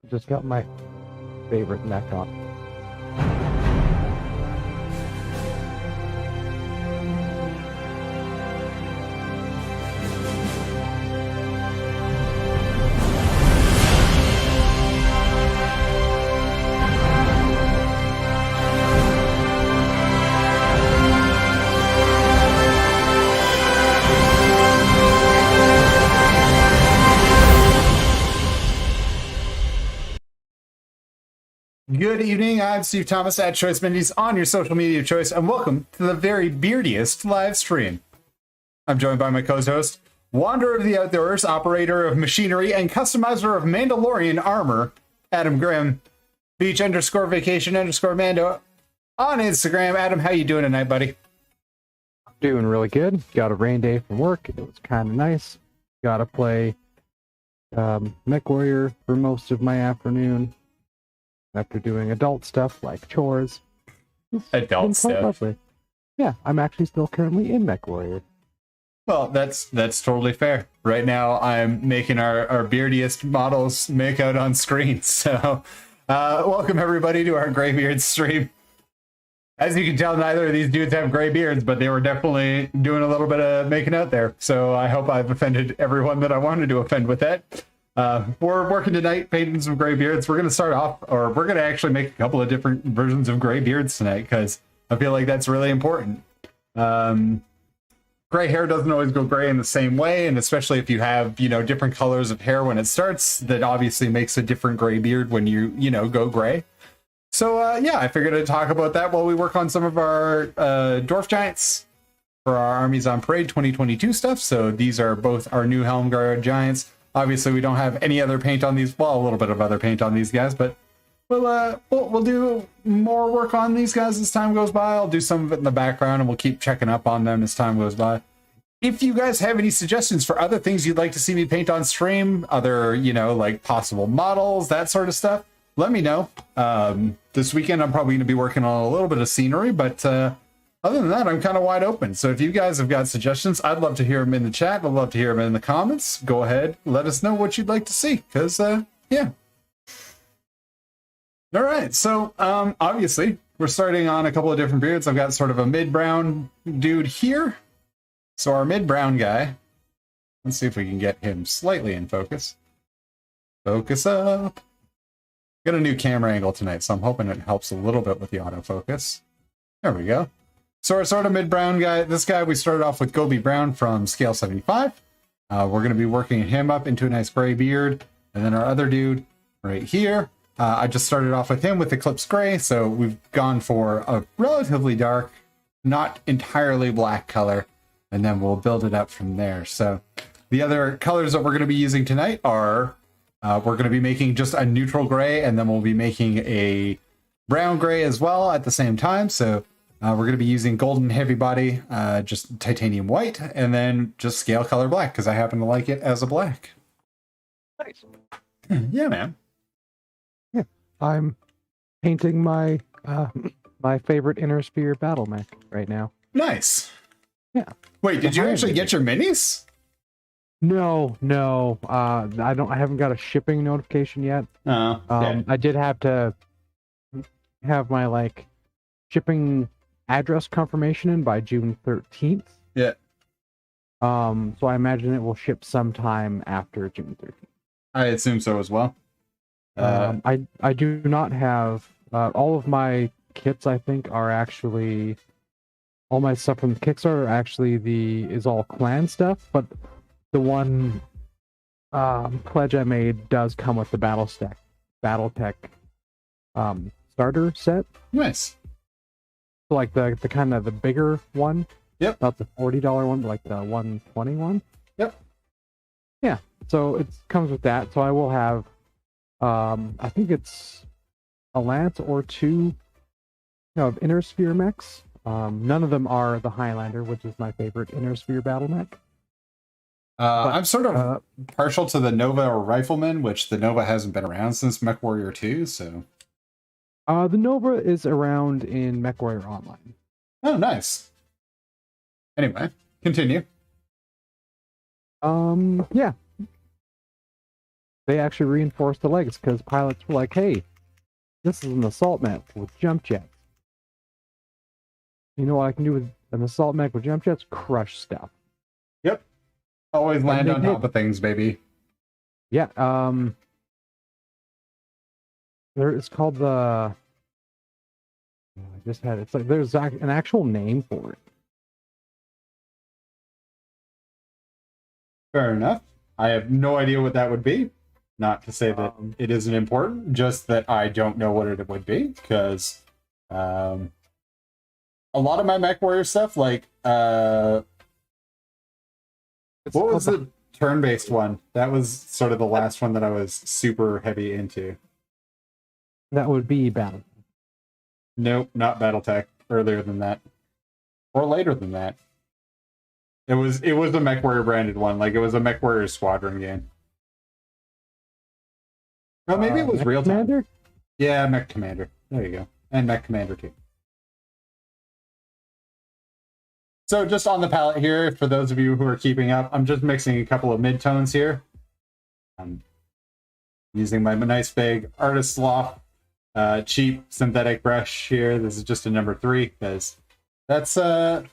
Just got my favorite neck on. Good evening, I'm Steve Thomas at Choice Mindies on your social media of choice, and welcome to the very beardiest live stream. I'm joined by my co-host, Wanderer of the Outdoors, operator of machinery, and customizer of Mandalorian armor, Adam Grimm, beach_vacation_Mando on Instagram. Adam, how you doing tonight, buddy? Doing really good. Got a rain day from work. It was kind of nice. Got to play Mech Warrior for most of my afternoon. After doing adult stuff like chores. Adult stuff. Lovely. Yeah, I'm actually still currently in Mech Warrior. Well, that's totally fair. Right now, I'm making our beardiest models make out on screen. So, welcome everybody to our Graybeard stream. As you can tell, neither of these dudes have gray beards, but they were definitely doing a little bit of making out there. So I hope I've offended everyone that I wanted to offend with that. We're working tonight, painting some gray beards. We're going to start off, or we're going to actually make a couple of different versions of gray beards tonight, because I feel like that's really important. Gray hair doesn't always go gray in the same way, and especially if you have, different colors of hair when it starts, that obviously makes a different gray beard when you go gray. So, yeah, I figured I'd talk about that while we work on some of our Dwarf Giants for our Armies on Parade 2022 stuff. So these are both our new Helmgard Giants. Obviously, we don't have any other paint on these. Well, a little bit of other paint on these guys, but we'll do more work on these guys as time goes by. I'll do some of it in the background, and we'll keep checking up on them as time goes by. If you guys have any suggestions for other things you'd like to see me paint on stream, other, like possible models, that sort of stuff, let me know. This weekend, I'm probably going to be working on a little bit of scenery, but other than that, I'm kind of wide open. So if you guys have got suggestions, I'd love to hear them in the chat. I'd love to hear them in the comments. Go ahead. Let us know what you'd like to see. Because, yeah. All right. So, obviously, we're starting on a couple of different beards. I've got sort of a mid-brown dude here. So our mid-brown guy, let's see if we can get him slightly in focus. Focus up. Got a new camera angle tonight, so I'm hoping it helps a little bit with the autofocus. There we go. So our sort of mid-brown guy, this guy, we started off with Gobi Brown from Scale 75. We're going to be working him up into a nice gray beard. And then our other dude right here, I just started off with him with Eclipse Gray. So we've gone for a relatively dark, not entirely black color. And then we'll build it up from there. So the other colors that we're going to be using tonight are, we're going to be making just a neutral gray. And then we'll be making a brown gray as well at the same time. So we're going to be using golden heavy body, just titanium white, and then just scale color black, because I happen to like it as a black. Nice. Yeah, man. Yeah, I'm painting my my favorite Inner Sphere battle mech right now. Nice. Yeah. Wait, did you actually get your minis? No. I haven't got a shipping notification yet. Oh. I did have to have my shipping address confirmation in by June 13th. Yeah. So I imagine it will ship sometime after June 13th. I assume so as well. I do not have all of my kits. I think are actually all my stuff from the Kickstarter. Actually, is all clan stuff, but the one pledge I made does come with the BattleTech starter set. Nice. So the kind of the bigger one. Yep. Not the $40 one, but like the 120 one. Yep. Yeah. So it comes with that. So I will have I think it's a lance or two of Inner Sphere mechs. None of them are the Highlander, which is my favorite Inner Sphere battle mech. I'm sort of partial to the Nova or Rifleman, which the Nova hasn't been around since Mech Warrior 2, so... The Nova is around in Mech Warrior Online. Oh, nice. Anyway, continue. Yeah. they actually reinforced the legs because pilots were like, "Hey, this is an assault mech with jump jets. You know what I can do with an assault mech with jump jets? Crush stuff." Yep. Always land on did. top of things, baby. Yeah. It's called the. I just had it's like there's an actual name for it. Fair enough. I have no idea what that would be. Not to say that it isn't important, just that I don't know what it would be, because a lot of my mech warrior stuff, like what was the turn-based one? That was sort of the last one that I was super heavy into. That would be Battle. Nope, not BattleTech. Earlier than that, or later than that. It was a MechWarrior branded one, like it was a MechWarrior Squadron game. Oh, maybe it was Mech Real Time. Commander? Yeah, Mech Commander. There you go, and Mech Commander 2. So just on the palette here, for those of you who are keeping up, I'm just mixing a couple of mid-tones here. I'm using my nice big Artist Loft cheap synthetic brush here. This is just a number 3 because that's where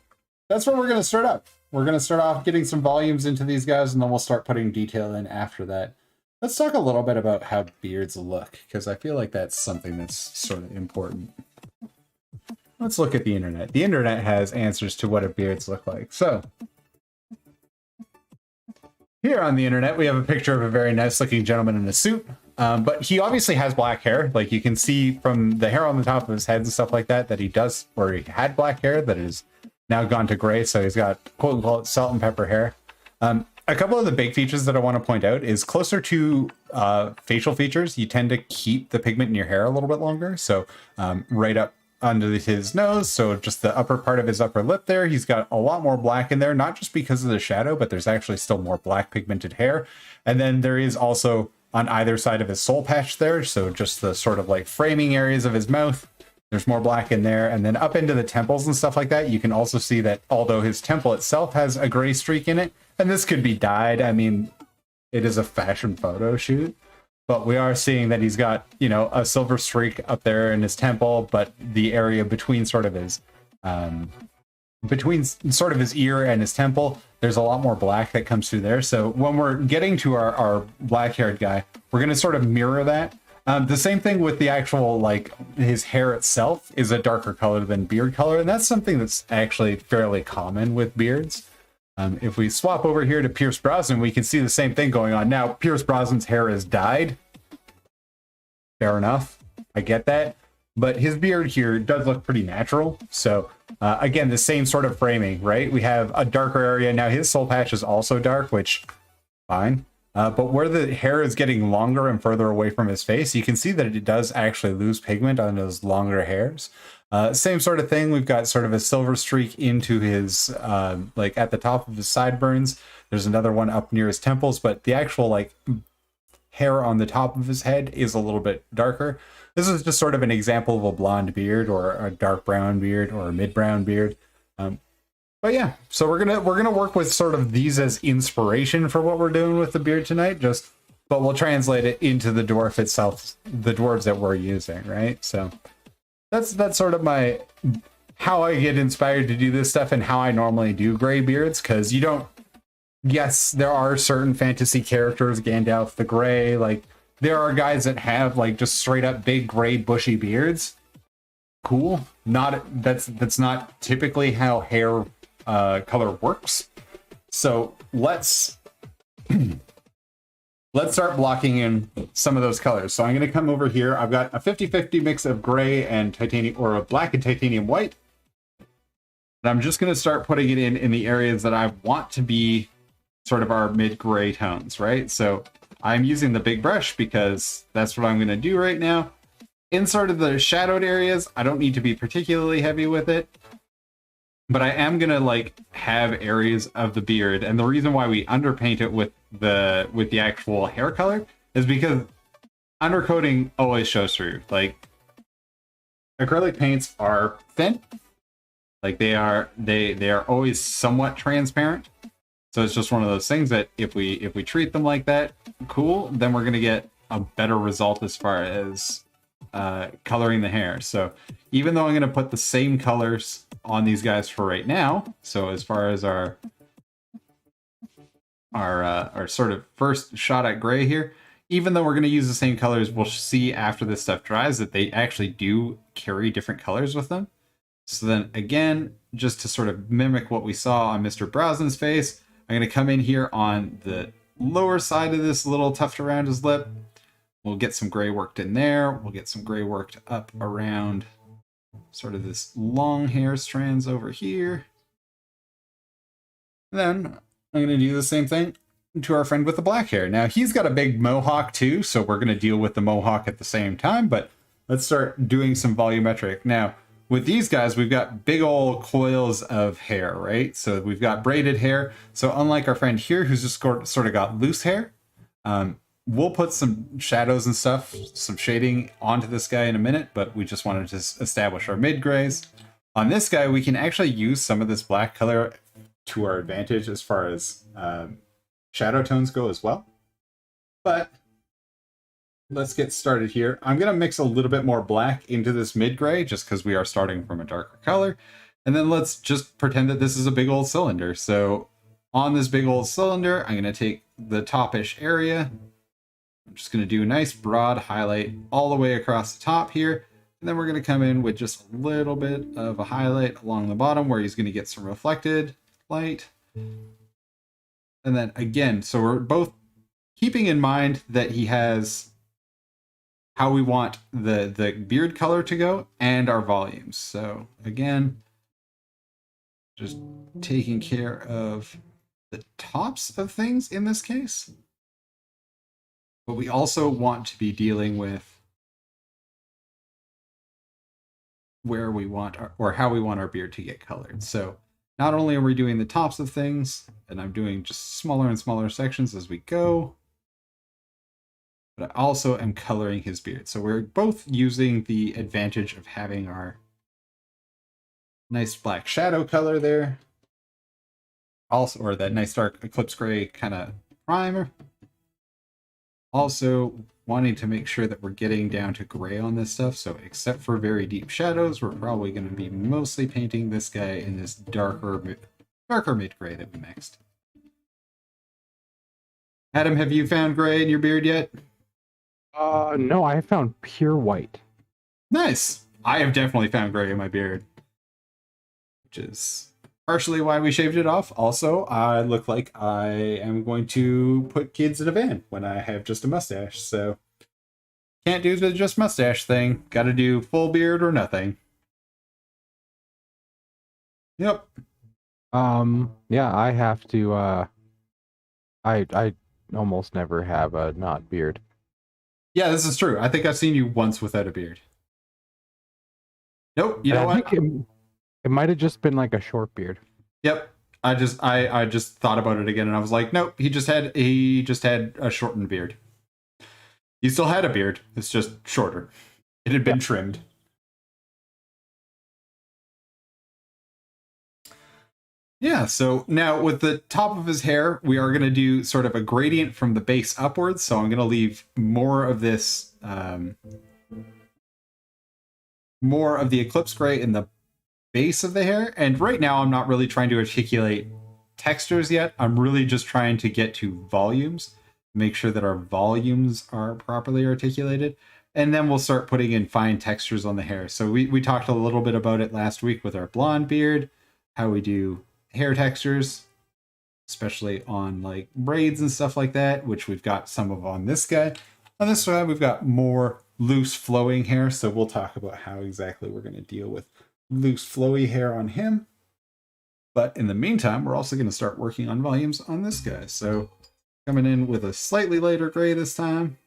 we're going to start up. We're going to start off getting some volumes into these guys, and then we'll start putting detail in after that. Let's talk a little bit about how beards look, because I feel like that's something that's sort of important. Let's look at the internet. The internet has answers to what beards look like. So here on the internet, we have a picture of a very nice looking gentleman in a suit. But he obviously has black hair. Like you can see from the hair on the top of his head and stuff like that, that he does, or he had black hair that is now gone to gray. So he's got quote unquote salt and pepper hair. A couple of the big features that I want to point out is closer to facial features. You tend to keep the pigment in your hair a little bit longer. So right up under his nose, so just the upper part of his upper lip there, he's got a lot more black in there, not just because of the shadow, but there's actually still more black pigmented hair. And then there is also on either side of his soul patch there, so just the sort of like framing areas of his mouth, there's more black in there. And then up into the temples and stuff like that, you can also see that although his temple itself has a gray streak in it, and this could be dyed, I mean, it is a fashion photo shoot, but we are seeing that he's got, you know, a silver streak up there in his temple, but the area between sort of his ear and his temple, there's a lot more black that comes through there. So when we're getting to our black-haired guy, we're going to sort of mirror that. The same thing with the actual, like, his hair itself is a darker color than beard color, and that's something that's actually fairly common with beards. If we swap over here to Pierce Brosnan, we can see the same thing going on. Now, Pierce Brosnan's hair is dyed. Fair enough. I get that. But his beard here does look pretty natural. So, again, the same sort of framing, right? We have a darker area. Now, his soul patch is also dark, which, fine. But where the hair is getting longer and further away from his face, you can see that it does actually lose pigment on those longer hairs. Same sort of thing. We've got sort of a silver streak into his, like at the top of his sideburns. There's another one up near his temples, but the actual like hair on the top of his head is a little bit darker. This is just sort of an example of a blonde beard or a dark brown beard or a mid brown beard. But yeah, so we're gonna work with sort of these as inspiration for what we're doing with the beard tonight. But we'll translate it into the dwarf itself, the dwarves that we're using, right? So that's sort of how I get inspired to do this stuff and how I normally do gray beards, because you don't. Yes, there are certain fantasy characters, Gandalf the Grey, like there are guys that have like just straight up big gray bushy beards. Cool. That's not typically how hair color works. So let's start blocking in some of those colors. So I'm going to come over here. I've got a 50-50 mix of gray and titanium, or a black and titanium white. And I'm just going to start putting it in the areas that I want to be sort of our mid-gray tones, right? So I'm using the big brush because that's what I'm going to do right now. In sort of the shadowed areas, I don't need to be particularly heavy with it, but I am going to like have areas of the beard. And the reason why we underpaint it with the actual hair color is because undercoating always shows through. Like acrylic paints are thin, like they are always somewhat transparent. So it's just one of those things that if we treat them like that, cool, then we're gonna get a better result as far as coloring the hair. So even though I'm gonna put the same colors on these guys for right now, so as far as our sort of first shot at gray here, even though we're going to use the same colors, we'll see after this stuff dries that they actually do carry different colors with them. So then again, just to sort of mimic what we saw on Mr. Browson's face, I'm going to come in here on the lower side of this little tuft around his lip. We'll get some gray worked in there. We'll get some gray worked up around sort of this long hair strands over here. And then I'm going to do the same thing to our friend with the black hair. Now, he's got a big mohawk too, so we're going to deal with the mohawk at the same time, but let's start doing some volumetric. Now, with these guys, we've got big old coils of hair, right? So we've got braided hair. So unlike our friend here, who's just sort of got loose hair, we'll put some shadows and stuff, some shading onto this guy in a minute, but we just wanted to establish our mid-grays. On this guy, we can actually use some of this black color to our advantage as far as shadow tones go as well. But let's get started here. I'm going to mix a little bit more black into this mid-gray just because we are starting from a darker color. And then let's just pretend that this is a big old cylinder. So on this big old cylinder, I'm going to take the top-ish area. I'm just going to do a nice broad highlight all the way across the top here. And then we're going to come in with just a little bit of a highlight along the bottom where he's going to get some reflected light. And then again, so we're both keeping in mind that he has how we want the beard color to go and our volumes. So again, just taking care of the tops of things in this case. But we also want to be dealing with where we want or how we want our beard to get colored. So not only are we doing the tops of things, and I'm doing just smaller and smaller sections as we go, but I also am coloring his beard. So we're both using the advantage of having our nice black shadow color there. Also, or that nice dark eclipse gray kind of primer. Also wanting to make sure that we're getting down to gray on this stuff. So except for very deep shadows, we're probably going to be mostly painting this guy in this darker mid-gray that we mixed. Adam, have you found gray in your beard yet? No, I have found pure white. Nice. I have definitely found gray in my beard, which is partially why we shaved it off. Also, I look like I am going to put kids in a van when I have just a mustache. So can't do the just mustache thing. Got to do full beard or nothing. Yep. Yeah, I have to. I almost never have a not beard. Yeah, this is true. I think I've seen you once without a beard. Nope. You know what? It might have just been like a short beard. Yep. I just thought about it again and I was like, nope, he just had a shortened beard. He still had a beard. It's just shorter. It had been trimmed. Yeah, so now with the top of his hair, we are going to do sort of a gradient from the base upwards. So I'm going to leave more of this, more of the eclipse gray in the base of the hair. And right now I'm not really trying to articulate textures yet. I'm really just trying to get to volumes, make sure that our volumes are properly articulated. And then we'll start putting in fine textures on the hair. So we talked a little bit about it last week with our blonde beard, how we do hair textures, especially on like braids and stuff like that, which we've got some of on this guy. On this side, we've got more loose flowing hair. So we'll talk about how exactly we're going to deal with loose flowy hair on him. But in the meantime, we're also going to start working on volumes on this guy. So coming in with a slightly lighter gray this time,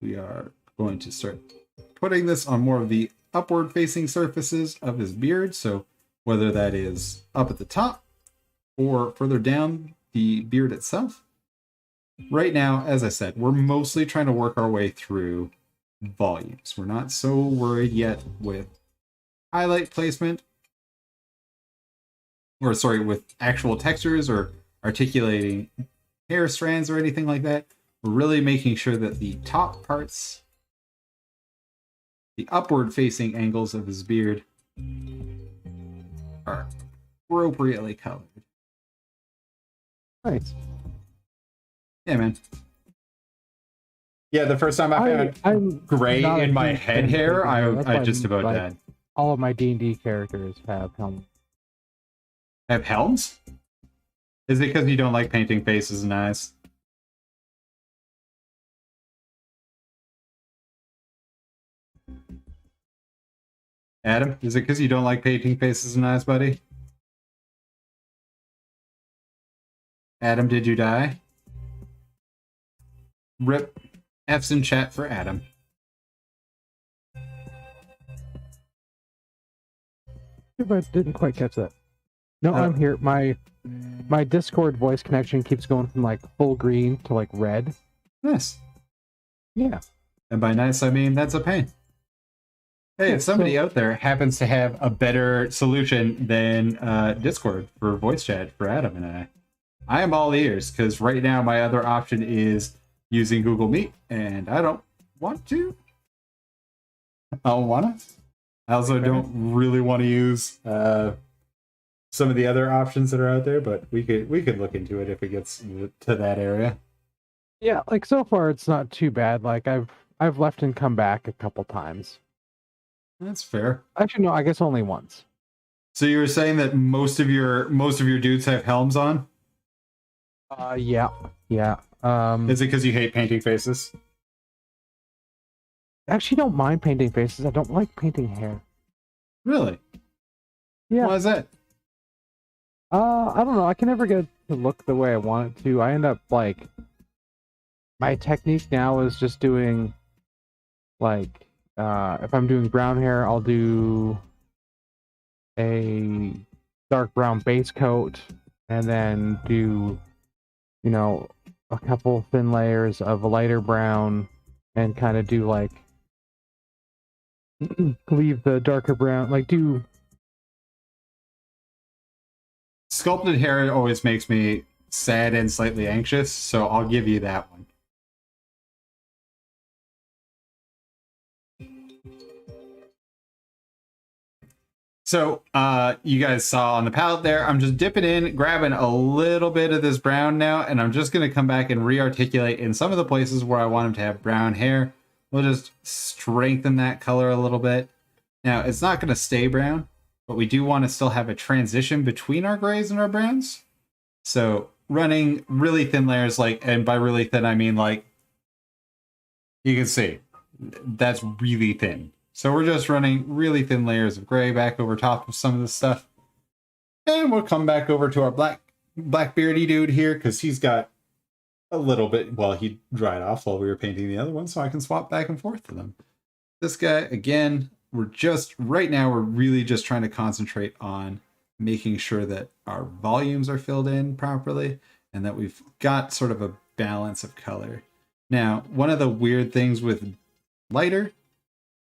we are going to start putting this on more of the upward facing surfaces of his beard. So whether that is up at the top or further down the beard itself. Right now, as I said, we're mostly trying to work our way through volumes. We're not so worried yet with highlight placement, or sorry, with actual textures or articulating hair strands or anything like that. We're really making sure that the top parts, the upward facing angles of his beard, are appropriately colored. Nice. Yeah, man. Yeah, the first time I found gray in my head hair, I just about died. All of my D&D characters have helmets. Have helms? Is it because you don't like painting faces and eyes? Adam, is it because you don't like painting faces and eyes, buddy? Adam, did you die? Rip. F's in chat for Adam. I didn't quite catch that. No, I'm here. My Discord voice connection keeps going from like full green to like red. Nice. Yeah. And by nice, I mean that's a pain. Hey, if somebody out there happens to have a better solution than Discord for voice chat for Adam and I am all ears, because right now my other option is using Google Meet, and I don't want to. I don't want to. I also don't really want to use some of the other options that are out there, but we could look into it if it gets to that area. Yeah, like so far it's not too bad. Like I've left and come back a couple times. That's fair. Actually, no, I guess only once. So you were saying that most of your dudes have helms on? Yeah. Is it because you hate painting faces? I actually don't mind painting faces. I don't like painting hair. Really? Yeah. Why is that? I don't know. I can never get it to look the way I want it to. I end up like my technique now is just doing like if I'm doing brown hair, I'll do a dark brown base coat and then do, you know, a couple thin layers of a lighter brown and kind of do like leave the darker brown, like do sculpted hair always makes me sad and slightly anxious, so I'll give you that one. So, you guys saw on the palette there, I'm just dipping in, grabbing a little bit of this brown now, and I'm just going to come back and re-articulate in some of the places where I want him to have brown hair. We'll just strengthen that color a little bit. Now, it's not going to stay brown, but we do want to still have a transition between our grays and our browns. So, running really thin layers, like, and by really thin, I mean, like, you can see, that's really thin. So we're just running really thin layers of gray back over top of some of this stuff. And we'll come back over to our black beardy dude here, because he's got a little bit, well, he dried off while we were painting the other one, so I can swap back and forth to them. This guy, again, right now, we're really just trying to concentrate on making sure that our volumes are filled in properly and that we've got sort of a balance of color. Now, one of the weird things with lighter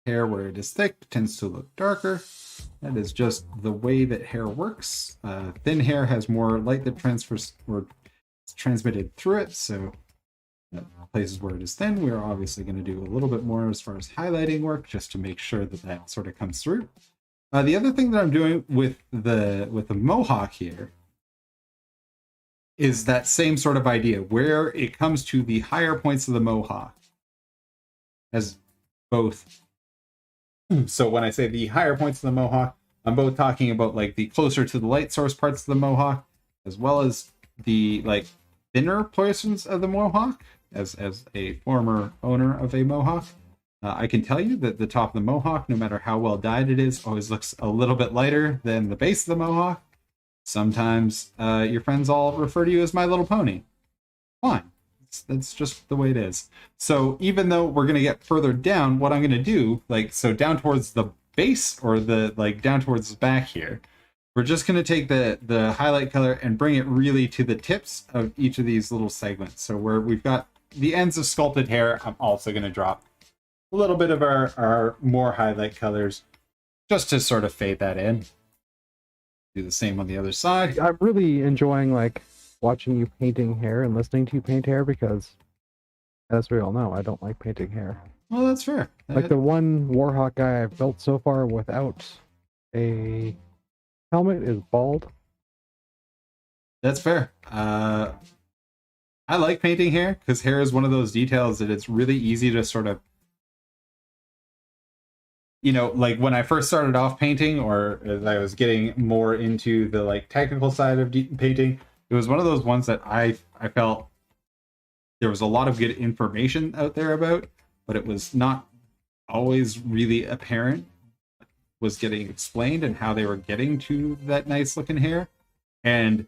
hair where it is thick tends to look darker. That is just the way that hair works. Thin hair has more light that transfers or is transmitted through it, so places where it is thin, we're obviously going to do a little bit more as far as highlighting work, just to make sure that that sort of comes through. The other thing that I'm doing with the mohawk here is that same sort of idea, where it comes to the higher points of the mohawk as both. So when I say the higher points of the mohawk, I'm both talking about like the closer to the light source parts of the mohawk, as well as the like thinner portions of the mohawk. As a former owner of a mohawk, I can tell you that the top of the mohawk, no matter how well dyed it is, always looks a little bit lighter than the base of the mohawk. Sometimes your friends all refer to you as My Little Pony. Fine. That's just the way it is. So even though we're going to get further down, what I'm going to do, like, so down towards the base, or the, like, down towards the back here, we're just going to take the highlight color and bring it really to the tips of each of these little segments. So where we've got the ends of sculpted hair, I'm also going to drop a little bit of our more highlight colors just to sort of fade that in. Do the same on the other side. I'm really enjoying like watching you painting hair and listening to you paint hair because, as we all know, I don't like painting hair. Well, that's fair. Like the one Warhawk guy I've built so far without a helmet is bald. That's fair. I like painting hair because hair is one of those details that it's really easy to sort of, you know, like when I first started off painting, or as I was getting more into the like technical side of painting, it was one of those ones that I felt there was a lot of good information out there about, but it was not always really apparent what was getting explained and how they were getting to that nice looking hair. And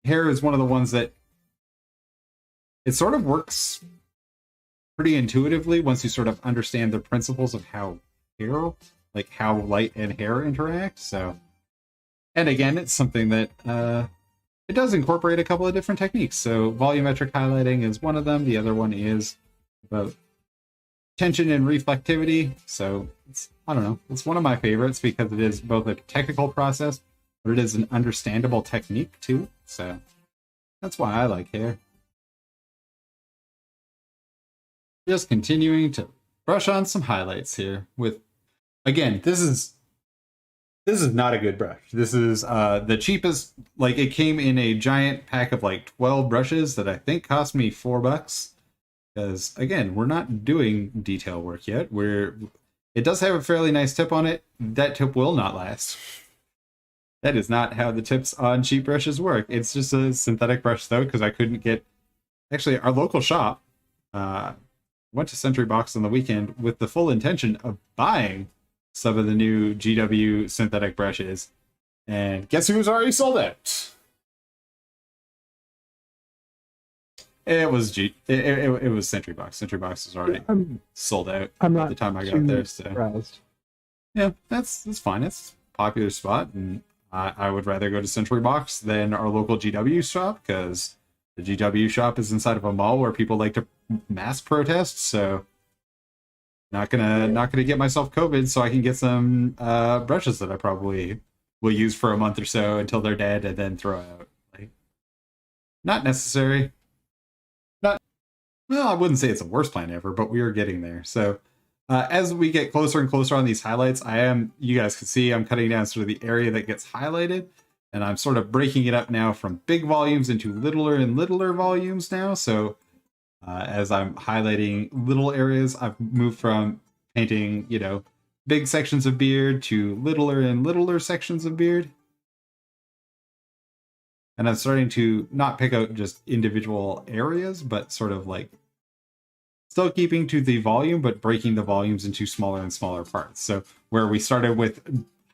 hair is one of the ones that it sort of works pretty intuitively once you sort of understand the principles of how hair, like how light and hair interact. So, and again, it's something that it does incorporate a couple of different techniques. So volumetric highlighting is one of them. The other one is about tension and reflectivity. So it's, I don't know, it's one of my favorites because it is both a technical process, but it is an understandable technique too. So that's why I like hair. Just continuing to brush on some highlights here with, again, this is not a good brush. This is the cheapest, like it came in a giant pack of like 12 brushes that I think cost me $4. Because again, we're not doing detail work yet. It does have a fairly nice tip on it. That tip will not last. That is not how the tips on cheap brushes work. It's just a synthetic brush though, because I couldn't get, actually our local shop, went to Century Box on the weekend with the full intention of buying some of the new GW synthetic brushes. And guess who's already sold out? It was it was Century Box. Century Box was already sold out I'm by not the time I got there. So surprised. yeah, that's fine. It's a popular spot, and I would rather go to Century Box than our local GW shop because the GW shop is inside of a mall where people like to mass protest. So not gonna get myself COVID, so I can get some brushes that I probably will use for a month or so until they're dead and then throw out. Like, not necessary. Well, I wouldn't say it's the worst plan ever, but we are getting there. So as we get closer and closer on these highlights, you guys can see I'm cutting down sort of the area that gets highlighted, and I'm sort of breaking it up now from big volumes into littler and littler volumes now. So as I'm highlighting little areas, I've moved from painting, you know, big sections of beard to littler and littler sections of beard. And I'm starting to not pick out just individual areas, but sort of like still keeping to the volume, but breaking the volumes into smaller and smaller parts. So where we started with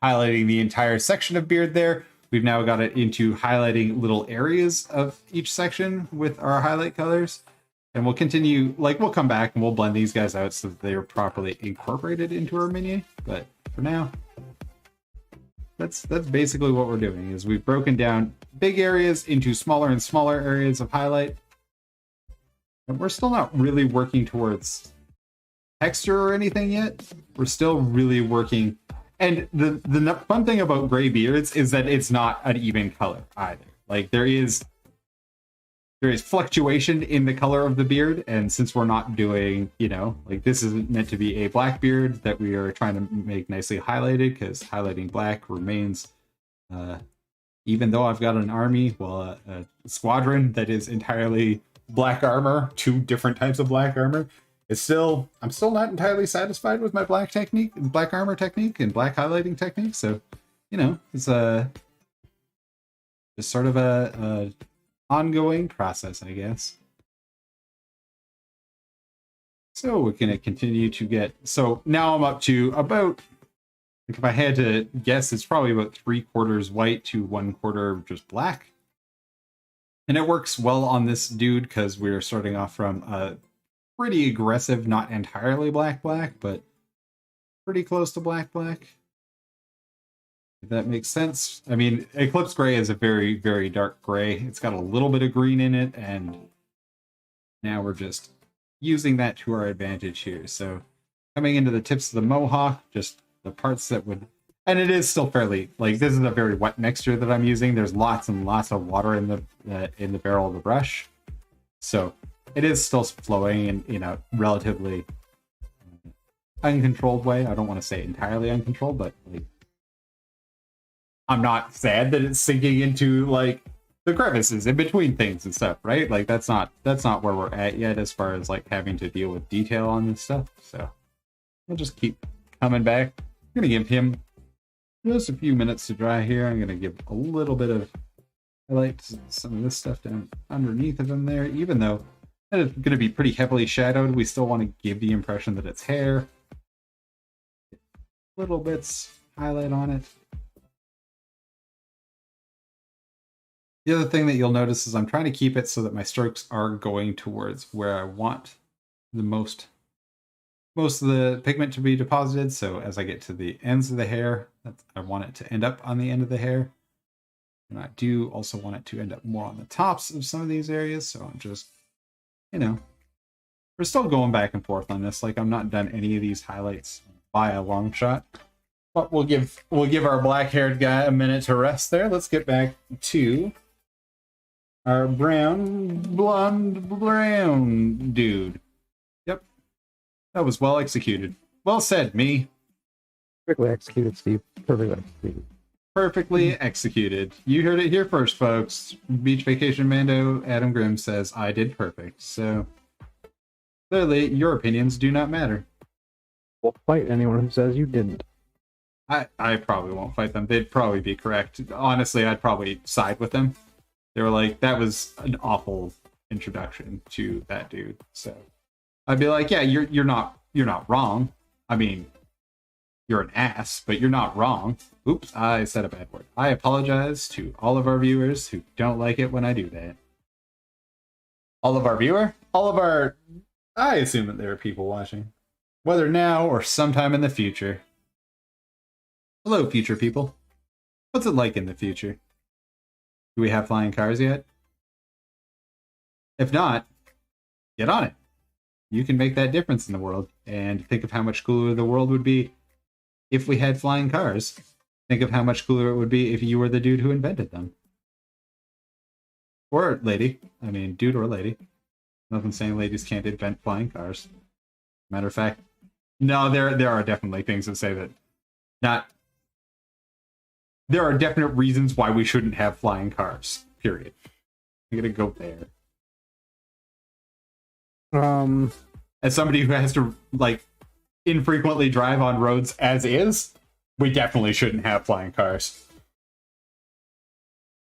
highlighting the entire section of beard there, we've now got it into highlighting little areas of each section with our highlight colors. And we'll continue, like we'll come back and we'll blend these guys out so that they are properly incorporated into our mini. But for now, that's basically what we're doing, is we've broken down big areas into smaller and smaller areas of highlight. And we're still not really working towards texture or anything yet. We're still really working. And the fun thing about gray beards is that it's not an even color either. Like there is fluctuation in the color of the beard, and since we're not doing, you know, like this isn't meant to be a black beard that we are trying to make nicely highlighted, because highlighting black remains, even though I've got an army, well, a squadron that is entirely black armor, 2 different types of black armor, I'm still not entirely satisfied with my black armor technique and black highlighting technique. So, you know, it's just sort of a ongoing process, I guess. So we're going to continue to get, so now I'm up to about, like if I had to guess, it's probably about 3/4 white to 1/4 just black. And it works well on this dude because we're starting off from a pretty aggressive, not entirely black, but pretty close to black. If that makes sense. I mean, Eclipse Gray is a very, very dark gray. It's got a little bit of green in it, and now we're just using that to our advantage here. So coming into the tips of the mohawk, just the parts that would And it is still fairly, like, this is a very wet mixture that I'm using. There's lots and lots of water in the barrel of the brush. So it is still flowing in a relatively uncontrolled way. I don't want to say entirely uncontrolled, but like, I'm not sad that it's sinking into like the crevices in between things and stuff, right? Like that's not where we're at yet as far as like having to deal with detail on this stuff. So we'll just keep coming back. I'm gonna give him just a few minutes to dry here. I'm gonna give a little bit of highlight some of this stuff down underneath of him there, even though that is gonna be pretty heavily shadowed. We still want to give the impression that it's hair. Little bits highlight on it. The other thing that you'll notice is I'm trying to keep it so that my strokes are going towards where I want the most of the pigment to be deposited. So as I get to the ends of the hair, I want it to end up on the end of the hair. And I do also want it to end up more on the tops of some of these areas. So I'm just, you know, we're still going back and forth on this. Like I'm not done any of these highlights by a long shot. But we'll give our black-haired guy a minute to rest there. Let's get back to our blonde brown dude. Yep. That was well executed. Well said, me. Perfectly executed, Steve. Perfectly executed. Perfectly executed. You heard it here first, folks. Beach Vacation Mando Adam Grimm says, I did perfect. So, clearly, your opinions do not matter. We'll fight anyone who says you didn't. I probably won't fight them. They'd probably be correct. Honestly, I'd probably side with them. They were like, that was an awful introduction to that dude. So I'd be like, yeah, you're not wrong. I mean, you're an ass, but you're not wrong. Oops, I said a bad word. I apologize to all of our viewers who don't like it when I do that. All of our, I assume that there are people watching, whether now or sometime in the future. Hello, future people. What's it like in the future? Do we have flying cars yet? If not, get on it. You can make that difference in the world. And think of how much cooler the world would be if we had flying cars. Think of how much cooler it would be if you were the dude who invented them. Or lady. I mean, dude or lady. Nothing saying ladies can't invent flying cars. Matter of fact, no, there are definitely things that say that not... There are definite reasons why we shouldn't have flying cars, period. I'm gonna go there. As somebody who has to, like, infrequently drive on roads as is, we definitely shouldn't have flying cars.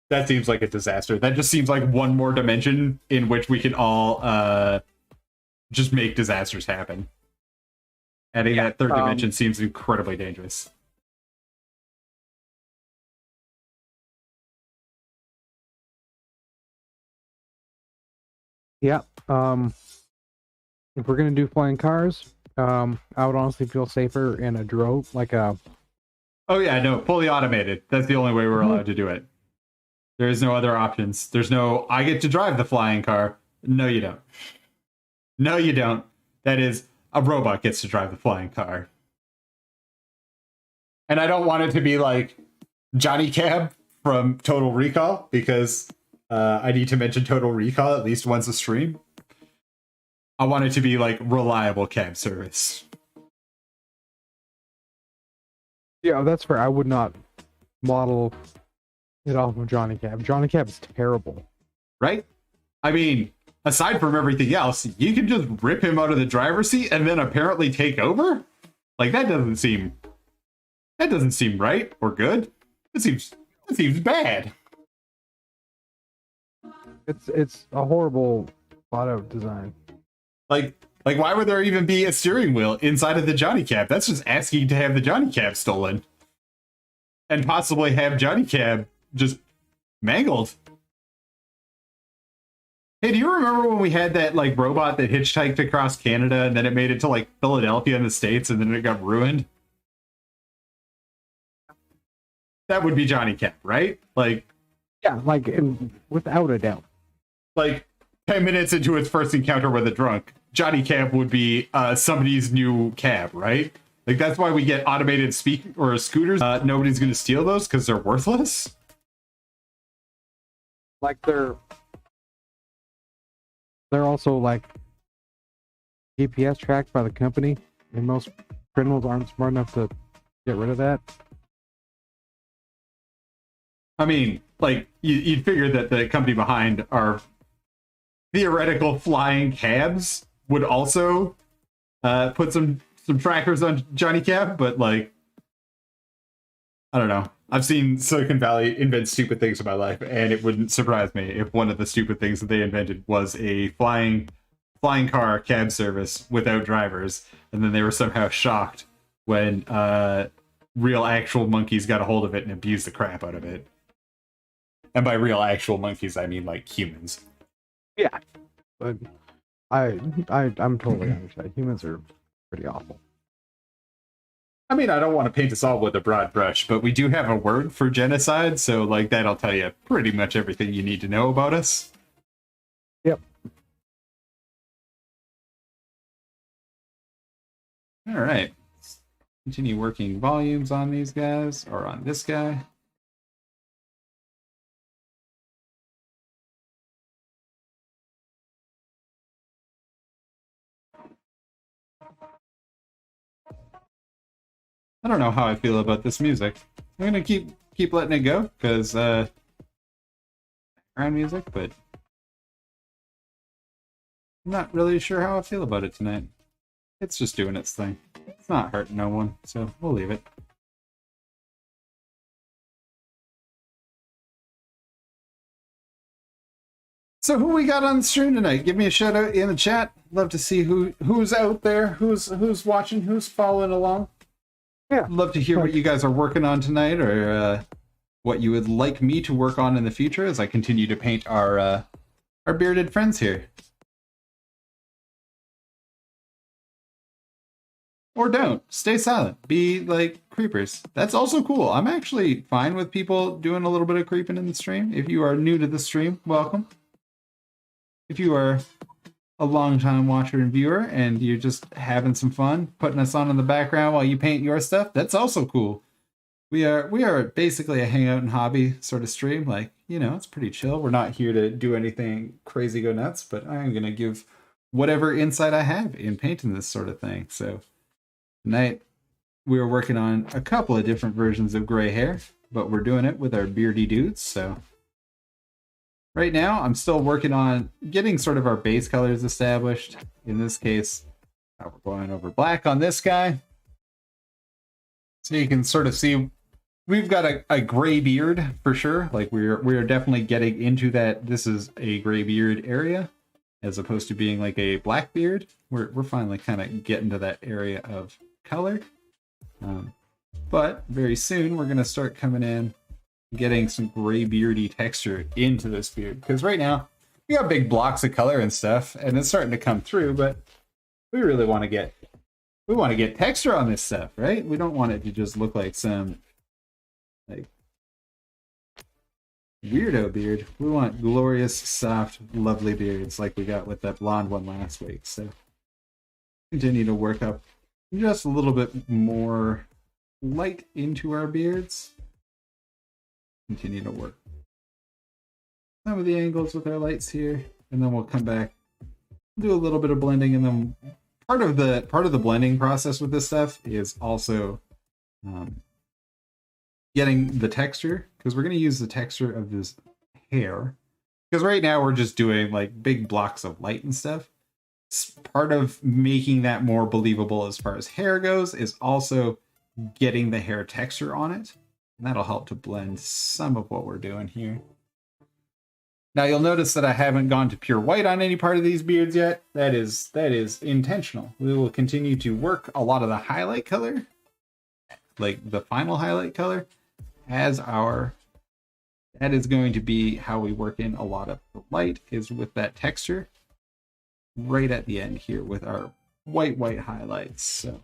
That seems like a disaster. That just seems like one more dimension in which we can all just make disasters happen. Adding that third dimension seems incredibly dangerous. Yeah. If we're gonna do flying cars, I would honestly feel safer in a drove, like a. Oh yeah, no, fully automated. That's the only way we're allowed to do it. There is no other options. There's no, I get to drive the flying car. No, you don't. No, you don't. That is, a robot gets to drive the flying car. And I don't want it to be like Johnny Cab from Total Recall, because I need to mention Total Recall at least once a stream. I want it to be like reliable cab service. Yeah, that's fair. I would not model it off of Johnny Cab. Johnny Cab is terrible. Right? I mean, aside from everything else, you can just rip him out of the driver's seat and then apparently take over? Like, that doesn't seem right or good. It seems bad. It's a horrible thought out design. Like why would there even be a steering wheel inside of the Johnny Cab? That's just asking to have the Johnny Cab stolen. And possibly have Johnny Cab just mangled. Hey, do you remember when we had that like robot that hitchhiked across Canada and then it made it to like Philadelphia in the States and then it got ruined? That would be Johnny Cab, right? Like, yeah, like without a doubt. Like 10 minutes into its first encounter with a drunk, Johnny Cab would be somebody's new cab, right? Like, that's why we get automated scooters. Nobody's going to steal those because they're worthless. Like they're also like GPS tracked by the company, and most criminals aren't smart enough to get rid of that. I mean, like, you'd figure that the company behind our theoretical flying cabs would also put some trackers on Johnny Cab, but, like, I don't know. I've seen Silicon Valley invent stupid things in my life, and it wouldn't surprise me if one of the stupid things that they invented was a flying car cab service without drivers, and then they were somehow shocked when real actual monkeys got a hold of it and abused the crap out of it. And by real actual monkeys, I mean like humans. Yeah, but I'm totally understand. Humans are pretty awful. I mean, I don't want to paint us all with a broad brush, but we do have a word for genocide, so like that'll tell you pretty much everything you need to know about us. Yep. All right. Let's continue working volumes on these guys, or on this guy. I don't know how I feel about this music. I'm gonna keep letting it go because background music, but I'm not really sure how I feel about it tonight. It's just doing its thing. It's not hurting no one, so we'll leave it. So who we got on the stream tonight? Give me a shout out in the chat. Love to see who's out there, who's watching, who's following along. Yeah, love to hear what you guys are working on tonight, or what you would like me to work on in the future as I continue to paint our bearded friends here. Or don't. Stay silent. Be like creepers. That's also cool. I'm actually fine with people doing a little bit of creeping in the stream. If you are new to the stream, welcome. If you are a long-time watcher and viewer, and you're just having some fun, putting us on in the background while you paint your stuff, that's also cool. We are basically a hangout and hobby sort of stream. Like, you know, it's pretty chill. We're not here to do anything crazy, go nuts, but I'm going to give whatever insight I have in painting this sort of thing. So tonight, we were working on a couple of different versions of gray hair, but we're doing it with our beardy dudes, so right now, I'm still working on getting sort of our base colors established. In this case, we're going over black on this guy. So you can sort of see we've got a gray beard for sure. Like we are definitely getting into that. This is a gray beard area as opposed to being like a black beard. We're finally kind of getting to that area of color. But very soon we're going to start coming in, getting some gray beardy texture into this beard, because right now we got big blocks of color and stuff and it's starting to come through, but we really want to get texture on this stuff, right? We don't want it to just look like some like weirdo beard. We want glorious, soft, lovely beards like we got with that blonde one last week. So continue to work up just a little bit more light into our beards. Continue to work some of the angles with our lights here, and then we'll come back, do a little bit of blending, and then part of the blending process with this stuff is also getting the texture, because we're going to use the texture of this hair, because right now we're just doing like big blocks of light and stuff. Part of making that more believable as far as hair goes is also getting the hair texture on it. And that'll help to blend some of what we're doing here. Now you'll notice that I haven't gone to pure white on any part of these beards yet. That is intentional. We will continue to work a lot of the highlight color, like the final highlight color, as that is going to be how we work in a lot of the light, is with that texture right at the end here with our white highlights. So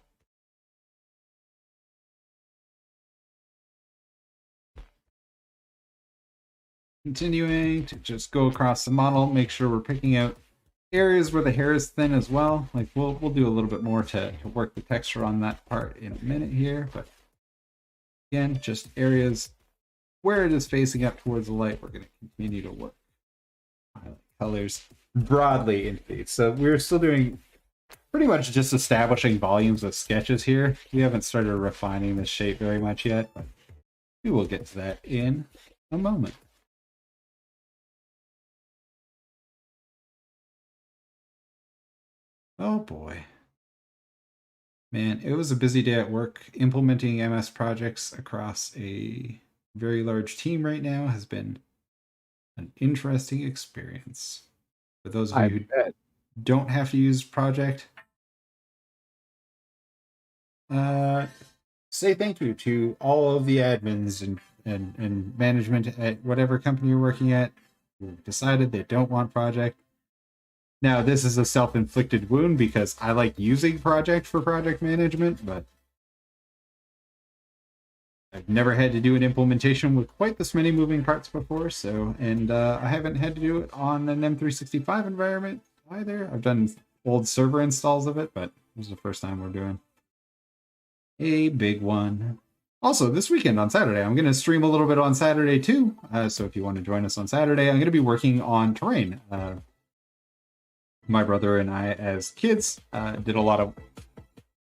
continuing to just go across the model, make sure we're picking out areas where the hair is thin as well. Like we'll do a little bit more to work the texture on that part in a minute here, but again, just areas where it is facing up towards the light, we're going to continue to work highlight colors broadly into these. So we're still doing pretty much just establishing volumes of sketches here. We haven't started refining the shape very much yet, but we will get to that in a moment. Oh boy. Man, it was a busy day at work. Implementing MS projects across a very large team right now has been an interesting experience. For those of you who don't have to use project, say thank you to all of the admins and management at whatever company you're working at who decided they don't want project. Now, this is a self-inflicted wound because I like using project for project management, but I've never had to do an implementation with quite this many moving parts before, and I haven't had to do it on an M365 environment either. I've done old server installs of it, but this is the first time we're doing a big one. Also, this weekend on Saturday, I'm going to stream a little bit on Saturday too, so if you want to join us on Saturday, I'm going to be working on terrain. My brother and I, as kids, did a lot of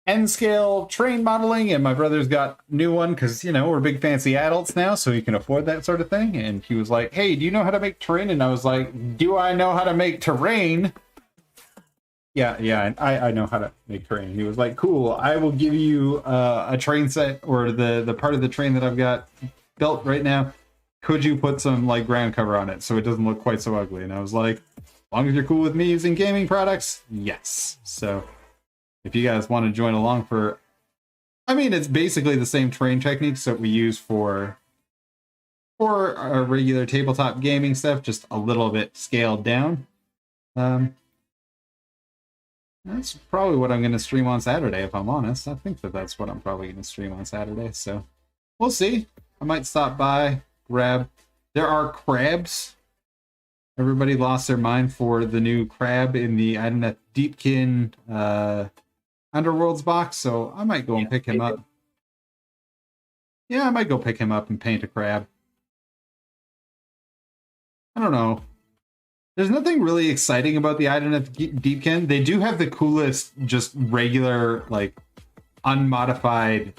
N-scale terrain modeling, and my brother's got a new one because, you know, we're big fancy adults now, so he can afford that sort of thing. And he was like, hey, do you know how to make terrain? And I was like, do I know how to make terrain? Yeah, I know how to make terrain. And he was like, cool, I will give you a train set, or the part of the train that I've got built right now. Could you put some like ground cover on it so it doesn't look quite so ugly? And I was like, as long as you're cool with me using gaming products, yes. So if you guys want to join along for, I mean, it's basically the same terrain techniques that we use for our regular tabletop gaming stuff, just a little bit scaled down. That's probably what I'm going to stream on Saturday, if I'm honest. I think that's what I'm probably going to stream on Saturday, so we'll see. I might stop by, grab. There are crabs. Everybody lost their mind for the new crab in the, I don't know, Deepkin Underworlds box, so I might go and pick him up. Yeah, I might go pick him up and paint a crab. I don't know. There's nothing really exciting about the IDNF Deepkin. They do have the coolest, just regular, like, unmodified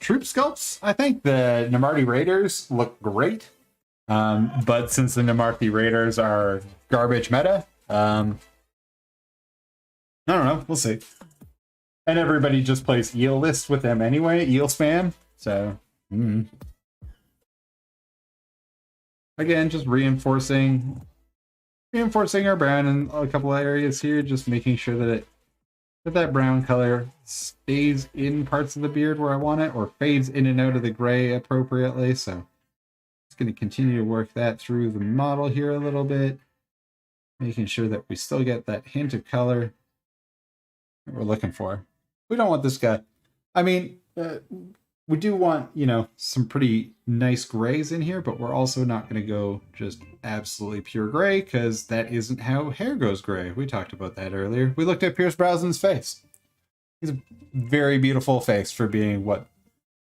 troop sculpts. I think the Namarti Raiders look great. But since the Namarthi Raiders are garbage meta, I don't know. We'll see. And everybody just plays eel list with them anyway, eel spam. So, again, just reinforcing our brown in a couple of areas here, just making sure that that brown color stays in parts of the beard where I want it, or fades in and out of the gray appropriately. So going to continue to work that through the model here a little bit, making sure that we still get that hint of color that we're looking for. We don't want this guy. I mean, we do want, you know, some pretty nice grays in here, but we're also not going to go just absolutely pure gray, because that isn't how hair goes gray. We talked about that earlier. We looked at Pierce Brosnan's face. He's a very beautiful face for being what?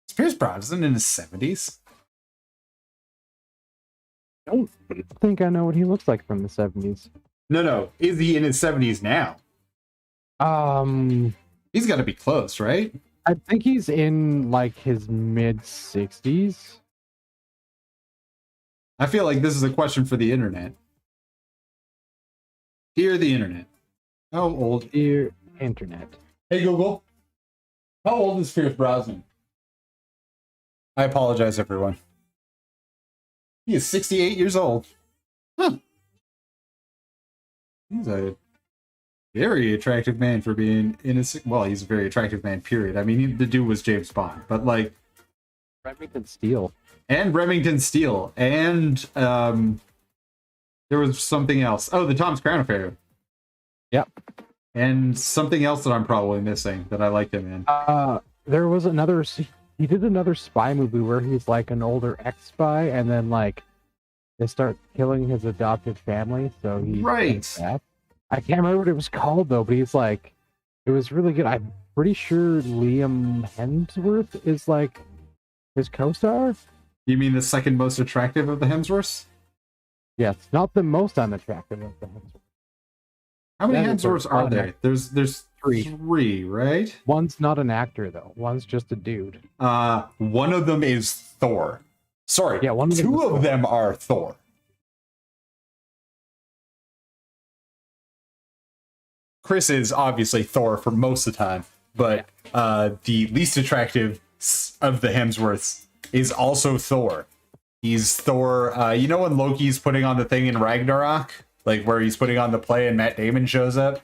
It's Pierce Brosnan in his 70s. I don't think I know what he looks like from the 70s. No. Is he in his 70s now? He's got to be close, right? I think he's in like his mid 60s. I feel like this is a question for the internet. Dear the internet. How old? Dear internet. Hey Google. How old is Pierce Brosnan? I apologize, everyone. He is 68 years old. Huh. He's a very attractive man for being in his... Well, he's a very attractive man, period. I mean, the dude was James Bond, but like... Remington Steele. And Remington Steele. And there was something else. Oh, the Tom's Crown Affair. Yep. And something else that I'm probably missing that I liked him in. There was another... He did another spy movie where he's like an older ex-spy, and then like they start killing his adopted family, so he right. Back. I can't remember what it was called though, but he's like, it was really good. I'm pretty sure Liam Hemsworth is like his co-star. You mean the second most attractive of the Hemsworths? Yes, not the most unattractive of the Hemsworths. How many That is Hemsworths are there. there? There's three, right? One's not an actor though. One's just a dude. One of them is Thor. Sorry, Yeah, two of them are Thor. Chris is obviously Thor for most of the time, but the least attractive of the Hemsworths is also Thor. He's Thor. You know when Loki's putting on the thing in Ragnarok, like where he's putting on the play and Matt Damon shows up?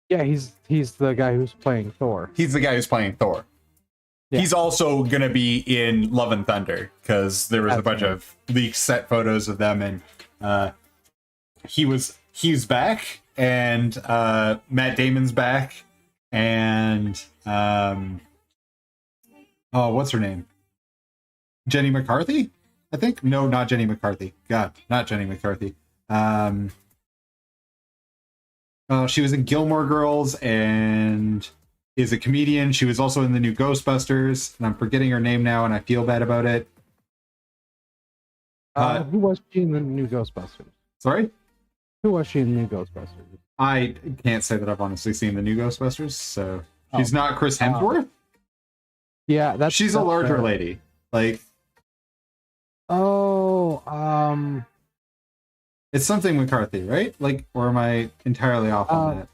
Yeah, he's the guy who's playing Thor. He's the guy who's playing Thor. Yeah. He's also gonna be in Love and Thunder because there was a bunch of leaked set photos of them, and he's back, and Matt Damon's back, and what's her name? Jenny McCarthy, I think. No, not Jenny McCarthy. God, not Jenny McCarthy. She was in Gilmore Girls and is a comedian. She was also in the new Ghostbusters, and I'm forgetting her name now, and I feel bad about it. Who was she in the new Ghostbusters? Sorry? Who was she in the new Ghostbusters? I can't say that I've honestly seen the new Ghostbusters, so she's not Chris Hemsworth? Yeah, she's a larger lady. Like, it's something McCarthy, right? Like, or am I entirely off on that?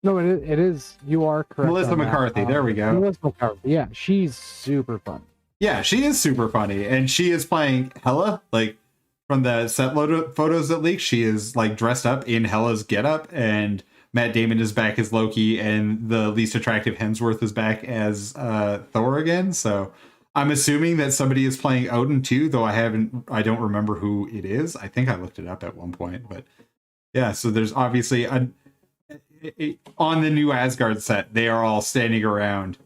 No, it is. You are correct. Melissa McCarthy. There we go. Melissa McCarthy. Yeah, she's super funny. Yeah, she is super funny, and she is playing Hela. Like, from the set photos that leaked, she is like dressed up in Hela's getup, and Matt Damon is back as Loki, and the least attractive Hemsworth is back as Thor again. So I'm assuming that somebody is playing Odin too, though I don't remember who it is. I think I looked it up at one point, but yeah. So there's obviously on the new Asgard set, they are all standing around,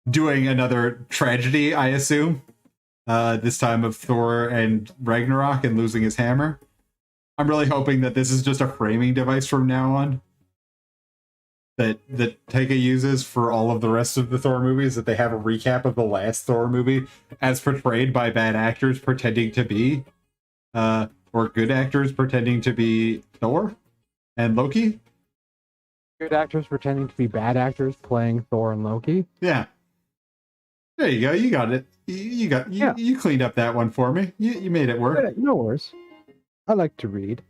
doing another tragedy, I assume. This time of Thor and Ragnarok and losing his hammer. I'm really hoping that this is just a framing device from now on that Taika uses for all of the rest of the Thor movies, that they have a recap of the last Thor movie as portrayed by bad actors pretending to be or good actors pretending to be Thor and Loki. Good actors pretending to be bad actors playing Thor and Loki. Yeah. There you go. You got it. You cleaned up that one for me. You made it work. No worries. I like to read.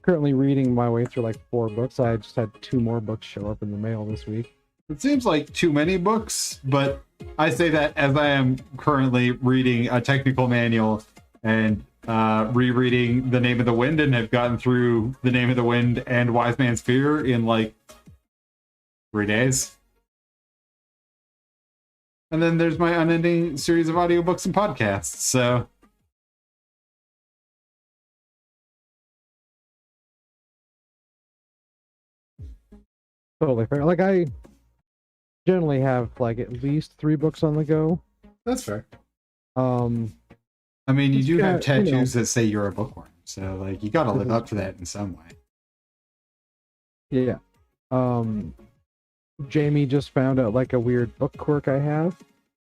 Currently reading my way through like 4 books. I just had 2 more books show up in the mail this week. It seems like too many books, but I say that as I am currently reading a technical manual and rereading The Name of the Wind, and have gotten through The Name of the Wind and Wise Man's Fear in like 3 days. And then there's my unending series of audiobooks and podcasts, so... Totally fair. Like, I generally have like at least 3 books on the go. That's fair. I mean, you do have tattoos that say you're a bookworm, so like you got to live up to that in some way. Yeah. Jamie just found out like a weird book quirk I have.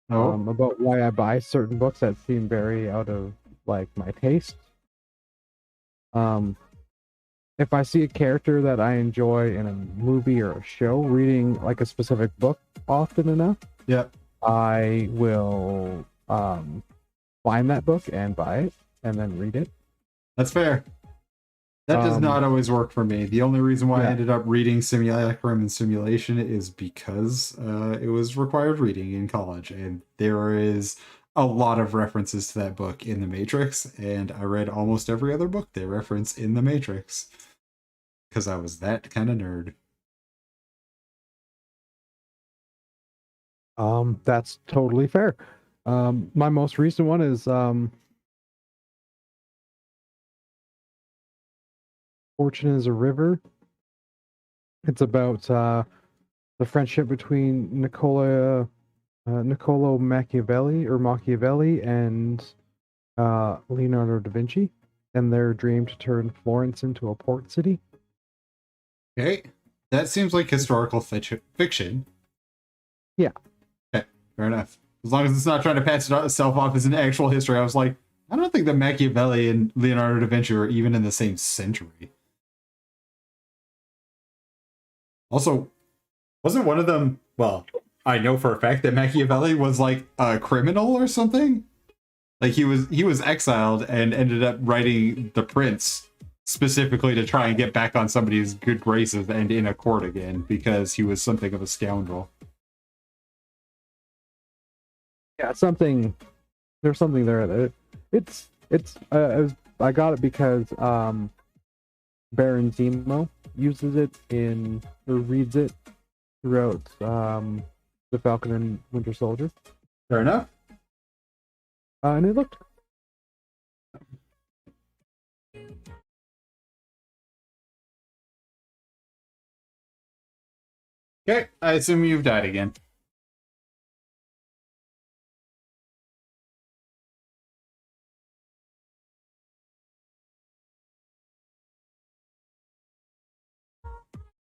About why I buy certain books that seem very out of like my taste. If I see a character that I enjoy in a movie or a show, reading like a specific book often enough, I will find that book and buy it and then read it. That's fair. That does not always work for me. The only reason why I ended up reading Simulacrum and Simulation is because it was required reading in college, and there is a lot of references to that book in The Matrix, and I read almost every other book they reference in The Matrix because I was that kind of nerd. That's totally fair. My most recent one is Fortune is a River. It's about the friendship between Niccolo Machiavelli and Leonardo da Vinci and their dream to turn Florence into a port city. Okay, that seems like historical fiction. Yeah. Okay, fair enough. As long as it's not trying to pass itself off as an actual history, I was like, I don't think that Machiavelli and Leonardo da Vinci were even in the same century. Also, wasn't one of them, well, I know for a fact that Machiavelli was like a criminal or something? Like he was exiled and ended up writing The Prince specifically to try and get back on somebody's good graces and in a court again because he was something of a scoundrel. Yeah, something. There's something there. I got it because Baron Zemo uses it or reads it throughout the Falcon and Winter Soldier. Fair enough. And it looked. Okay, I assume you've died again.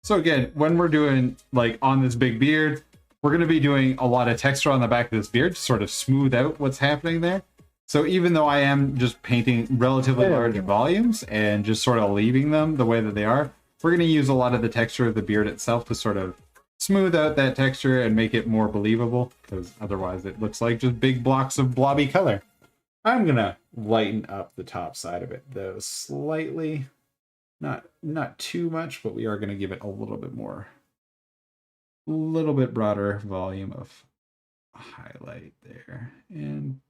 So again, when we're doing like on this big beard, we're going to be doing a lot of texture on the back of this beard to sort of smooth out what's happening there. So even though I am just painting relatively large volumes and just sort of leaving them the way that they are, we're going to use a lot of the texture of the beard itself to sort of smooth out that texture and make it more believable, because otherwise it looks like just big blocks of blobby color. I'm going to lighten up the top side of it though slightly. Not too much, but we are going to give it a little bit broader volume of highlight there, and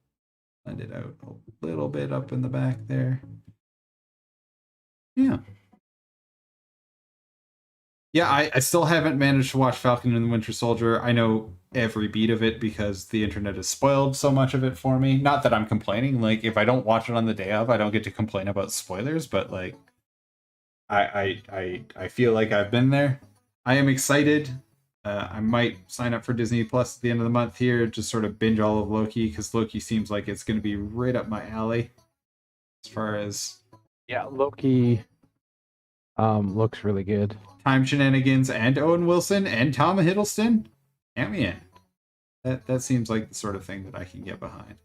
blend it out a little bit up in the back there. Yeah, I still haven't managed to watch Falcon and the Winter Soldier. I know every beat of it because the internet has spoiled so much of it for me. Not that I'm complaining. Like, if I don't watch it on the day of, I don't get to complain about spoilers, but like, I feel like I've been there. I am excited. I might sign up for Disney Plus at the end of the month here, just sort of binge all of Loki, because Loki seems like it's going to be right up my alley. As far as Loki looks really good. Time Shenanigans and Owen Wilson and Tom Hiddleston, count me in. That seems like the sort of thing that I can get behind.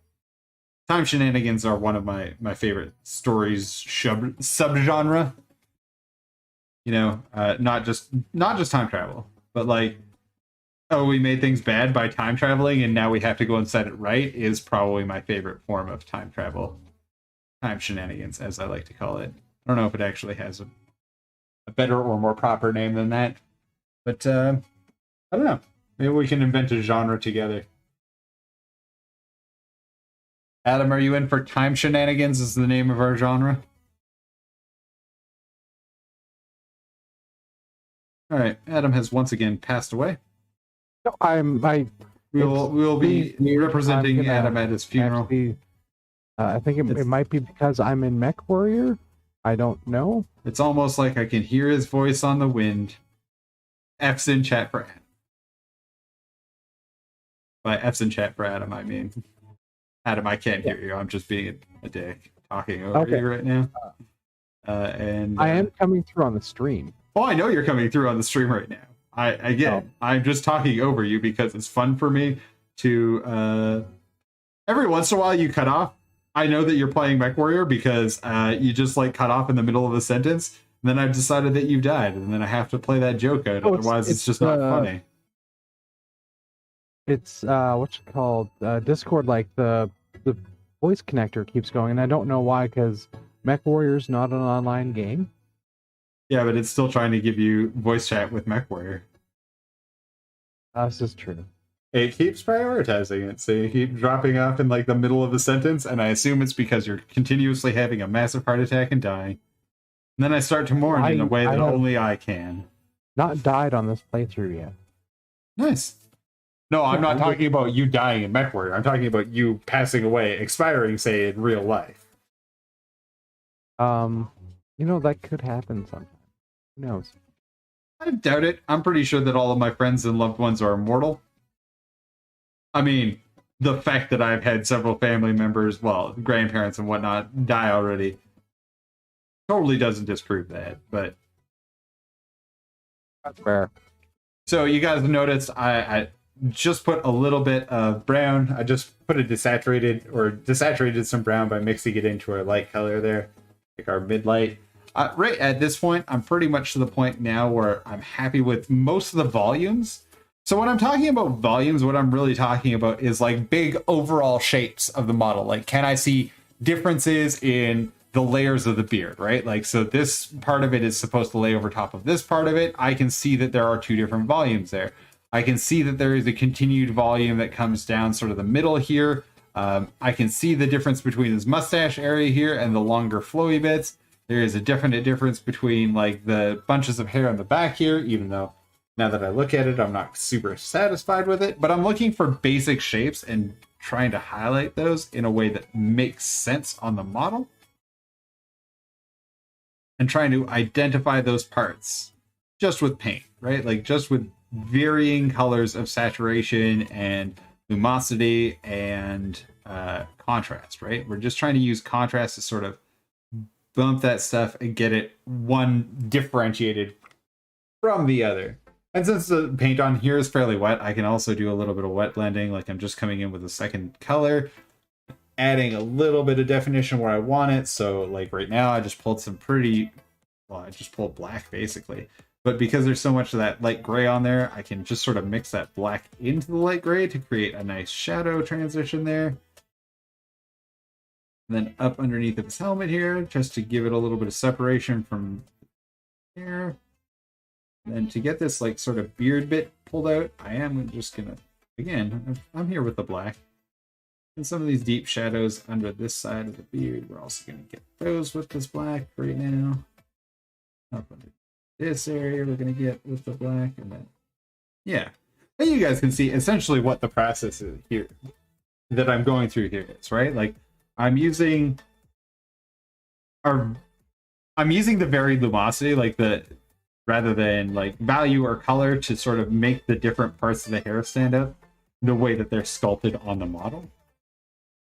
Time Shenanigans are one of my favorite stories subgenre. You know, not just time travel, but like, oh, we made things bad by time traveling and now we have to go and set it right is probably my favorite form of time travel. Time shenanigans, as I like to call it. I don't know if it actually has a better or more proper name than that, but I don't know. Maybe we can invent a genre together. Adam, are you in for Time Shenanigans is the name of our genre? All right, Adam has once again passed away. No, we will be representing Adam at his funeral. Actually, I think it might be because I'm in Mech Warrior. I don't know. It's almost like I can hear his voice on the wind. F's in chat for Adam. By F's in chat for Adam, I mean, Adam, I can't hear you. I'm just being a dick talking over you right now. And I am coming through on the stream. Oh, I know you're coming through on the stream right now. I'm just talking over you because it's fun for me to every once in a while you cut off. I know that you're playing Mech Warrior because you just like cut off in the middle of a sentence, and then I've decided that you've died, and then I have to play that joke out. Otherwise, it's just not funny. It's what's it called? Discord, like the voice connector keeps going, and I don't know why, because Mech Warrior's not an online game. Yeah, but it's still trying to give you voice chat with Mech Warrior. This is true. It keeps prioritizing it, so you keep dropping off in like the middle of a sentence, and I assume it's because you're continuously having a massive heart attack and dying. And then I start to mourn in a way that only I can. Not died on this playthrough yet. Nice. No, I'm not talking about you dying in Mech Warrior. I'm talking about you passing away, expiring, say, in real life. That could happen sometime. Who knows? I doubt it. I'm pretty sure that all of my friends and loved ones are immortal. I mean, the fact that I've had several family members, well, grandparents and whatnot, die already totally doesn't disprove that. But That's fair. so you guys noticed I just put a little bit of brown. I just put a desaturated some brown by mixing it into a light color there, like our mid light. Right at this point, I'm pretty much to the point now where I'm happy with most of the volumes. So when I'm talking about volumes, what I'm really talking about is like big overall shapes of the model. Like, can I see differences in the layers of the beard, right? Like, so this part of it is supposed to lay over top of this part of it. I can see that there are two different volumes there. I can see that there is a continued volume that comes down sort of the middle here. I can see the difference between this mustache area here and the longer flowy bits. There is a definite difference between like the bunches of hair on the back here, even though now that I look at it, I'm not super satisfied with it, but I'm looking for basic shapes and trying to highlight those in a way that makes sense on the model and trying to identify those parts just with paint, right? Like just with varying colors of saturation and lumosity and contrast, right? We're just trying to use contrast to sort of bump that stuff and get it one differentiated from the other. And since the paint on here is fairly wet, I can also do a little bit of wet blending. Like I'm just coming in with a second color, adding a little bit of definition where I want it. So like right now I just pulled I just pulled black basically. But because there's so much of that light gray on there, I can just sort of mix that black into the light gray to create a nice shadow transition there. And then up underneath of his helmet here, just to give it a little bit of separation from here. And then to get this like sort of beard bit pulled out, I am just gonna, again, I'm here with the black. And some of these deep shadows under this side of the beard, we're also gonna get those with this black right now. Up under this area, we're gonna get with the black, and then, yeah. And you guys can see essentially what the process is here that I'm going through here is, right? Like, I'm using the varied lumosity, like rather than like value or color to sort of make the different parts of the hair stand out the way that they're sculpted on the model.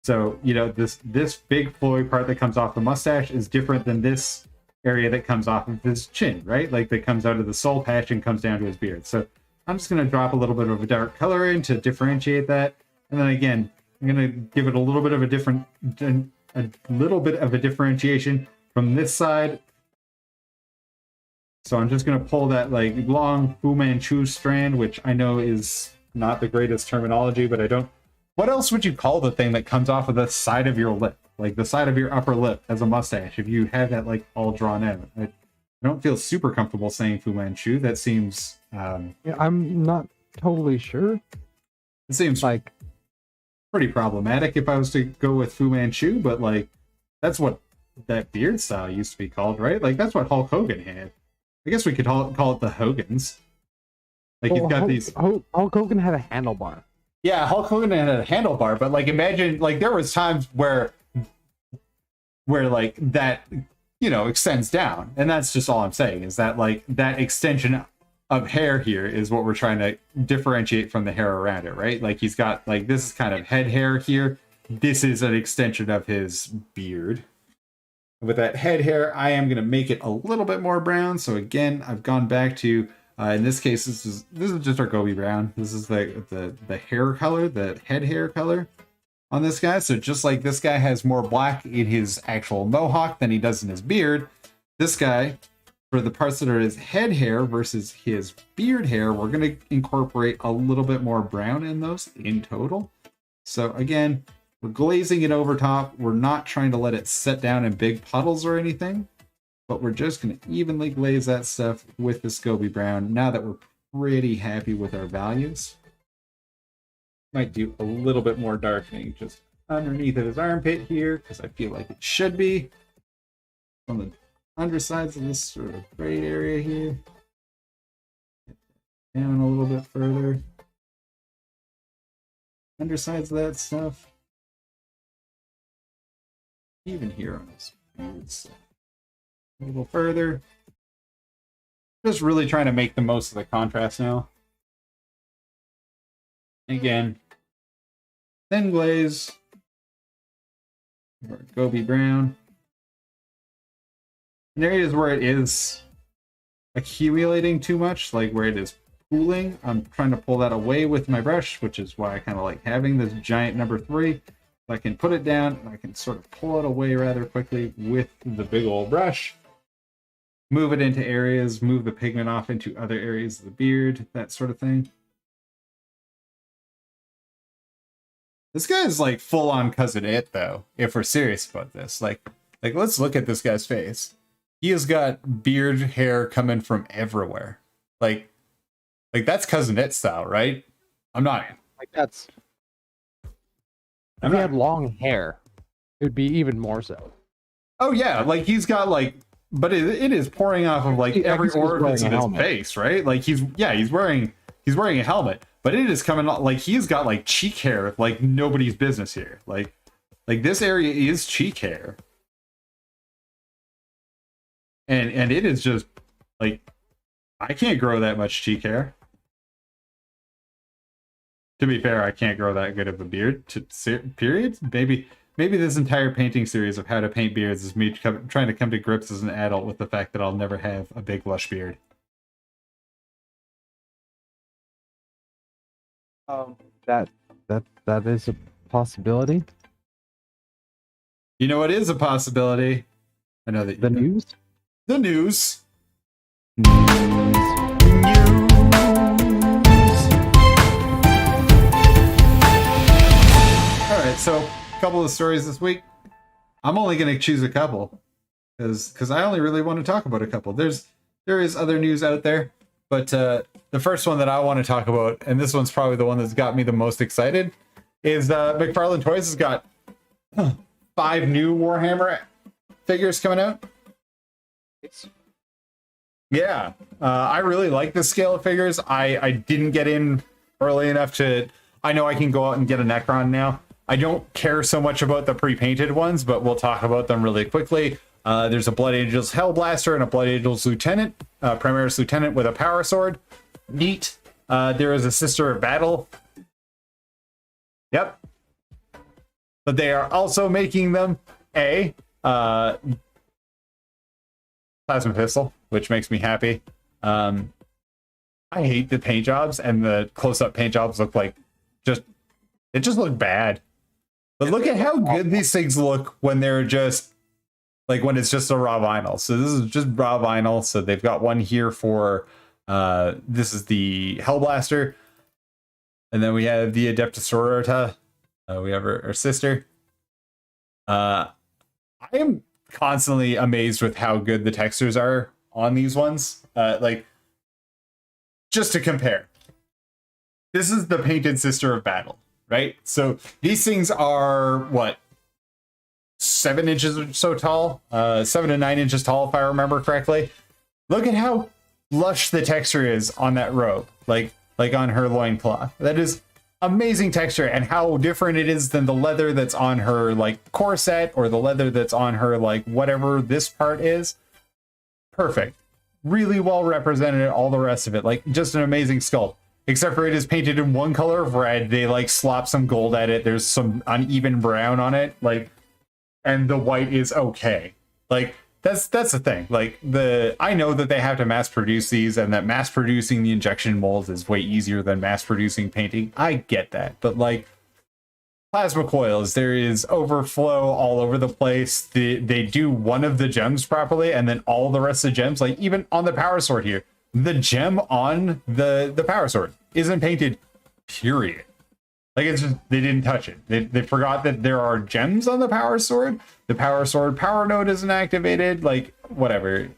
So, you know, this big flowy part that comes off the mustache is different than this area that comes off of his chin, right? Like that comes out of the soul patch and comes down to his beard. So I'm just going to drop a little bit of a dark color in to differentiate that. And then again, I'm going to give it a little bit of a differentiation from this side. So I'm just going to pull that like long Fu Manchu strand, which I know is not the greatest terminology, but I don't. What else would you call the thing that comes off of the side of your lip? Like the side of your upper lip as a mustache, if you have that like all drawn out. I don't feel super comfortable saying Fu Manchu. That seems... yeah, I'm not totally sure. It seems like pretty problematic if I was to go with Fu Manchu, but like that's what that beard style used to be called, right? Like that's what Hulk Hogan had. I guess we could call it the Hogans. Like he's got these... Hulk Hogan had a handlebar. Yeah, Hulk Hogan had a handlebar, but like imagine like there was times where like that, you know, extends down. And that's just all I'm saying is that like that extension of hair here is what we're trying to differentiate from the hair around it, right? Like he's got like this is kind of head hair here. This is an extension of his beard. With that head hair, I am going to make it a little bit more brown. So again, I've gone back to, in this case, this is just our Gobi brown. This is the hair color, the head hair color on this guy. So just like this guy has more black in his actual mohawk than he does in his beard, this guy, for the parts that are his head hair versus his beard hair, we're going to incorporate a little bit more brown in those in total. So again, we're glazing it over top. We're not trying to let it set down in big puddles or anything, but we're just going to evenly glaze that stuff with this Gobi brown now that we're pretty happy with our values. Might do a little bit more darkening just underneath of his armpit here because I feel like it should be. On the undersides of this sort of gray area here. Down a little bit further. Undersides of that stuff. Even here on his beards. A little further. Just really trying to make the most of the contrast now. Again, thin glaze, or Gobi brown. In areas where it is accumulating too much, like where it is pooling, I'm trying to pull that away with my brush, which is why I kind of like having this giant number 3. I can put it down and I can sort of pull it away rather quickly with the big old brush. Move it into areas, move the pigment off into other areas of the beard, that sort of thing. This guy's like full on cousin it though, if we're serious about this. Like let's look at this guy's face. He has got beard hair coming from everywhere. Like that's cousin it style, right? I'm not. Like that's. If he had long hair, it would be even more so. Oh yeah, like he's got like, but it is pouring off of like every orifice in his face, right? Like he's wearing a helmet, but it is coming out like he's got like cheek hair, like nobody's business here. Like this area is cheek hair. And it is just like I can't grow that much cheek hair. To be fair, I can't grow that good of a beard. Period. Maybe this entire painting series of how to paint beards is me trying to come to grips as an adult with the fact that I'll never have a big lush beard. That is a possibility. You know what is a possibility? I know that the news. The news. Alright, so a couple of stories this week. I'm only going to choose a couple because I only really want to talk about a couple. There is other news out there, but the first one that I want to talk about, and this one's probably the one that's got me the most excited, is McFarlane Toys has got 5 new Warhammer figures coming out. Yeah, I really like this scale of figures. I didn't get in early enough to... I know I can go out and get a Necron now. I don't care so much about the pre-painted ones, but we'll talk about them really quickly. There's a Blood Angels Hellblaster and a Blood Angels Lieutenant, Primaris Lieutenant with a power sword. Neat. There is a Sister of Battle. Yep. But they are also making them a plasma pistol, which makes me happy. I hate the paint jobs, and the close-up paint jobs look like it just look bad. But look at how good these things look when they're just like when it's just a raw vinyl. So this is just raw vinyl. So they've got one here for this is the Hellblaster, and then we have the Adepta Sororita. We have our sister. I am constantly amazed with how good the textures are on these ones. Like, just to compare, this is the painted Sister of Battle, right? So these things are what, 7 inches or so tall, 7 to 9 inches tall, if I remember correctly. Look at how lush the texture is on that robe, like on her loincloth. That is amazing texture, and how different it is than the leather that's on her like corset or the leather that's on her like whatever this part is. Perfect. Really well represented, all the rest of it. Like, just an amazing sculpt. Except for it is painted in one color of red. They like slop some gold at it. There's some uneven brown on it. Like, and the white is okay. Like, that's the thing. Like, I know that they have to mass produce these, and that mass producing the injection molds is way easier than mass producing painting. I get that. But like, plasma coils, there is overflow all over the place. They do one of the gems properly, and then all the rest of the gems, like even on the power sword here, the gem on the power sword isn't painted, period. Like, it's just, they didn't touch it. They forgot that there are gems on the power sword. The power sword power node isn't activated. Like, whatever.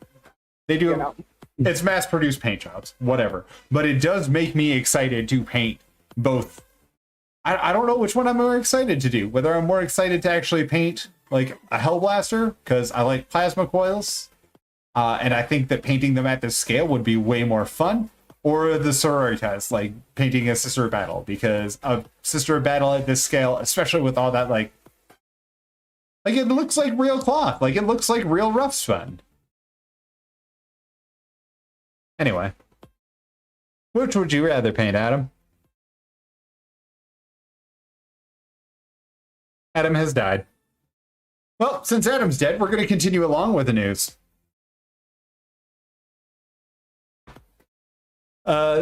They do. It's mass produced paint jobs, whatever. But it does make me excited to paint both. I don't know which one I'm more excited to do. Whether I'm more excited to actually paint like a Hellblaster, because I like plasma coils, and I think that painting them at this scale would be way more fun, or the Sororitas, like painting a Sister of Battle, because a Sister of Battle at this scale, especially with all that like it looks like real cloth, like it looks like real rough spun. Anyway, which would you rather paint, Adam? Adam has died. Well, since Adam's dead, we're going to continue along with the news.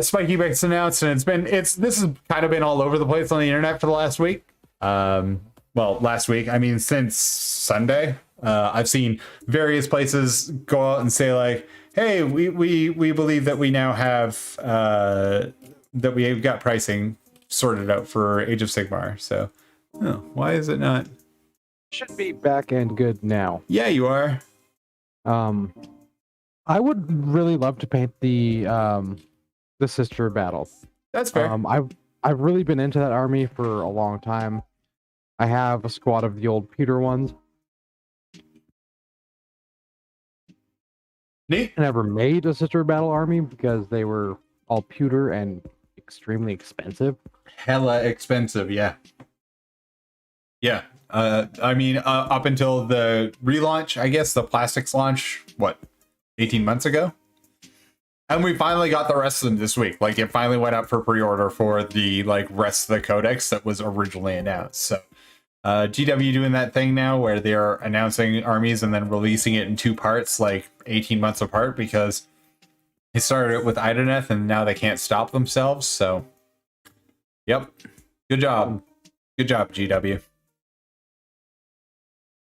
Spiky Bits announced, and this has kind of been all over the place on the internet for the last week. Well, last week, I mean, since Sunday, I've seen various places go out and say like, hey, we believe that we now have, that we've got pricing sorted out for Age of Sigmar. So, why is it not? Should be back and good now. Yeah, you are. I would really love to paint the sister battle. That's fair. I've really been into that army for a long time. I have a squad of the old pewter ones. Neat. I never made a sister battle army because they were all pewter and extremely expensive. Hella expensive, yeah. Yeah. I mean, up until the relaunch, I guess, the plastics launch, 18 months ago? And we finally got the rest of them this week. Like, it finally went up for pre-order for the, rest of the codex that was originally announced. So, GW doing that thing now where they're announcing armies and then releasing it in 2 parts, 18 months apart, because they started it with Ideneth and now they can't stop themselves. So, yep. Good job. Good job, GW.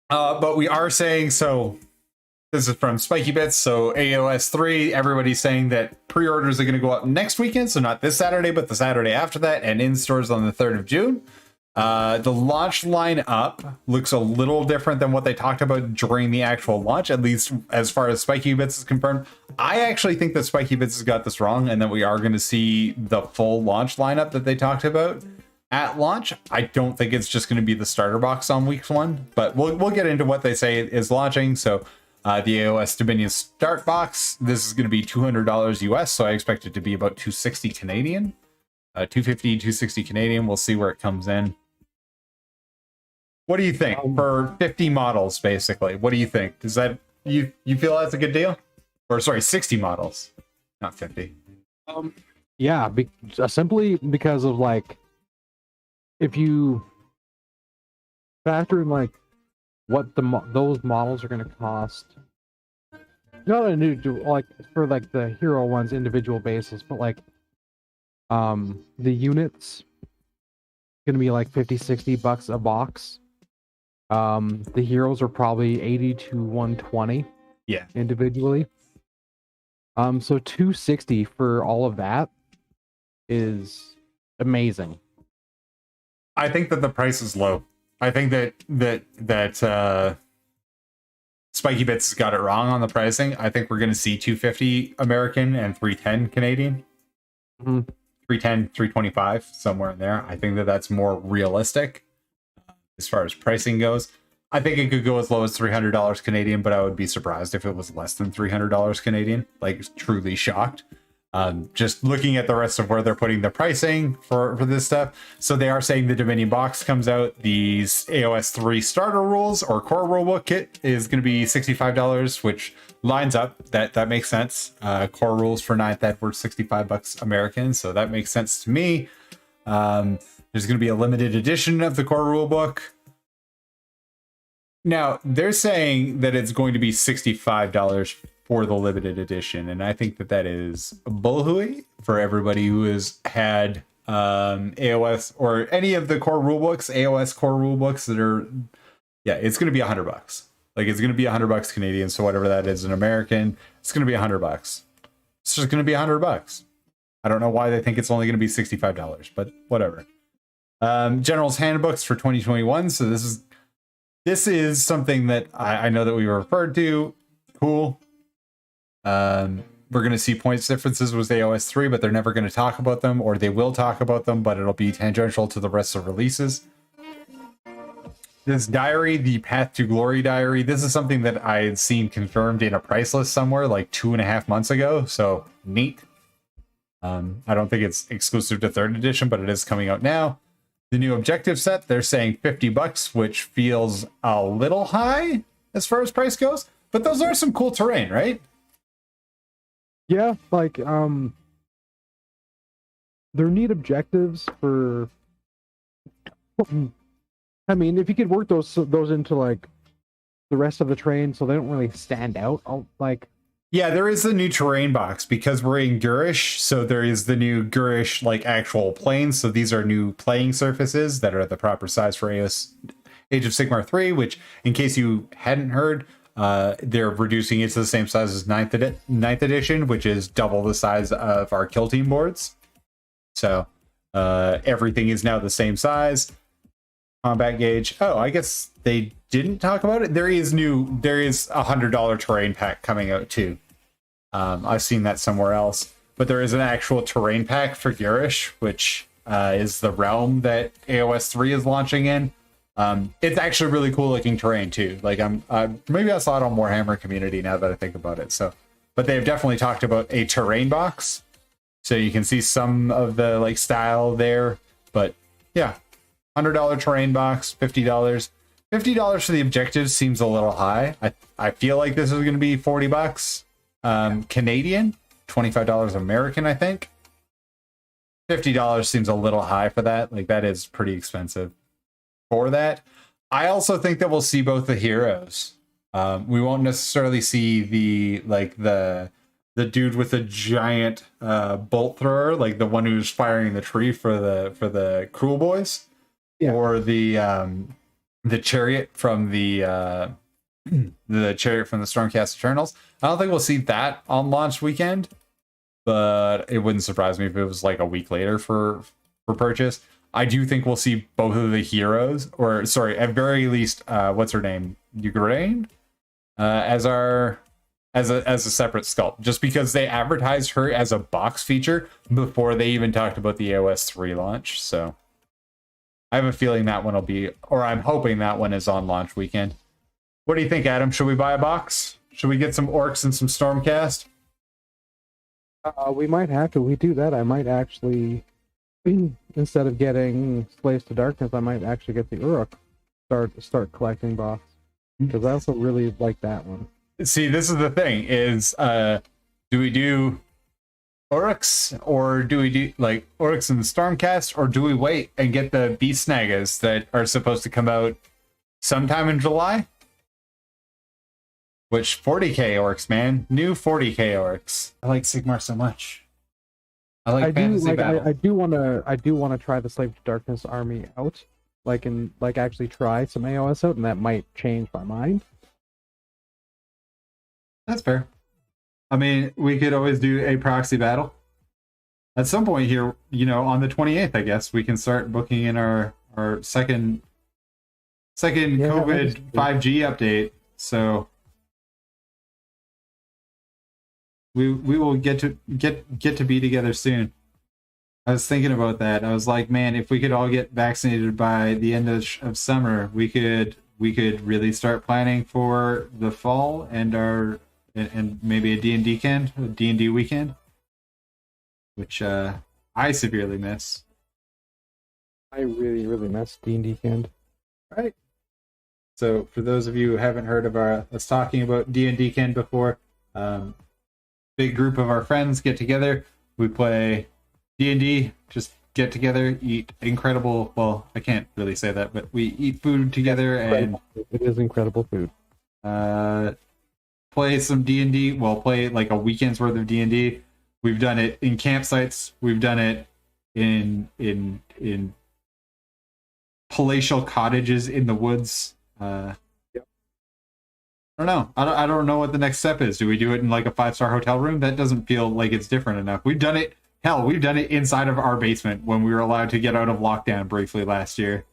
But we are saying, so this is from Spiky Bits, so AOS 3, everybody's saying that pre-orders are going to go up next weekend, so not this Saturday, but the Saturday after that, and in stores on the 3rd of June. The launch lineup looks a little different than what they talked about during the actual launch, at least as far as Spiky Bits is confirmed. I actually think that Spiky Bits has got this wrong, and that we are going to see the full launch lineup that they talked about at launch. I don't think it's just going to be the starter box on week 1, but we'll get into what they say is launching. So the AOS Dominion start box, this is going to be $200 US, so I expect it to be about 260 Canadian, 250, 260 Canadian. We'll see where it comes in. What do you think for 50 models? Basically, what do you think? Is that you feel that's a good deal? Or sorry, 60 models, not 50. Yeah, simply because of if you factor in what those models are going to cost, not a new for the hero ones individual basis, but the units going to be $50-$60 a box. The heroes are probably 80 to 120. Yeah, individually. So 260 for all of that is amazing. I think that the price is low. I think that Spiky Bits has got it wrong on the pricing. I think we're going to see 250 American and 310 Canadian. 310, 325, somewhere in there. I think that that's more realistic as far as pricing goes. I think it could go as low as $300 Canadian, but I would be surprised if it was less than $300 Canadian. Truly shocked. Just looking at the rest of where they're putting the pricing for this stuff. So they are saying the Dominion box comes out. These AOS 3 starter rules or core rulebook kit is going to be $65, which lines up. That makes sense. Core rules for 9th Ed were $65 American, so that makes sense to me. There's going to be a limited edition of the core rulebook. Now, they're saying that it's going to be $65 for the limited edition, and I think that is bullhooey for everybody who has had AOS or any of the core rulebooks, AOS core rulebooks that are, it's going to be $100. It's going to be $100 Canadian, so whatever that is in American, it's going to be $100. It's just going to be $100. I don't know why they think it's only going to be $65, but whatever. General's handbooks for 2021. So this is something that I know that we referred to. Cool. We're going to see points differences with AOS 3, but they're never going to talk about them, or they will talk about them, but it'll be tangential to the rest of releases. This diary, the Path to Glory diary, this is something that I had seen confirmed in a price list somewhere 2.5 months ago. So neat. I don't think it's exclusive to 3rd edition, but it is coming out now. The new objective set, they're saying $50, which feels a little high as far as price goes, but those are some cool terrain, right? Yeah, they're neat objectives for I mean, if you could work those into like the rest of the terrain, so they don't really stand out. Yeah, there is a new terrain box because we're in Gurish, so there is the new Gurish like actual planes. So these are new playing surfaces that are the proper size for Age of Sigmar 3, which, in case you hadn't heard, they're reducing it to the same size as 9th edition, which is double the size of our kill team boards. So everything is now the same size. Combat gauge. Oh, I guess they didn't talk about it. There is $100 terrain pack coming out too. I've seen that somewhere else, but there is an actual terrain pack for Gurish, which is the realm that AOS 3 is launching in. It's actually really cool looking terrain too. Like maybe I saw it on Warhammer Community now that I think about it. So, but they've definitely talked about a terrain box, so you can see some of the like style there. But yeah, $100 terrain box, $50. $50 for the objectives seems a little high. I feel like this is going to be $40 Canadian, $25 American, I think. $50 seems a little high for that. Like, that is pretty expensive for that. I also think that we'll see both the heroes. We won't necessarily see the dude with the giant bolt thrower, like the one who's firing the tree for the Cruel Boys. Yeah. Or the chariot from the chariot from the Stormcast Eternals. I don't think we'll see that on launch weekend, but it wouldn't surprise me if it was like a week later for purchase. I do think we'll see both of the heroes, or sorry, at very least, what's her name, Ukraine, as a separate sculpt, just because they advertised her as a box feature before they even talked about the AOS 3 launch. So I have a feeling that one will be, or I'm hoping that one is on launch weekend. What do you think, Adam? Should we buy a box? Should we get some orcs and some Stormcast? We might have to. We do that. I might actually, instead of getting Slaves to Darkness, I might actually get the Uruk. Start collecting box, because I also really like that one. See, this is the thing: is do we do Oryx, or do we do like Oryx and the Stormcast, or do we wait and get the Beast Snagas that are supposed to come out sometime in July? Which 40k Orcs, man, new 40k Orcs. I like Sigmar so much. I like fantasy battle. I do want to try the Slave to Darkness army out, actually try some AOS out, and that might change my mind. That's fair. I mean, we could always do a proxy battle. At some point here, on the 28th, I guess, we can start booking in our second COVID 5G update. So we will get to be together soon. I was thinking about that. I was like, man, if we could all get vaccinated by the end of summer, we could really start planning for the fall and maybe a D&D weekend, which I severely miss. I really, really miss D&D weekend. Right. So for those of you who haven't heard of us talking about D&D weekend before, big group of our friends get together. We play D&D, just get together, eat incredible, well, I can't really say that, but we eat food together, and it is incredible food. Play some D&D, play like a weekend's worth of D&D. We've done it in campsites. We've done it in palatial cottages in the woods. Yep. I don't know. I don't know what the next step is. Do we do it in like a 5-star hotel room? That doesn't feel like it's different enough. We've done it. Hell, we've done it inside of our basement when we were allowed to get out of lockdown briefly last year.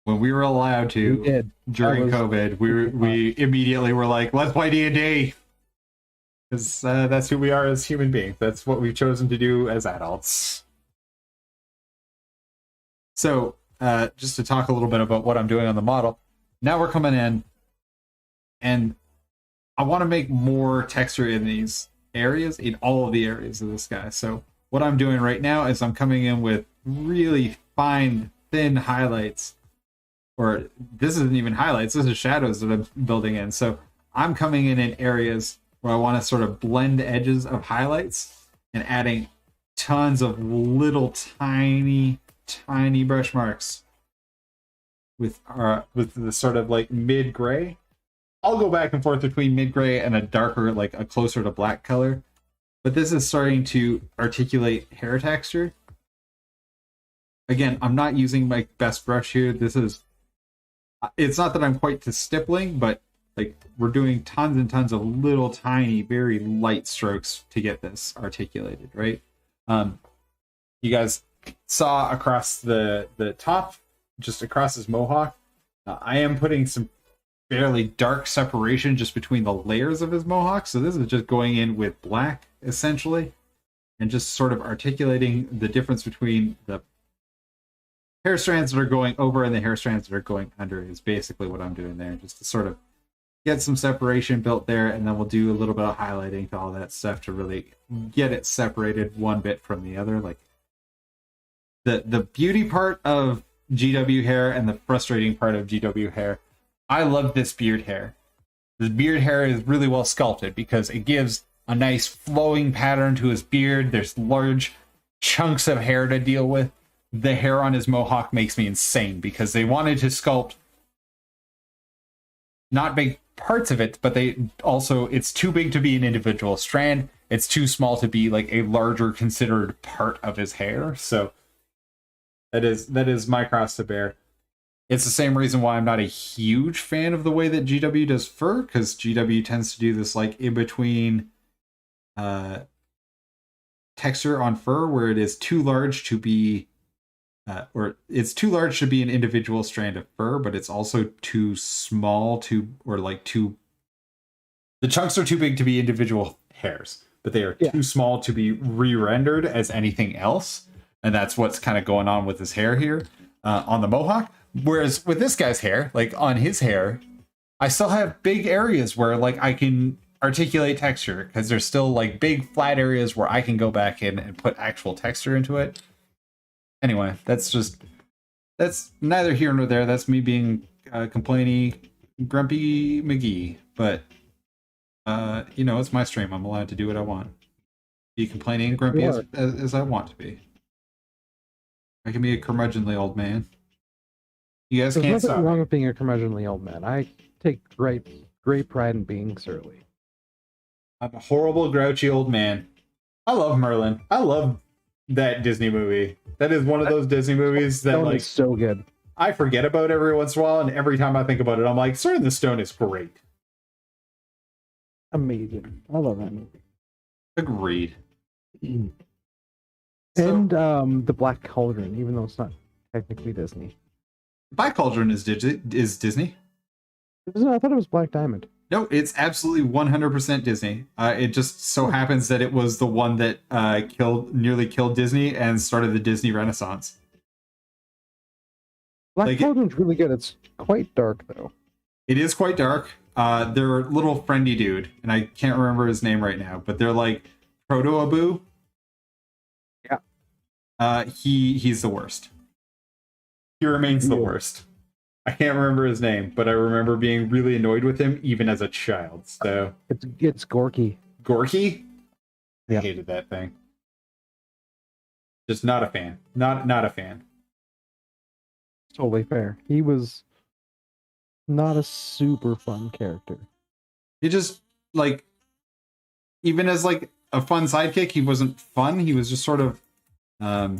When we were allowed to during COVID, we immediately were like, let's play D&D. Because that's who we are as human beings. That's what we've chosen to do as adults. So, just to talk a little bit about what I'm doing on the model. Now we're coming in, and I want to make more texture in these areas, in all of the areas of this guy. So what I'm doing right now is I'm coming in with really fine, thin highlights. Or this isn't even highlights, this is shadows that I'm building in. So I'm coming in areas where I want to sort of blend edges of highlights and adding tons of little tiny brush marks with the sort of like mid gray. I'll go back and forth between mid gray and a darker, like a closer to black color. But this is starting to articulate hair texture. Again, I'm not using my best brush here. It's not that I'm quite to stippling, but like we're doing tons and tons of little tiny, very light strokes to get this articulated, right? You guys saw across the top, just across his mohawk, I am putting some fairly dark separation just between the layers of his mohawk. So this is just going in with black, essentially, and just sort of articulating the difference between the hair strands that are going over and the hair strands that are going under is basically what I'm doing there, just to sort of get some separation built there, and then we'll do a little bit of highlighting to all that stuff to really get it separated one bit from the other. Like the beauty part of GW hair and the frustrating part of GW hair, I love this beard hair. This beard hair is really well sculpted because it gives a nice flowing pattern to his beard. There's large chunks of hair to deal with. The hair on his mohawk makes me insane because they wanted to sculpt not big parts of it, but it's too big to be an individual strand. It's too small to be like a larger considered part of his hair. So that is my cross to bear. It's the same reason why I'm not a huge fan of the way that GW does fur, because GW tends to do this like in between texture on fur where it is too large to be or it's too large to be an individual strand of fur, but it's also too small the chunks are too big to be individual hairs, but they are too small to be re-rendered as anything else. And that's what's kind of going on with his hair here on the mohawk. Whereas with this guy's hair, like on his hair, I still have big areas where like I can articulate texture, because there's still like big flat areas where I can go back in and put actual texture into it. Anyway, that's neither here nor there. That's me being complainy, grumpy McGee. But it's my stream. I'm allowed to do what I want. Be complaining and grumpy as I want to be. I can be a curmudgeonly old man. You guys can't stop. There's nothing wrong with being a curmudgeonly old man. I take great pride in being surly. I'm a horrible, grouchy old man. I love Merlin. I love that Disney movie. That is one of those Disney movies that like so good. I forget about every once in a while, and every time I think about it, I'm like, Sword in the Stone is great. Amazing. I love that movie. Agreed. And the Black Cauldron, even though it's not technically Disney. Black Cauldron is Disney. I thought it was Black Diamond. No, it's absolutely 100% Disney. It just so happens that it was the one that nearly killed Disney and started the Disney Renaissance. Black Cauldron's really good. It's quite dark, though. It is quite dark. Their little friendy dude, and I can't remember his name right now, but they're like Proto-Abu. Yeah. He's the worst. He remains the worst. I can't remember his name, but I remember being really annoyed with him even as a child. So it's Gorky. Gorky? Yeah. I hated that thing. Just not a fan. Not a fan. Totally fair. He was not a super fun character. He just like, even as like a fun sidekick, he wasn't fun. He was just sort of a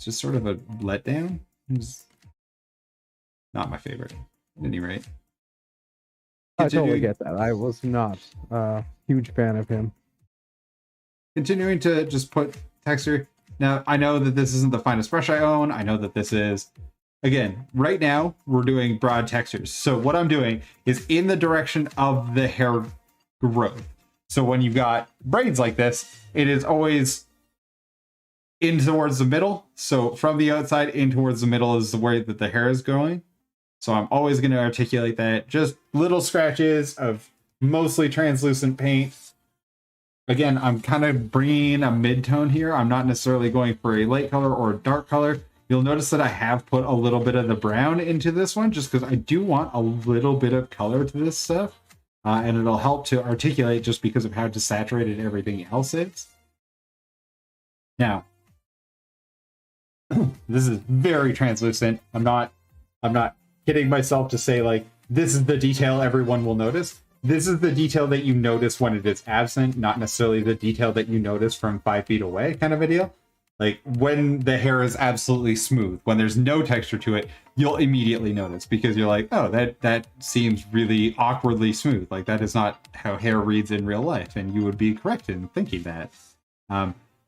letdown. He was not my favorite, at any rate. I totally get that. I was not a huge fan of him. Continuing to just put texture. Now, I know that this isn't the finest brush I own. I know that this is, again, right now, we're doing broad textures. So what I'm doing is in the direction of the hair growth. So when you've got braids like this, it is always in towards the middle. So from the outside in towards the middle is the way that the hair is going. So I'm always going to articulate that. Just little scratches of mostly translucent paint. Again, I'm kind of bringing a mid-tone here. I'm not necessarily going for a light color or a dark color. You'll notice that I have put a little bit of the brown into this one just because I do want a little bit of color to this stuff. And it'll help to articulate just because of how desaturated everything else is. Now, this is very translucent. I'm not kidding myself to say like this is the detail everyone will notice. This is the detail that you notice when it is absent, not necessarily the detail that you notice from 5 feet away, kind of a deal. Like when the hair is absolutely smooth, when there's no texture to it, you'll immediately notice because you're like, oh, that seems really awkwardly smooth. Like that is not how hair reads in real life, and you would be correct in thinking that.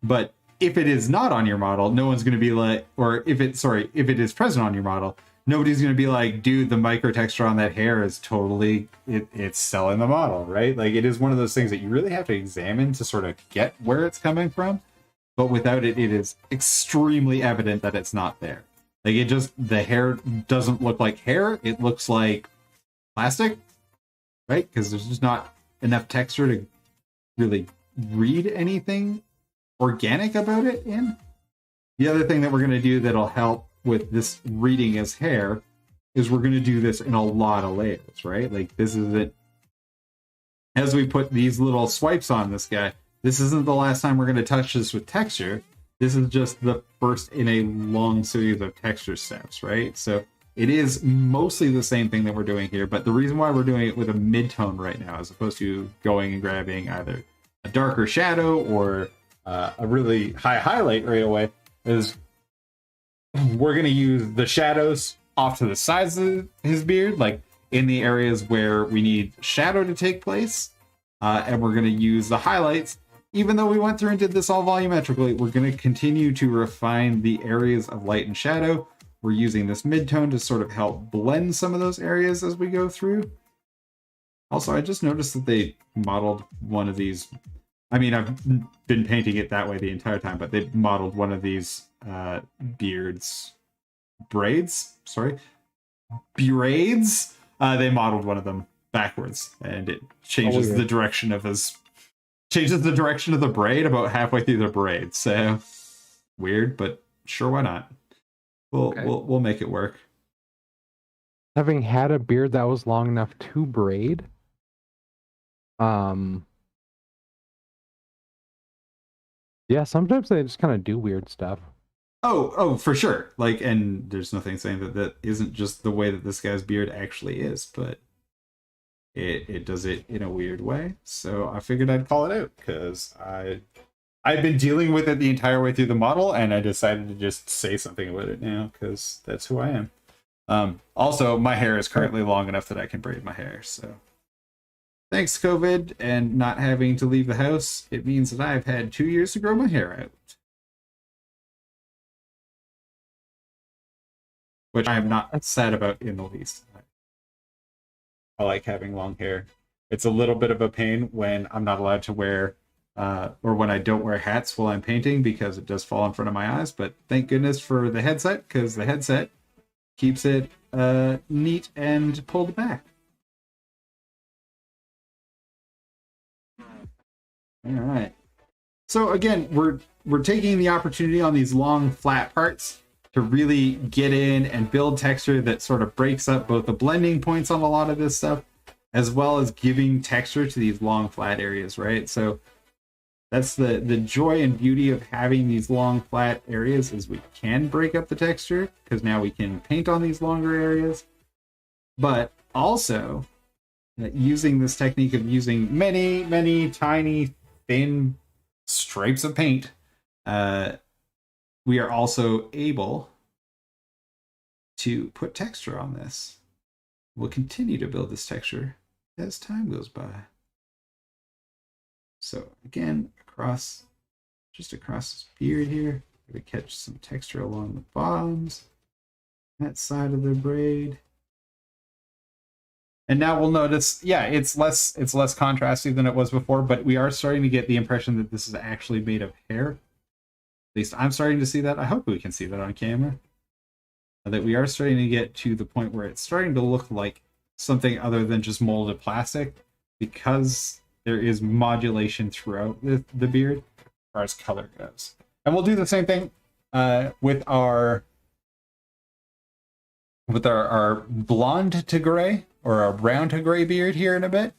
But if it is not on your model, no one's going to be like, or if it is present on your model, nobody's going to be like, dude, the micro texture on that hair is totally, it's selling the model, right? Like it is one of those things that you really have to examine to sort of get where it's coming from. But without it, it is extremely evident that it's not there. Like it just, the hair doesn't look like hair. It looks like plastic, right? Because there's just not enough texture to really read anything organic about it in. The other thing that we're going to do that'll help with this reading as hair is we're going to do this in a lot of layers, right? Like this isn't, as we put these little swipes on this guy, this isn't the last time we're going to touch this with texture. This is just the first in a long series of texture steps, right? So it is mostly the same thing that we're doing here, but the reason why we're doing it with a mid-tone right now, as opposed to going and grabbing either a darker shadow or a really high highlight right away, is we're going to use the shadows off to the sides of his beard, like in the areas where we need shadow to take place, and we're going to use the highlights. Even though we went through and did this all volumetrically, we're going to continue to refine the areas of light and shadow. We're using this mid-tone to sort of help blend some of those areas as we go through. Also, I just noticed that they modeled one of these. I mean, I've been painting it that way the entire time, but they modeled one of these braids. They modeled one of them backwards, and it changes the direction of his. Changes the direction of the braid about halfway through the braid. So weird, but sure, why not? We'll make it work. Having had a beard that was long enough to braid, yeah, sometimes they just kind of do weird stuff. Oh, for sure. Like, and there's nothing saying that isn't just the way that this guy's beard actually is, but it does it in a weird way. So I figured I'd call it out because I've been dealing with it the entire way through the model, and I decided to just say something about it now because that's who I am. Also, my hair is currently long enough that I can braid my hair. So thanks, COVID, and not having to leave the house, it means that I've had 2 years to grow my hair out. Which I am not sad about in the least. I like having long hair. It's a little bit of a pain when I'm not allowed to wear, or when I don't wear hats while I'm painting because it does fall in front of my eyes. But thank goodness for the headset, because the headset keeps it neat and pulled back. All right. So again, we're taking the opportunity on these long flat parts to really get in and build texture that sort of breaks up both the blending points on a lot of this stuff, as well as giving texture to these long flat areas, right? So that's the joy and beauty of having these long flat areas, is we can break up the texture because now we can paint on these longer areas. But also using this technique of using many, many tiny, thin stripes of paint, we are also able to put texture on this. We'll continue to build this texture as time goes by. So again, just across this beard here, we're going to catch some texture along the bottoms, that side of the braid. And now we'll notice, yeah, it's less contrasty than it was before, but we are starting to get the impression that this is actually made of hair. At least I'm starting to see that. I hope we can see that on camera. That we are starting to get to the point where it's starting to look like something other than just molded plastic, because there is modulation throughout the beard as far as color goes. And we'll do the same thing with our blonde to gray, or our brown to gray beard here in a bit.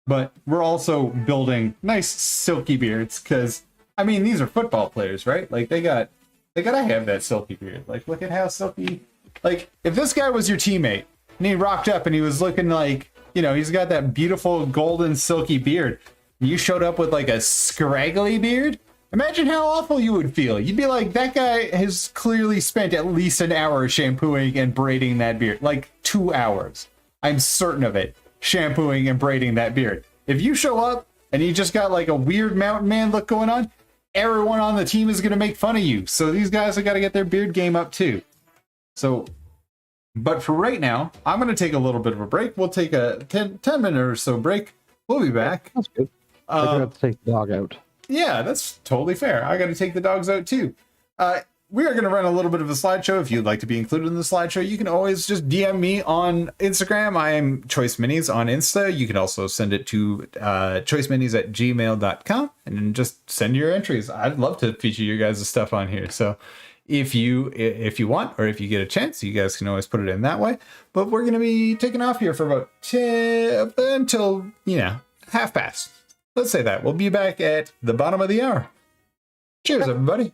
But we're also building nice silky beards, because I mean, these are football players, right? Like they got They gotta have that silky beard. Like, look at how silky. Like, if this guy was your teammate and he rocked up and he was looking like, you know, he's got that beautiful golden silky beard, and you showed up with like a scraggly beard, imagine how awful you would feel. You'd be like, that guy has clearly spent at least an hour shampooing and braiding that beard. Like 2 hours. I'm certain of it. Shampooing and braiding that beard. If you show up and you just got like a weird mountain man look going on, everyone on the team is going to make fun of you. So these guys have got to get their beard game up too. So, but for right now, I'm going to take a little bit of a break. We'll take a 10 minute or so break. We'll be back. That's good. I have to take the dog out. Yeah, that's totally fair. I got to take the dogs out too. We are going to run a little bit of a slideshow. If you'd like to be included in the slideshow, you can always just DM me on Instagram. I am Choice Minis on Insta. You can also send it to choiceminis@gmail.com and just send your entries. I'd love to feature your guys' stuff on here. So if you want, or if you get a chance, you guys can always put it in that way. But we're going to be taking off here for about 10 until, you know, half past. Let's say that. We'll be back at the bottom of the hour. Cheers, everybody.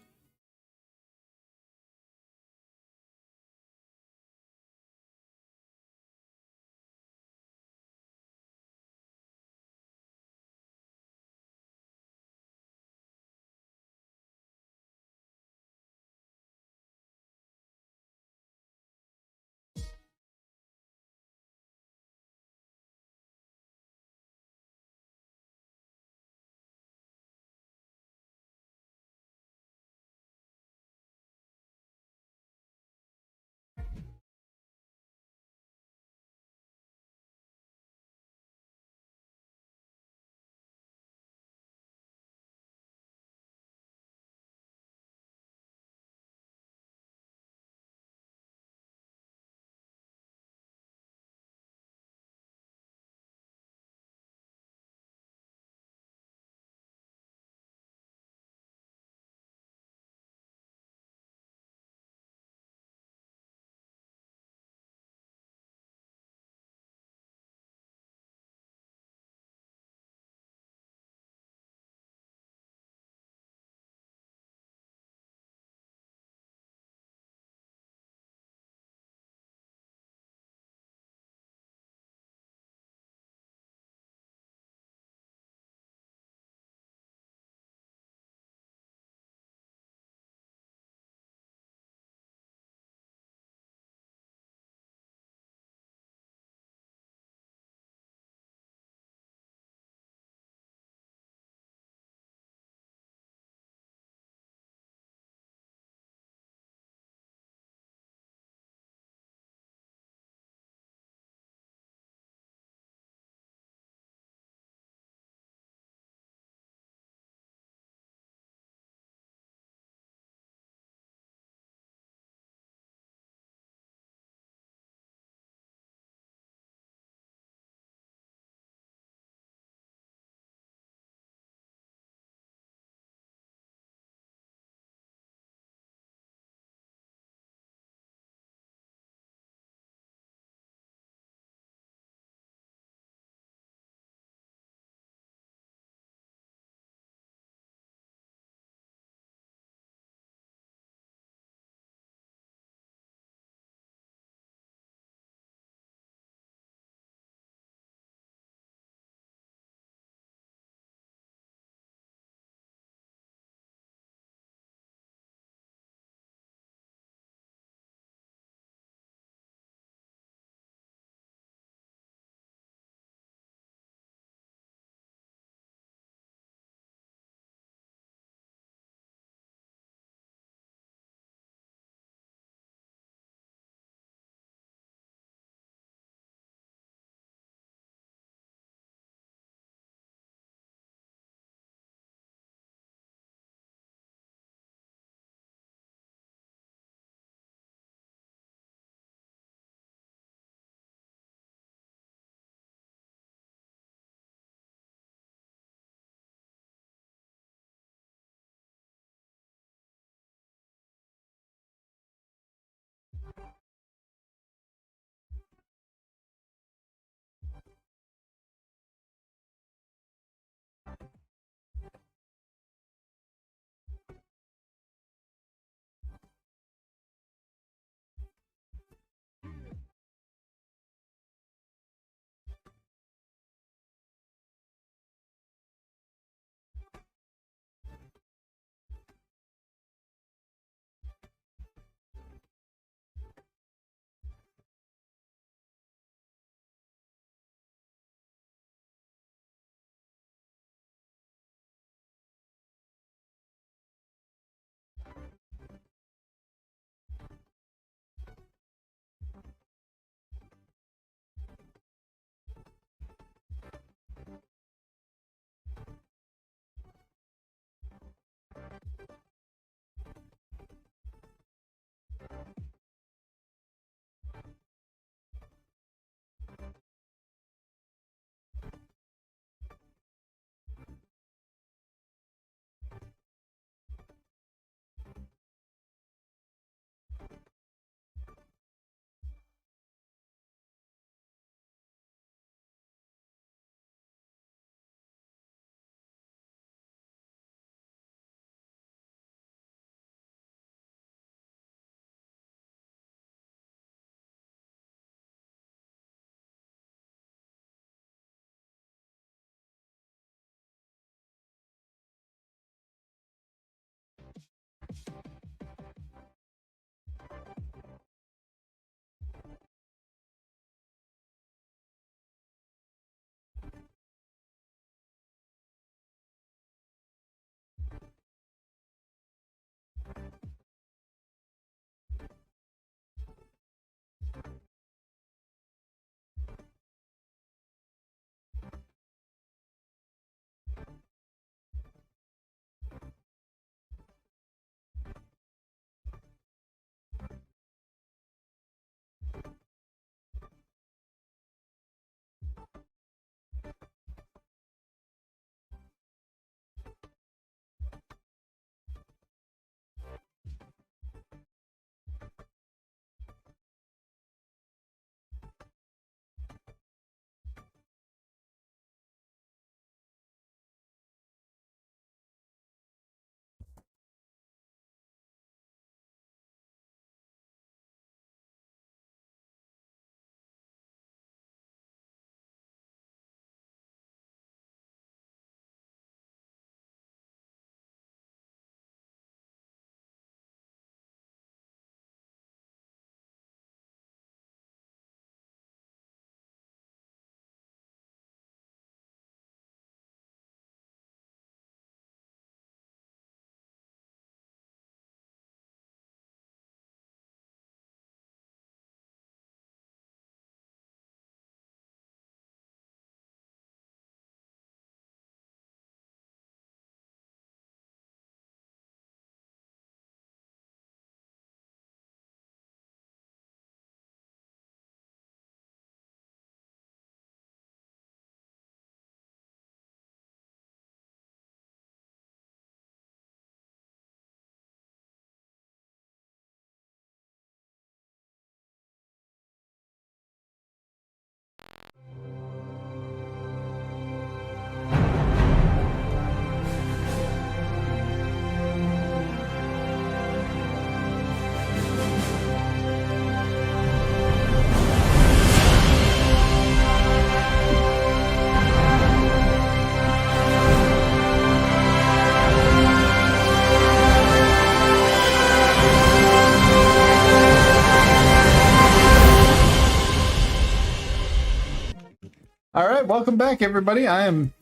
right, welcome back, everybody. I am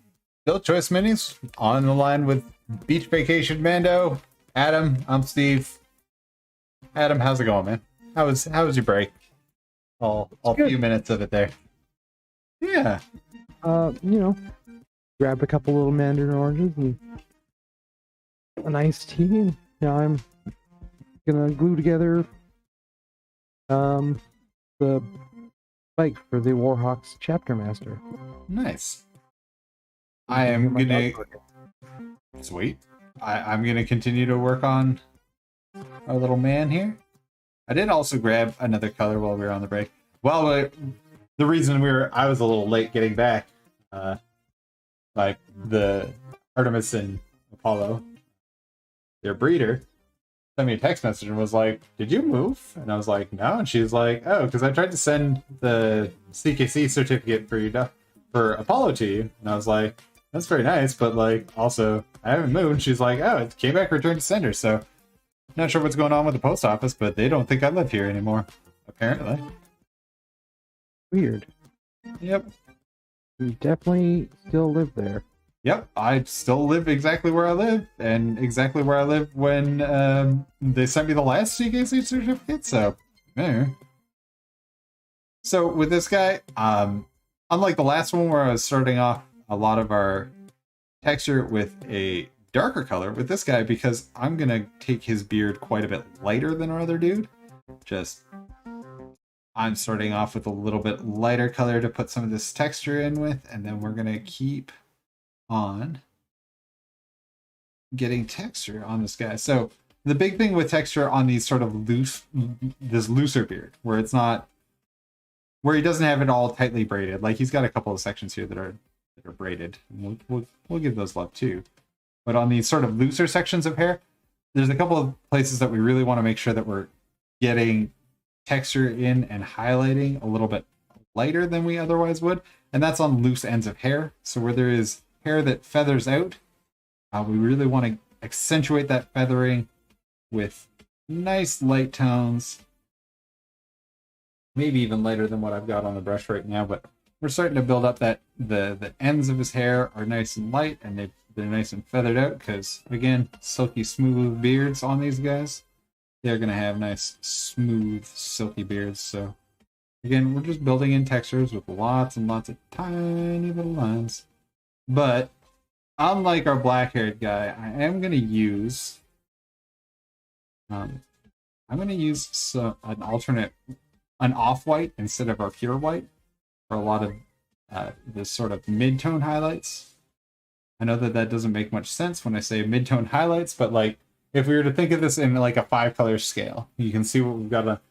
Bill Choice Minis on the line with Beach Vacation Mando. Adam, I'm Steve. Adam, how's it going, man? How was your break? All few minutes of it there. Yeah. Grabbed a couple little mandarin oranges and a nice tea, and now I'm gonna glue together the bike for the Warhawks chapter master. Nice. I am gonna sweet. I'm gonna continue to work on our little man here. I did also grab another color while we were on the break. Well, the reason I was a little late getting back, like the Artemis and Apollo, their breeder, sent me a text message and was like, "Did you move?" And I was like, "No." And she was like, "Oh, because I tried to send the CKC certificate for Apollo to you." And I was like, "That's very nice, but like also I haven't moved." And she's like, "Oh, it came back returned to sender." So not sure what's going on with the post office, but they don't think I live here anymore, apparently. Weird. Yep. You definitely still live there. Yep, I still live exactly where I live, and exactly where I lived when they sent me the last CKC certificate, so yeah. So with this guy, unlike the last one where I was starting off a lot of our texture with a darker color, with this guy, because I'm gonna take his beard quite a bit lighter than our other dude, I'm starting off with a little bit lighter color to put some of this texture in with, and then we're gonna keep on getting texture on this guy. So the big thing with texture on these sort of looser beard, where he doesn't have it all tightly braided. Like he's got a couple of sections here that are braided. And we'll give those love too. But on these sort of looser sections of hair, there's a couple of places that we really want to make sure that we're getting texture in and highlighting a little bit lighter than we otherwise would. And that's on loose ends of hair. So where there is hair that feathers out, we really want to accentuate that feathering with nice light tones. Maybe even lighter than what I've got on the brush right now, but we're starting to build up that the ends of his hair are nice and light, and they're nice and feathered out, because again, silky smooth beards on these guys, they're gonna have nice smooth silky beards. So again, we're just building in textures with lots and lots of tiny little lines. But unlike our black-haired guy, I am gonna use an off-white instead of our pure white for a lot of this sort of mid-tone highlights. I know that doesn't make much sense when I say mid-tone highlights, but like if we were to think of this in like a 5-color scale, you can see what we've got.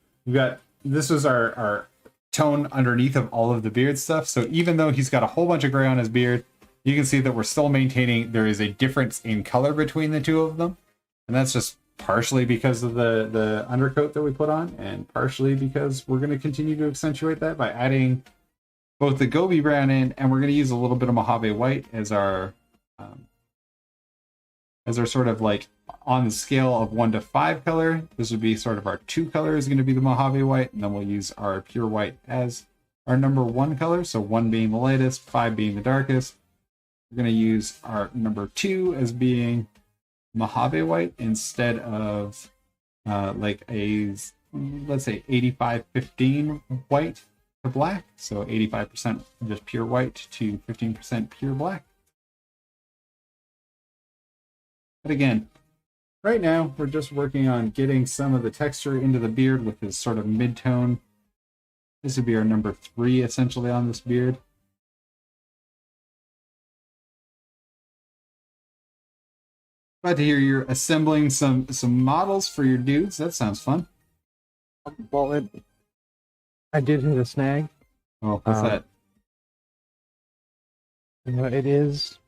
This was our tone underneath of all of the beard stuff. So even though he's got a whole bunch of gray on his beard, you can see that we're still maintaining there is a difference in color between the two of them, and that's just partially because of the undercoat that we put on, and partially because we're going to continue to accentuate that by adding both the Gobi brown in, and we're going to use a little bit of Mojave white as our sort of like on the scale of 1 to 5 color. This would be sort of our 2 color is going to be the Mojave white, and then we'll use our pure white as our number 1 color. So 1 being the lightest, 5 being the darkest. We're going to use our number 2 as being Mojave white instead of like a, let's say 85-15 white to black. So 85% just pure white to 15% pure black. But again, right now we're just working on getting some of the texture into the beard with this sort of mid-tone. This would be our number 3 essentially on this beard. Glad to hear you're assembling some models for your dudes. That sounds fun. Well, I did hit a snag. Oh, what's that? It is.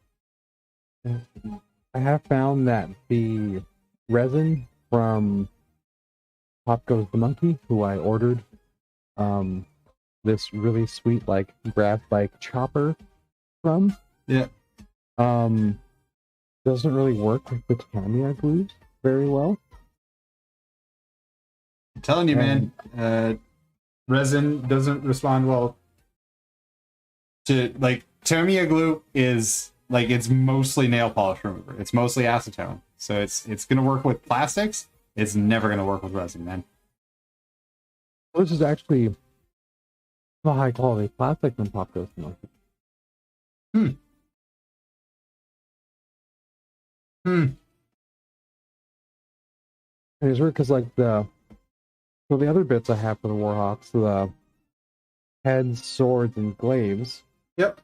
I have found that the resin from Pop Goes the Monkey, who I ordered, this really sweet like graph bike chopper from. Yeah. Doesn't really work with the Tamiya glues very well. I'm telling you, man, resin doesn't respond well to, like, Tamiya glue is like, it's mostly nail polish remover. It's mostly acetone. So it's gonna work with plastics. It's never gonna work with resin, man. This is actually a high quality plastic than Pop Goes to Monkey. And it's weird because like the other bits I have for the Warhawks, the heads, swords, and glaives. Yep.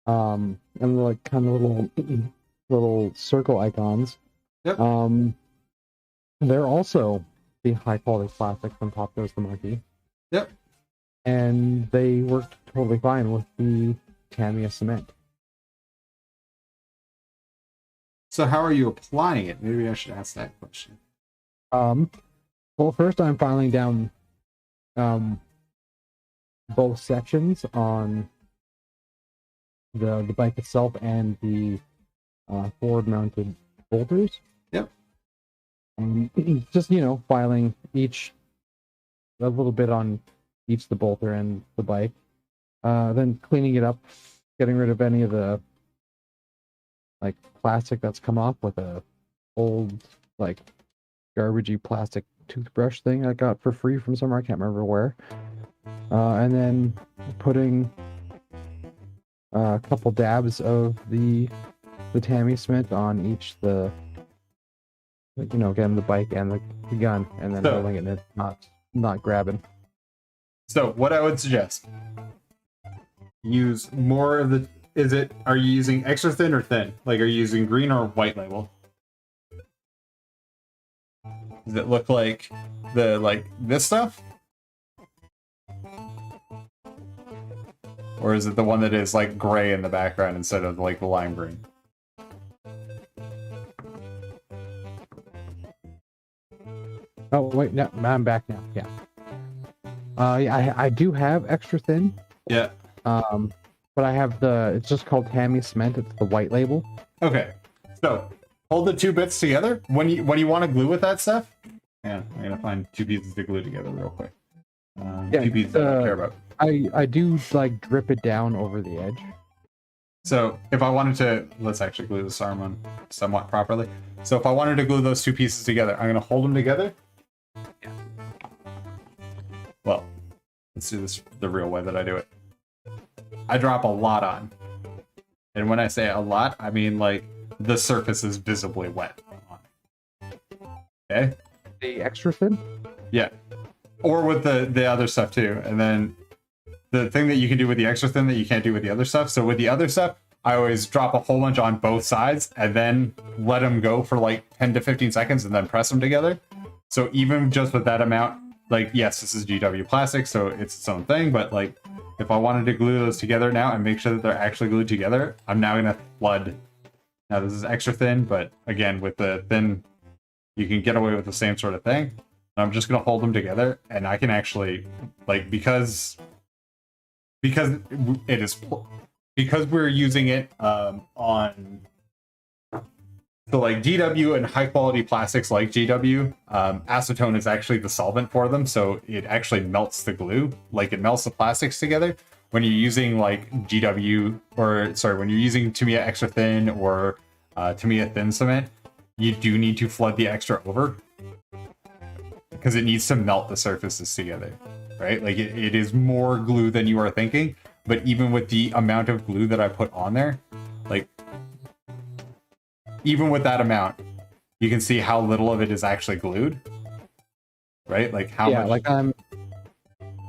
And like kind of little circle icons. Yep. They're also the high quality plastic from Pop Goes the Monkey. Yep. And they worked totally fine with the Tamiya cement. So how are you applying it? Maybe I should ask that question. Well, first I'm filing down both sections on the bike itself and the forward mounted bolters. Yep. Just, filing each a little bit on each the bolter and the bike. Then cleaning it up, getting rid of any of the like plastic that's come off with a old like garbagey plastic toothbrush thing I got for free from somewhere, I can't remember where. And then putting a couple dabs of the Tamiya cement on each again the bike and the gun, and then holding it and not grabbing. So what I would suggest, use more of the, are you using extra thin or thin? Like, are you using green or white label? Does it look like this stuff? Or is it the one that is like gray in the background instead of like the lime green? Oh wait, no, I'm back now. Yeah. I do have extra thin. Yeah. But I have it's just called Tamiya cement. It's the white label. Okay. So hold the two bits together. When you want to glue with that stuff, yeah, I'm gonna find two pieces to glue together real quick. Two pieces I don't care about. I do like drip it down over the edge. So if I wanted to, let's actually glue this arm on somewhat properly. So if I wanted to glue those two pieces together, I'm gonna hold them together. Yeah. Well, let's do this the real way that I do it. I drop a lot on. And when I say a lot, I mean like the surface is visibly wet. Okay? The extra thin? Yeah. Or with the other stuff too. And then the thing that you can do with the extra thin that you can't do with the other stuff. So with the other stuff, I always drop a whole bunch on both sides and then let them go for like 10 to 15 seconds and then press them together. So even just with that amount, like, yes, this is GW plastic, so it's its own thing, but like, if I wanted to glue those together now and make sure that they're actually glued together, I'm now going to flood. Now this is extra thin, but again, with the thin, you can get away with the same sort of thing. I'm just going to hold them together, and I can actually, like, because we're using it on, so like GW and high quality plastics like GW, acetone is actually the solvent for them, so it actually melts the glue, like it melts the plastics together. When you're using like GW, when you're using Tamiya extra thin or Tamiya thin cement, you do need to flood the extra over because it needs to melt the surfaces together, right? Like it is more glue than you are thinking, but even with the amount of glue that I put on there, like even with that amount, you can see how little of it is actually glued, right? Like how much,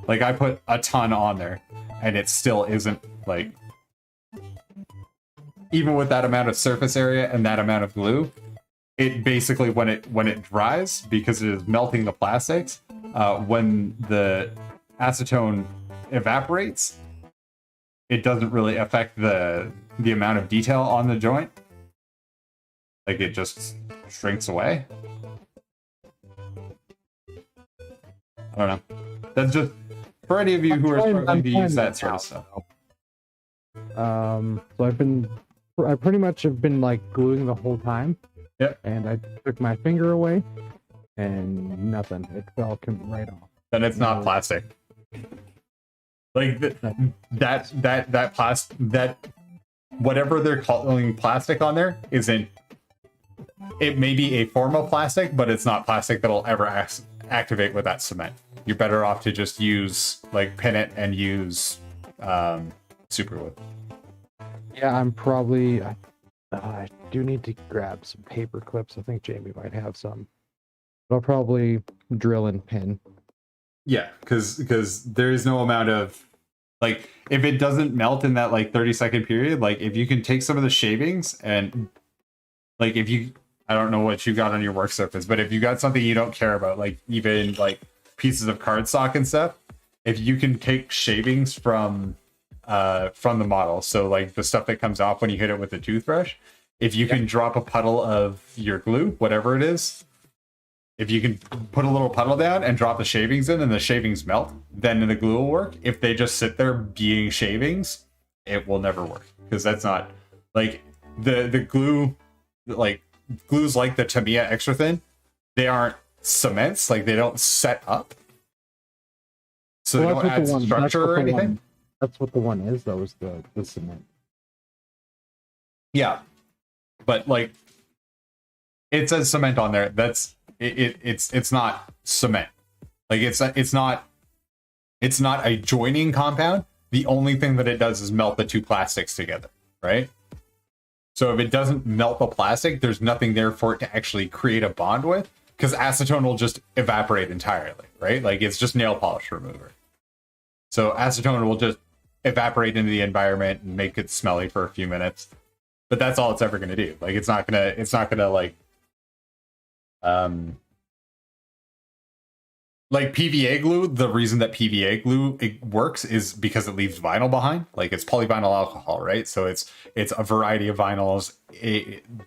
like I put a ton on there and it still isn't, like, even with that amount of surface area and that amount of glue, it basically, when it dries, because it is melting the plastics, when the acetone evaporates, it doesn't really affect the amount of detail on the joint. Like it just shrinks away. I don't know. That's just for any of you who are struggling to use that sort of stuff. So I pretty much have been like gluing the whole time. Yep. And I took my finger away, and nothing. It fell right off. Then it's not plastic. Like that plastic, that whatever they're calling plastic on there isn't. It may be a form of plastic, but it's not plastic that'll ever activate with that cement. You're better off to just use like pin it and use super glue. Yeah, I'm probably. I do need to grab some paper clips. I think Jamie might have some. But I'll probably drill and pin. Yeah, because there is no amount of like if it doesn't melt in that like 30-second period, like if you can take some of the shavings and like if you I don't know what you got on your work surface, but if you got something you don't care about, like even like pieces of cardstock and stuff, if you can take shavings from the model, so like the stuff that comes off when you hit it with a toothbrush, if you can drop a puddle of your glue, whatever it is, if you can put a little puddle down and drop the shavings in and the shavings melt, then the glue will work. If they just sit there being shavings, it will never work, because that's not like the glue, like glues like the Tamiya extra thin, they aren't cements, like they don't set up, so they don't add structure or anything. That's what the one is, though, is the cement. Yeah, but like it says cement on there. That's it's not cement. Like it's not a joining compound. The only thing that it does is melt the two plastics together, right? So if it doesn't melt the plastic, there's nothing there for it to actually create a bond with, because acetone will just evaporate entirely, right? Like it's just nail polish remover. So acetone will just evaporate into the environment and make it smelly for a few minutes, but that's all it's ever going to do. Like it's not gonna like PVA glue. The reason that PVA glue it works is because it leaves vinyl behind. Like it's polyvinyl alcohol, right? So it's a variety of vinyls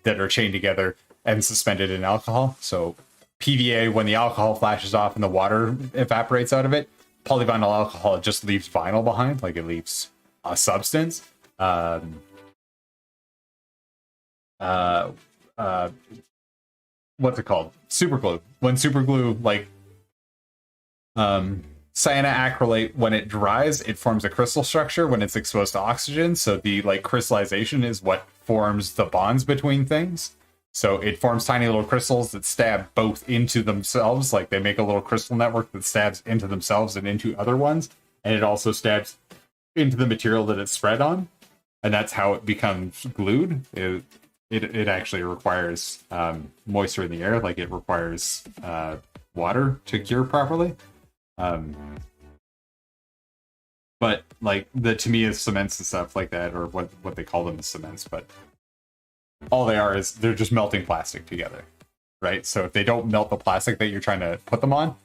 that are chained together and suspended in alcohol. So PVA, when the alcohol flashes off and the water evaporates out of it, polyvinyl alcohol just leaves vinyl behind, like it leaves a substance. What's it called? Super glue. When super glue, like cyanoacrylate, when it dries, it forms a crystal structure when it's exposed to oxygen. So the like crystallization is what forms the bonds between things. So it forms tiny little crystals that stab both into themselves, like they make a little crystal network that stabs into themselves and into other ones, and it also stabs into the material that it's spread on, and that's how it becomes glued. It actually requires moisture in the air, like it requires water to cure properly. But like the Tamiya cements and stuff like that, or what they call them is cements, but all they are is they're just melting plastic together, right? So if they don't melt the plastic that you're trying to put them on,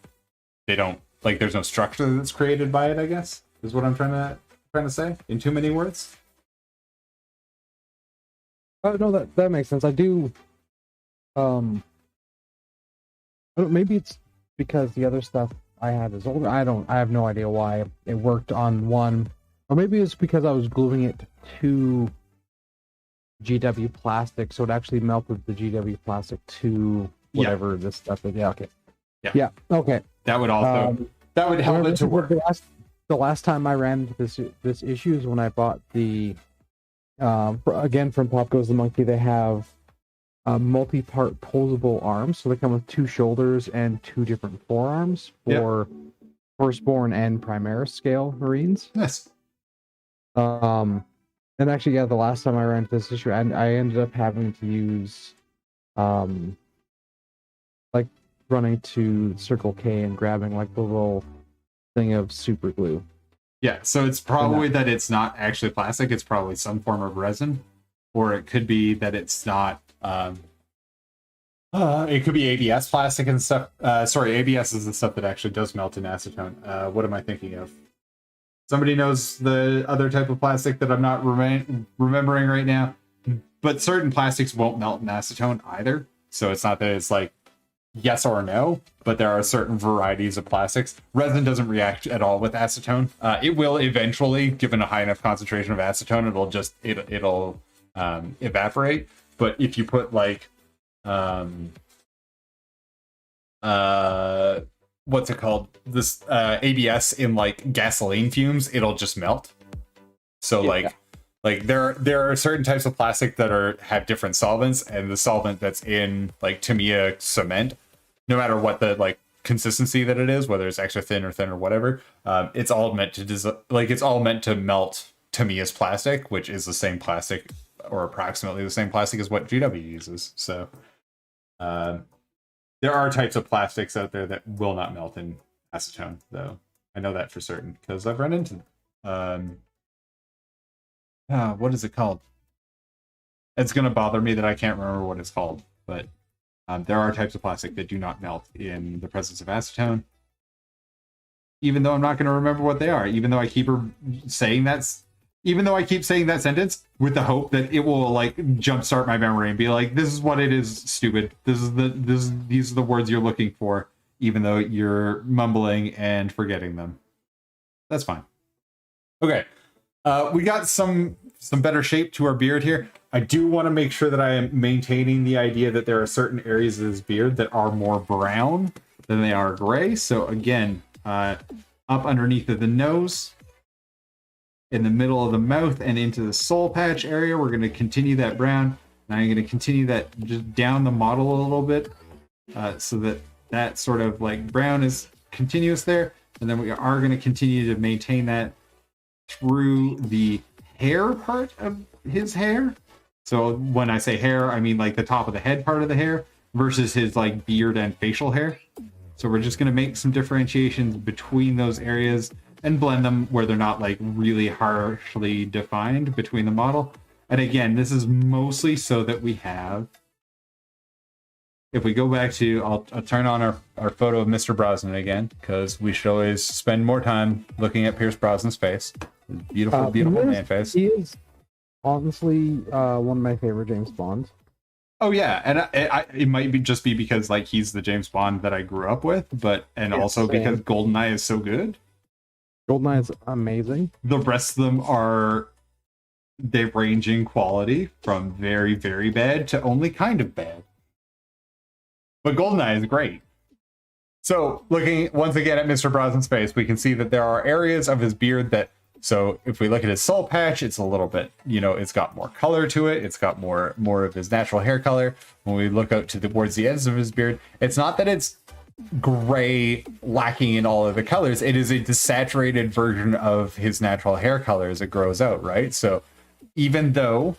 they don't, like there's no structure that's created by it, I guess, is what I'm trying to say in too many words. Oh no, that makes sense. I do. Maybe it's because the other stuff I had is older. I have no idea why it worked on one, or maybe it's because I was gluing it to GW plastic, so it actually melted the GW plastic to whatever this stuff is. Yeah. Okay. Yeah. Okay. That would also that would help it to work. The last time I ran into this issue is when I bought the again from Pop Goes the Monkey. They have multi-part posable arms, so they come with two shoulders and two different forearms for firstborn and Primaris scale Marines. Yes. And actually, yeah, the last time I ran into this issue, and I ended up having to use, like running to Circle K and grabbing like the little thing of super glue. Yeah, so it's probably that it's not actually plastic. It's probably some form of resin, or it could be that it's not. It could be ABS plastic and stuff. Sorry, ABS is the stuff that actually does melt in acetone. What am I thinking of? Somebody knows the other type of plastic that I'm not remembering right now. But certain plastics won't melt in acetone either. So it's not that it's like yes or no, but there are certain varieties of plastics. Resin doesn't react at all with acetone. It will eventually, given a high enough concentration of acetone, it'll evaporate. But if you put like what's it called? This ABS in like gasoline fumes, it'll just melt. So like there are certain types of plastic that have different solvents, and the solvent that's in like Tamiya cement, no matter what the like consistency that it is, whether it's extra thin or whatever, it's all meant to melt Tamiya's plastic, which is the same plastic or approximately the same plastic as what GW uses. So there are types of plastics out there that will not melt in acetone, though. I know that for certain because I've run into what is it called? It's going to bother me that I can't remember what it's called, but there are types of plastic that do not melt in the presence of acetone. Even though I'm not going to remember what they are, even though I keep saying that sentence with the hope that it will like jumpstart my memory and be like, this is what it is, stupid. These are the words you're looking for, even though you're mumbling and forgetting them. That's fine. Okay. We got some better shape to our beard here. I do want to make sure that I am maintaining the idea that there are certain areas of his beard that are more brown than they are gray. So again, up underneath of the nose, in the middle of the mouth, and into the soul patch area, we're going to continue that brown. And I'm going to continue that just down the model a little bit, so that sort of like brown is continuous there. And then we are going to continue to maintain that through the hair part of his hair. So when I say hair, I mean like the top of the head part of the hair versus his like beard and facial hair. So we're just going to make some differentiations between those areas and blend them where they're not like really harshly defined between the model. And again, this is mostly so that we have, if we go back to, I'll turn on our photo of Mr. Brosnan again, because we should always spend more time looking at Pierce Brosnan's face. Beautiful man face. He is honestly one of my favorite James Bonds. Oh yeah, and it might just be because like he's the James Bond that I grew up with, also because GoldenEye is so good. GoldenEye is amazing. The rest of them they range in quality from very, very bad to only kind of bad. But GoldenEye is great. So looking once again at Mr. Brosnan's face, we can see that there are areas of his beard that, so if we look at his soul patch, it's a little bit, it's got more color to it. It's got more of his natural hair color. When we look out towards the ends of his beard, it's not that it's gray lacking in all of the colors. It is a desaturated version of his natural hair color as it grows out, right? So even though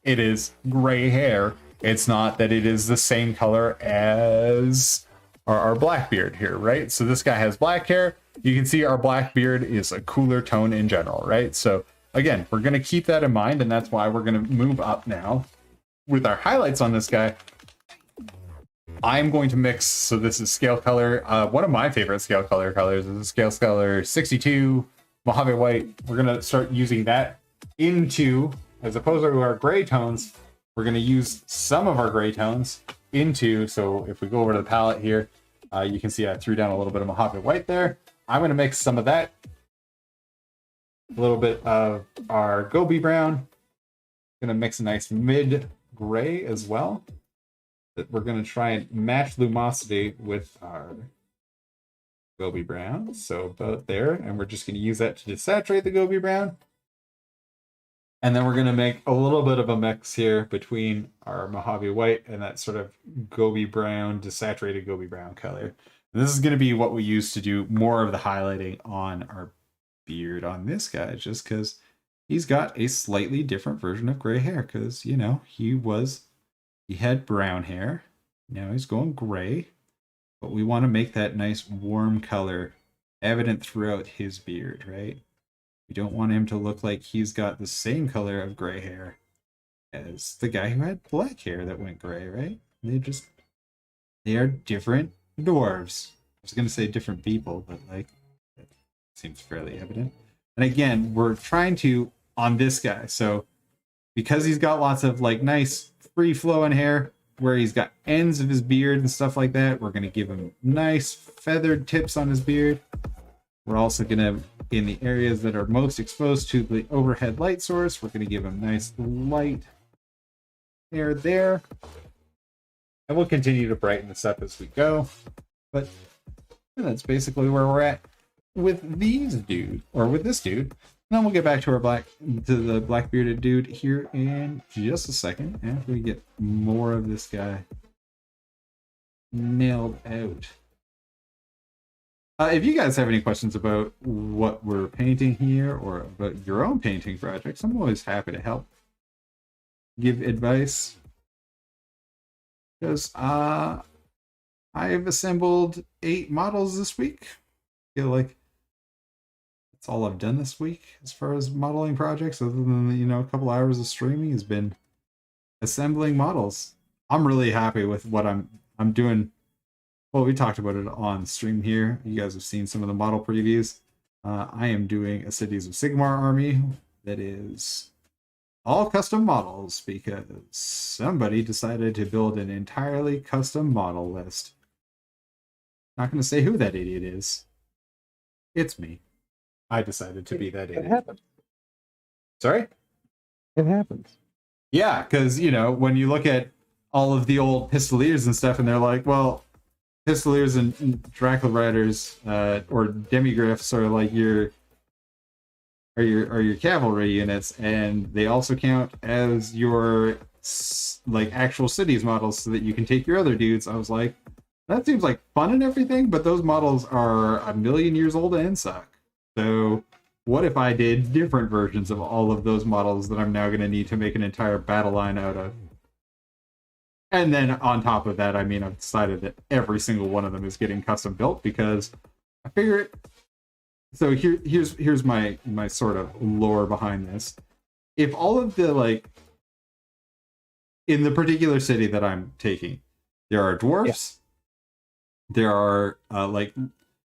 it is gray hair, it's not that it is the same color as our Blackbeard here, right? So this guy has black hair. You can see our Blackbeard is a cooler tone in general, right? So again, we're going to keep that in mind, and that's why we're going to move up now with our highlights on this guy. I'm going to mix, so this is scale color. One of my favorite scale colors is scale color 62 Mojave White. We're going to start using that into, as opposed to our gray tones, we're going to use some of our gray tones into, so if we go over to the palette here, you can see I threw down a little bit of Mojave White there. I'm going to mix some of that, a little bit of our Gobi Brown. Going to mix a nice mid gray as well. That we're going to try and match lumosity with our Gobi Brown. So about there, and we're just going to use that to desaturate the Gobi Brown. And then we're going to make a little bit of a mix here between our Mojave White and that sort of Gobi Brown, desaturated Gobi Brown color. And this is going to be what we use to do more of the highlighting on our beard on this guy, just because he's got a slightly different version of gray hair, because, he had brown hair. Now he's going gray. But we want to make that nice warm color evident throughout his beard, right? We don't want him to look like he's got the same color of gray hair as the guy who had black hair that went gray, right? They are different dwarves. I was going to say different people, but it seems fairly evident. And again, we're trying to, on this guy, so because he's got lots of nice free flowing hair where he's got ends of his beard and stuff like that, we're going to give him nice feathered tips on his beard. We're also going to, in the areas that are most exposed to the overhead light source, we're going to give him nice light hair there. And we'll continue to brighten this up as we go. But And that's basically where we're at with these dude, or with this dude. And then we'll get back to the black bearded dude here in just a second after we get more of this guy nailed out. If you guys have any questions about what we're painting here or about your own painting projects, I'm always happy to help give advice. Because I've assembled 8 models this week. I feel like that's all I've done this week as far as modeling projects, other than, you know, a couple hours of streaming, has been assembling models. I'm really happy with what I'm doing. Well, we talked about it on stream here. You guys have seen some of the model previews. I am doing a Cities of Sigmar army that is all custom models because somebody decided to build an entirely custom model list. Not going to say who that idiot is. It's me. I decided to be that idiot. It happens. Sorry? It happens. Yeah, because, you know, when you look at all of the old Pistoliers and stuff, and they're like, well, Pistoliers and Dracula Riders or Demigriffs are like your cavalry units, and they also count as your like actual cities models so that you can take your other dudes. I was like, that seems like fun and everything, but those models are a million years old and suck. So what if I did different versions of all of those models that I'm now going to need to make an entire battle line out of? And then on top of that, I mean, I've decided that every single one of them is getting custom built because I figure it. So here's my sort of lore behind this. If all of the, like, in the particular city that I'm taking, there are dwarfs, there are like,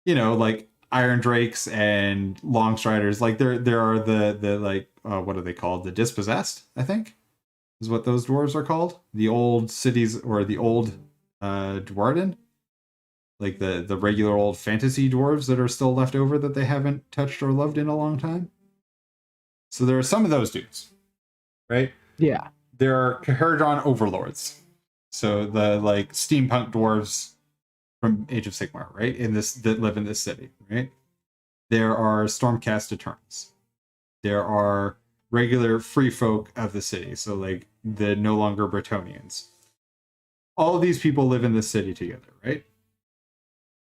you know, like Iron Drakes and Longstriders. Like there are the like what are they called? The Dispossessed, I think, is what those dwarves are called. The old cities, or the old Dwarden, like the regular old fantasy dwarves that are still left over that they haven't touched or loved in a long time. So there are some of those dudes, right? Yeah. There are Caerdron overlords, so the like steampunk dwarves from Age of Sigmar, right? In this, that live in this city, right? There are Stormcast Eternals. There are regular free folk of the city, so like the no longer Bretonians. All of these people live in this city together, right?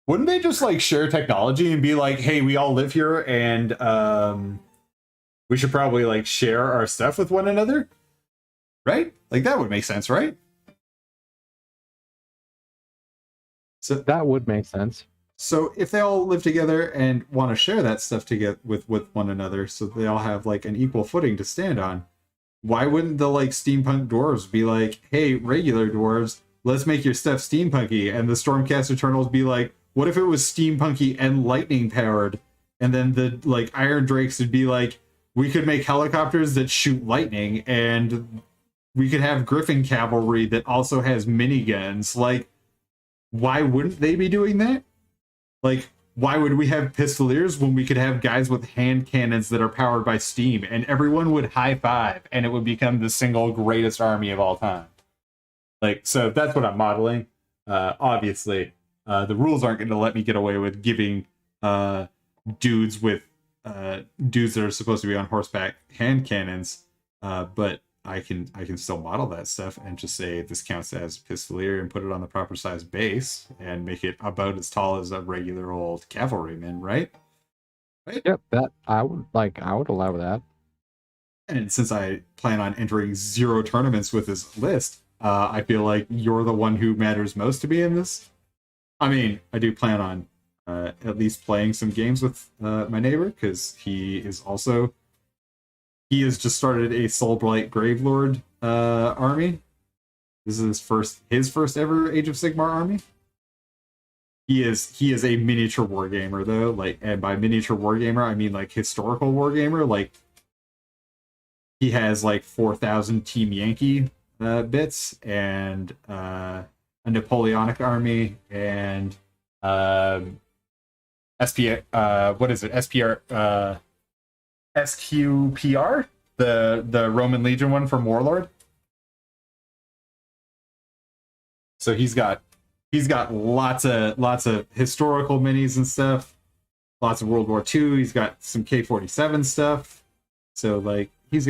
Wouldn't they just like share technology and be like, hey, we all live here and we should probably like share our stuff with one another? Right? Like that would make sense, right? So that would make sense. So if they all live together and want to share that stuff together with one another, so they all have like an equal footing to stand on, why wouldn't the like steampunk dwarves be like, hey, regular dwarves, let's make your stuff steampunky? And the Stormcast Eternals be like, what if it was steampunky and lightning powered? And then the like Iron Drakes would be like, we could make helicopters that shoot lightning, and we could have Griffin cavalry that also has miniguns. Like, why wouldn't they be doing that? Like, why would we have Pistoliers when we could have guys with hand cannons that are powered by steam, and everyone would high five and it would become the single greatest army of all time? Like, so that's what I'm modeling. Obviously, the rules aren't going to let me get away with giving dudes that are supposed to be on horseback hand cannons, but I can still model that stuff and just say this counts as Pistolier and put it on the proper size base and make it about as tall as a regular old cavalryman, right? Right? Yep, that I would allow that. And since I plan on entering 0 tournaments with this list, I feel like you're the one who matters most to be in this. I mean, I do plan on at least playing some games with my neighbor, because he has just started a Soulblight Gravelord army. This is his first ever Age of Sigmar army. He is a miniature wargamer though, like, and by miniature wargamer I mean like historical wargamer. Like, he has like 4,000 Team Yankee bits and a Napoleonic army and SQPR, the Roman Legion one from Warlord. So he's got he's got lots of historical minis and stuff, lots of World War II. He's got some K-47 stuff. So like he's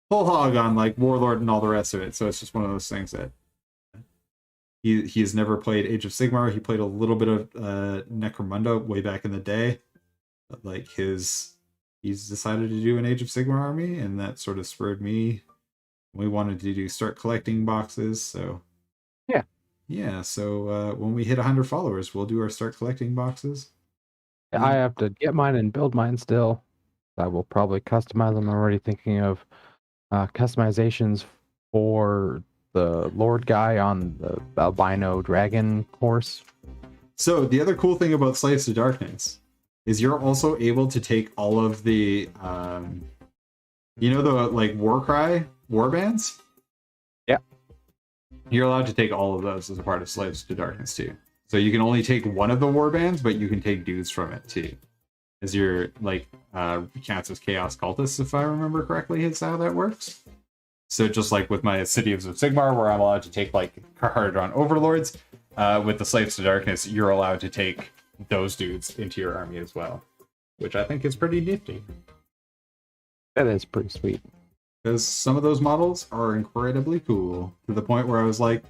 full hog on like Warlord and all the rest of it. So it's just one of those things that he has never played Age of Sigmar. He played a little bit of Necromunda way back in the day, but like he's decided to do an Age of Sigmar army, and that sort of spurred me. We wanted to start collecting boxes, so yeah. So when we hit 100 followers, we'll do our start collecting boxes. I have to get mine and build mine still. I will probably customize them. I'm already thinking of customizations for the Lord guy on the albino dragon horse. So the other cool thing about Slaves to Darkness is you're also able to take all of the, the like Warcry warbands? Yeah. You're allowed to take all of those as a part of Slaves to Darkness too. So you can only take one of the warbands, but you can take dudes from it too. As your, like, counts as Chaos Cultists, if I remember correctly, is how that works. So just like with my Cities of Sigmar, where I'm allowed to take like Carhardron Overlords, with the Slaves to Darkness, you're allowed to take those dudes into your army as well, which I think is pretty nifty. That is pretty sweet. Because some of those models are incredibly cool, to the point where I was like,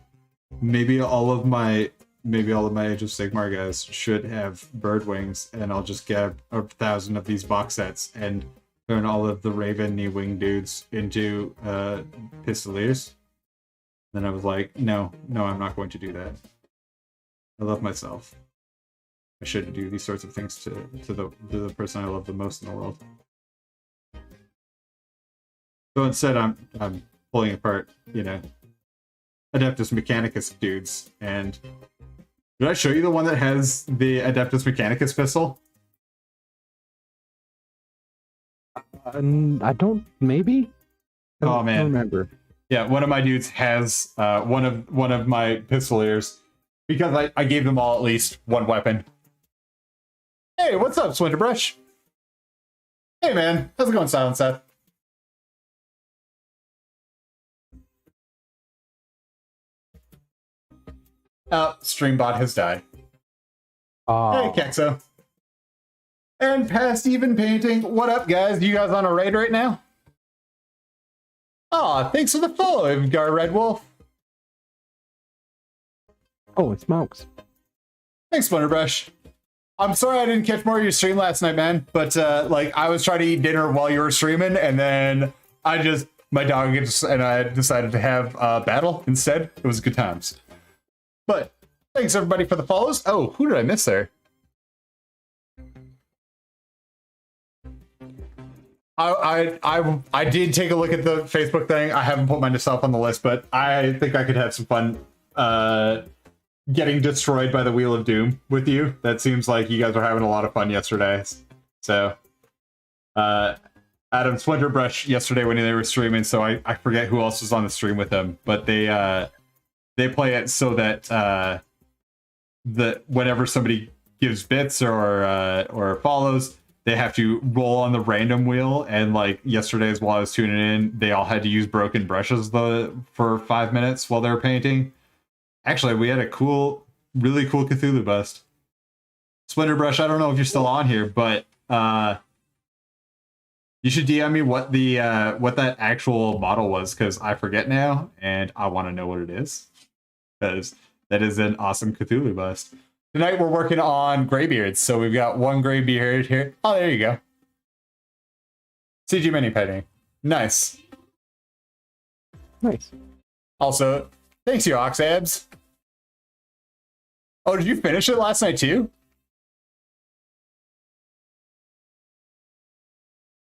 maybe all of my Age of Sigmar guys should have bird wings, and I'll just get 1,000 of these box sets and turn all of the Raven knee wing dudes into Pistoliers. Then I was like, no, I'm not going to do that. I love myself. I shouldn't do these sorts of things to the person I love the most in the world. So instead, I'm pulling apart, Adeptus Mechanicus dudes. And did I show you the one that has the Adeptus Mechanicus pistol? I don't. Maybe. Oh man, I don't remember. Yeah, one of my dudes has one of my pistoliers, because I gave them all at least one weapon. Hey, what's up, Swinterbrush? Hey man, how's it going, Silent Seth? Streambot has died. Hey, Kexo. And past even painting. What up, guys? You guys on a raid right now? Aw, thanks for the follow, Helmsgard Red Wolf. Holy smokes. Thanks, Splinterbrush. I'm sorry I didn't catch more of your stream last night, man. But, I was trying to eat dinner while you were streaming, and then my dog and I decided to have a battle instead. It was good times. But thanks everybody for the follows. Oh, who did I miss there? I did take a look at the Facebook thing. I haven't put myself on the list, but I think I could have some fun getting destroyed by the Wheel of Doom with you. That seems like you guys were having a lot of fun yesterday. So Adam Swinterbrush yesterday when they were streaming, so I forget who else was on the stream with them, but they play it so that whenever somebody gives bits or follows, they have to roll on the random wheel. And like yesterday, while I was tuning in, they all had to use broken brushes for 5 minutes while they were painting. Actually, we had a really cool Cthulhu bust. Splinterbrush, I don't know if you're still on here, but you should DM me what that actual model was, because I forget now and I want to know what it is. Because that is an awesome Cthulhu bust. Tonight we're working on Greybeards, so we've got one Greybeard here. Oh, there you go. CG mini painting. Nice. Nice. Also, thanks you, Oxabs. Oh, did you finish it last night too?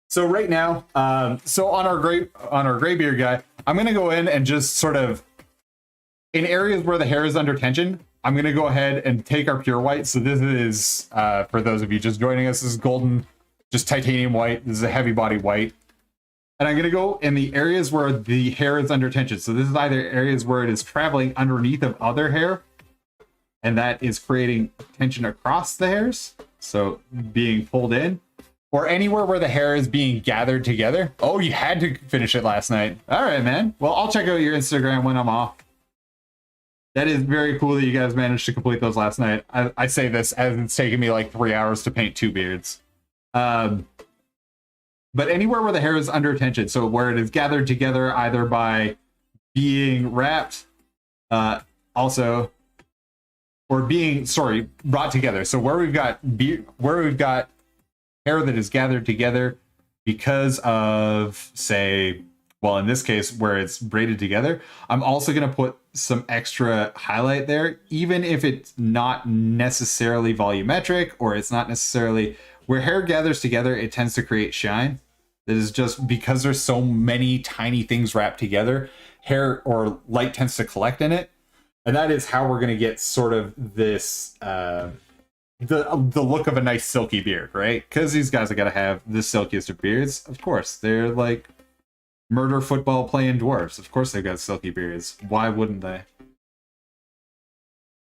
So right now, so on our Greybeard guy, I'm gonna go in and just sort of, in areas where the hair is under tension, I'm going to go ahead and take our pure white. So this is, for those of you just joining us, this is golden, just titanium white. This is a heavy body white. And I'm going to go in the areas where the hair is under tension. So this is either areas where it is traveling underneath of other hair, and that is creating tension across the hairs, so being pulled in, or anywhere where the hair is being gathered together. Oh, you had to finish it last night. All right, man. Well, I'll check out your Instagram when I'm off. That is very cool that you guys managed to complete those last night. I say this as it's taken me like 3 hours to paint 2 beards. But anywhere where the hair is under tension, so where it is gathered together either by being wrapped, also, or being, sorry, brought together. So where we've got hair that is gathered together because of, say, well, in this case, where it's braided together, I'm also going to put some extra highlight there, even if it's not necessarily volumetric or it's not necessarily where hair gathers together, it tends to create shine. That is just because there's so many tiny things wrapped together, hair or light tends to collect in it. And that is how we're going to get sort of this, the look of a nice silky beard, right? Because these guys are going to have the silkiest of beards. Of course, they're like murder football playing dwarfs. Of course they've got silky beards. Why wouldn't they?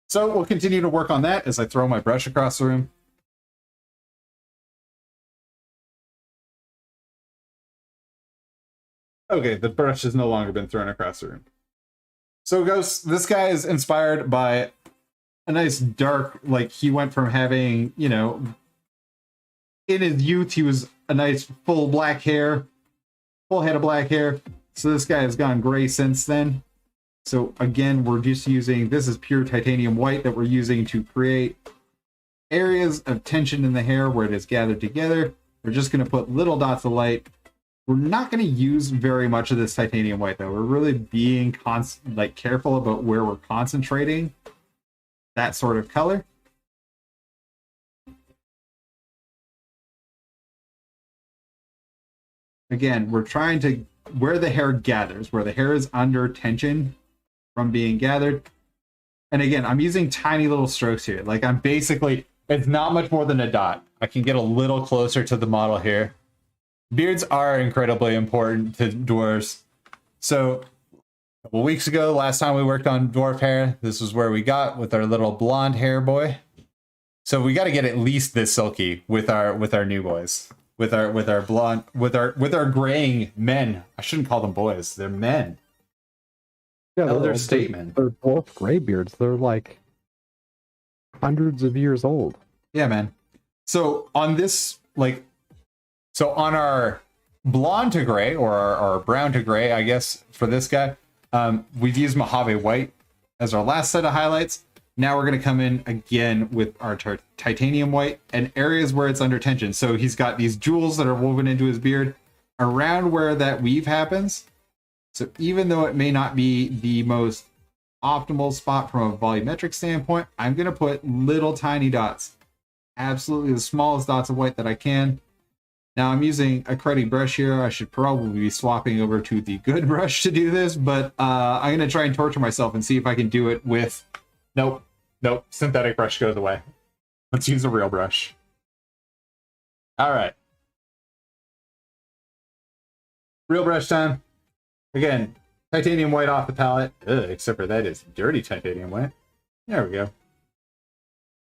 So we'll continue to work on that as I throw my brush across the room. Okay, the brush has no longer been thrown across the room. So Ghost, this guy is inspired by a nice dark, like he went from having, you know, in his youth, he was a nice full black hair, full head of black hair. So this guy has gone gray since then. So again, we're just using, this is pure titanium white that we're using to create areas of tension in the hair where it is gathered together. We're just going to put little dots of light. We're not going to use very much of this titanium white though. We're really being careful about where we're concentrating that sort of color. Again, we're trying to, where the hair gathers, where the hair is under tension from being gathered. And again, I'm using tiny little strokes here. Like I'm basically, it's not much more than a dot. I can get a little closer to the model here. Beards are incredibly important to dwarves. So a couple weeks ago, last time we worked on dwarf hair, this was where we got with our little blonde hair boy. So we got to get at least this silky with our new boys. With our blonde, with our graying men. I shouldn't call them boys. They're men. Yeah, Elder statesmen. They're both graybeards. They're like hundreds of years old. Yeah, man. So on this, so on our blonde to gray, or our brown to gray, I guess, for this guy, we've used Mojave white as our last set of highlights. Now we're going to come in again with our titanium white and areas where it's under tension. So he's got these jewels that are woven into his beard around where that weave happens. So even though it may not be the most optimal spot from a volumetric standpoint, I'm going to put little tiny dots. Absolutely the smallest dots of white that I can. Now I'm using a cruddy brush here. I should probably be swapping over to the good brush to do this, but I'm going to try and torture myself and see if I can do it with... Nope, synthetic brush goes away. Let's use a real brush. All right. Real brush time. Again, titanium white off the palette. Ugh, except for that is dirty titanium white. There we go.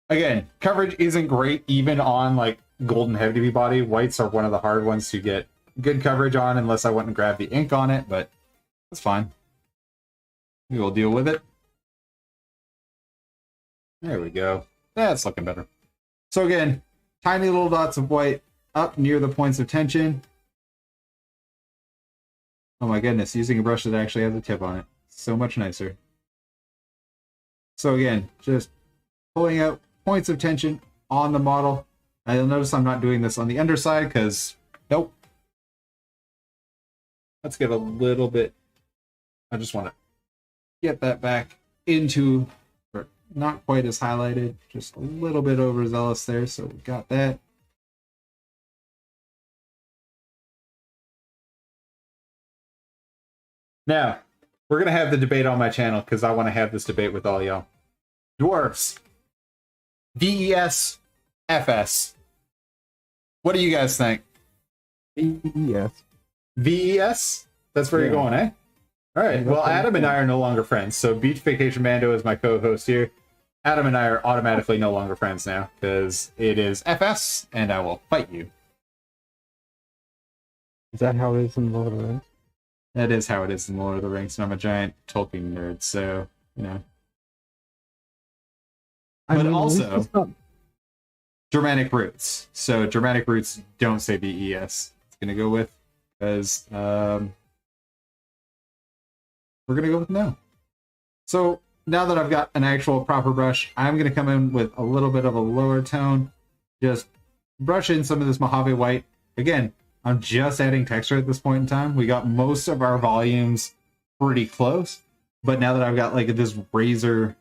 Again, coverage isn't great even on like golden heavy body. Whites are one of the hard ones to get good coverage on unless I went and grabbed the ink on it, but that's fine. We will deal with it. There we go. That's looking better. So again, tiny little dots of white up near the points of tension. Oh my goodness, using a brush that actually has a tip on it. So much nicer. So again, just pulling out points of tension on the model. Now you'll notice I'm not doing this on the underside because, nope. Let's get a little bit, I just want to get that back into... Not quite as highlighted, just a little bit overzealous there, so we got that. Now, we're going to have the debate on my channel because I want to have this debate with all y'all. Dwarfs. VES, FS. What do you guys think? VES. VES? That's where you're going, eh? All right, well, Adam and I are no longer friends, so Beach Vacation Mando is my co-host here. Adam and I are automatically no longer friends now, because it is FS, and I will fight you. Is that how it is in Lord of the Rings? That is how it is in Lord of the Rings, and I'm a giant Tolkien nerd, so, you know. But also Germanic roots. So Germanic roots don't say BES. It's going to go with, because we're going to go with no. So now that I've got an actual proper brush, I'm going to come in with a little bit of a lower tone. Just brush in some of this Mojave white. Again, I'm just adding texture at this point in time. We got most of our volumes pretty close. But now that I've got like this razor,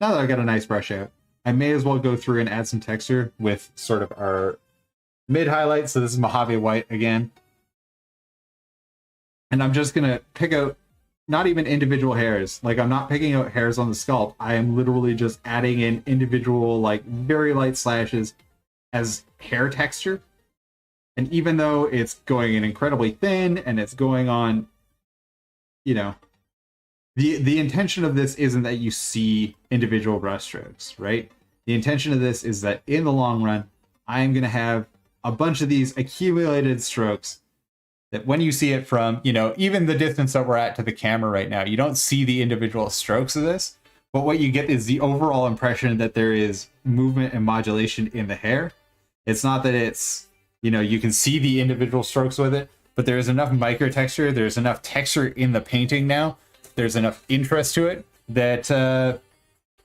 now that I've got a nice brush out, I may as well go through and add some texture with sort of our mid highlights. So this is Mojave white again. And I'm just going to pick out not even individual hairs. Like, I'm not picking out hairs on the scalp. I am literally just adding in individual, like, very light slashes as hair texture. And even though it's going in incredibly thin and it's going on, you know, the intention of this isn't that you see individual brush strokes, right? The intention of this is that in the long run, I am going to have a bunch of these accumulated strokes that when you see it from, you know, even the distance that we're at to the camera right now, you don't see the individual strokes of this, but what you get is the overall impression that there is movement and modulation in the hair. It's not that it's, you know, you can see the individual strokes with it, but there's enough micro texture, there's enough texture in the painting now, there's enough interest to it that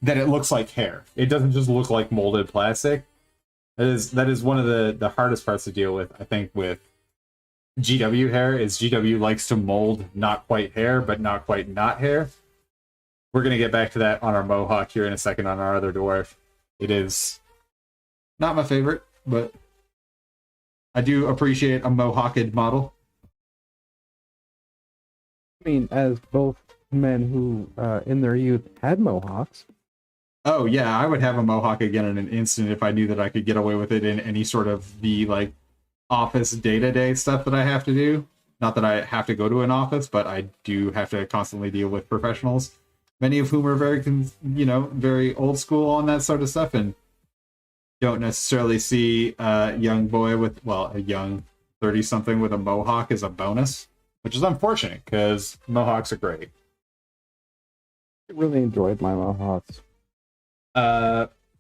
that it looks like hair. It doesn't just look like molded plastic. That is one of the hardest parts to deal with, I think, with GW hair, is GW likes to mold not quite hair, but not quite not hair. We're going to get back to that on our Mohawk here in a second on our other dwarf. It is not my favorite, but I do appreciate a Mohawked model. I mean, as both men who in their youth had Mohawks. Oh yeah, I would have a Mohawk again in an instant if I knew that I could get away with it in any sort of the like office day-to-day stuff that I have to do. Not that I have to go to an office, but I do have to constantly deal with professionals, many of whom are very, very old school on that sort of stuff, and don't necessarily see a young boy with, well, a young 30-something with a Mohawk as a bonus, which is unfortunate because Mohawks are great. I really enjoyed my Mohawks.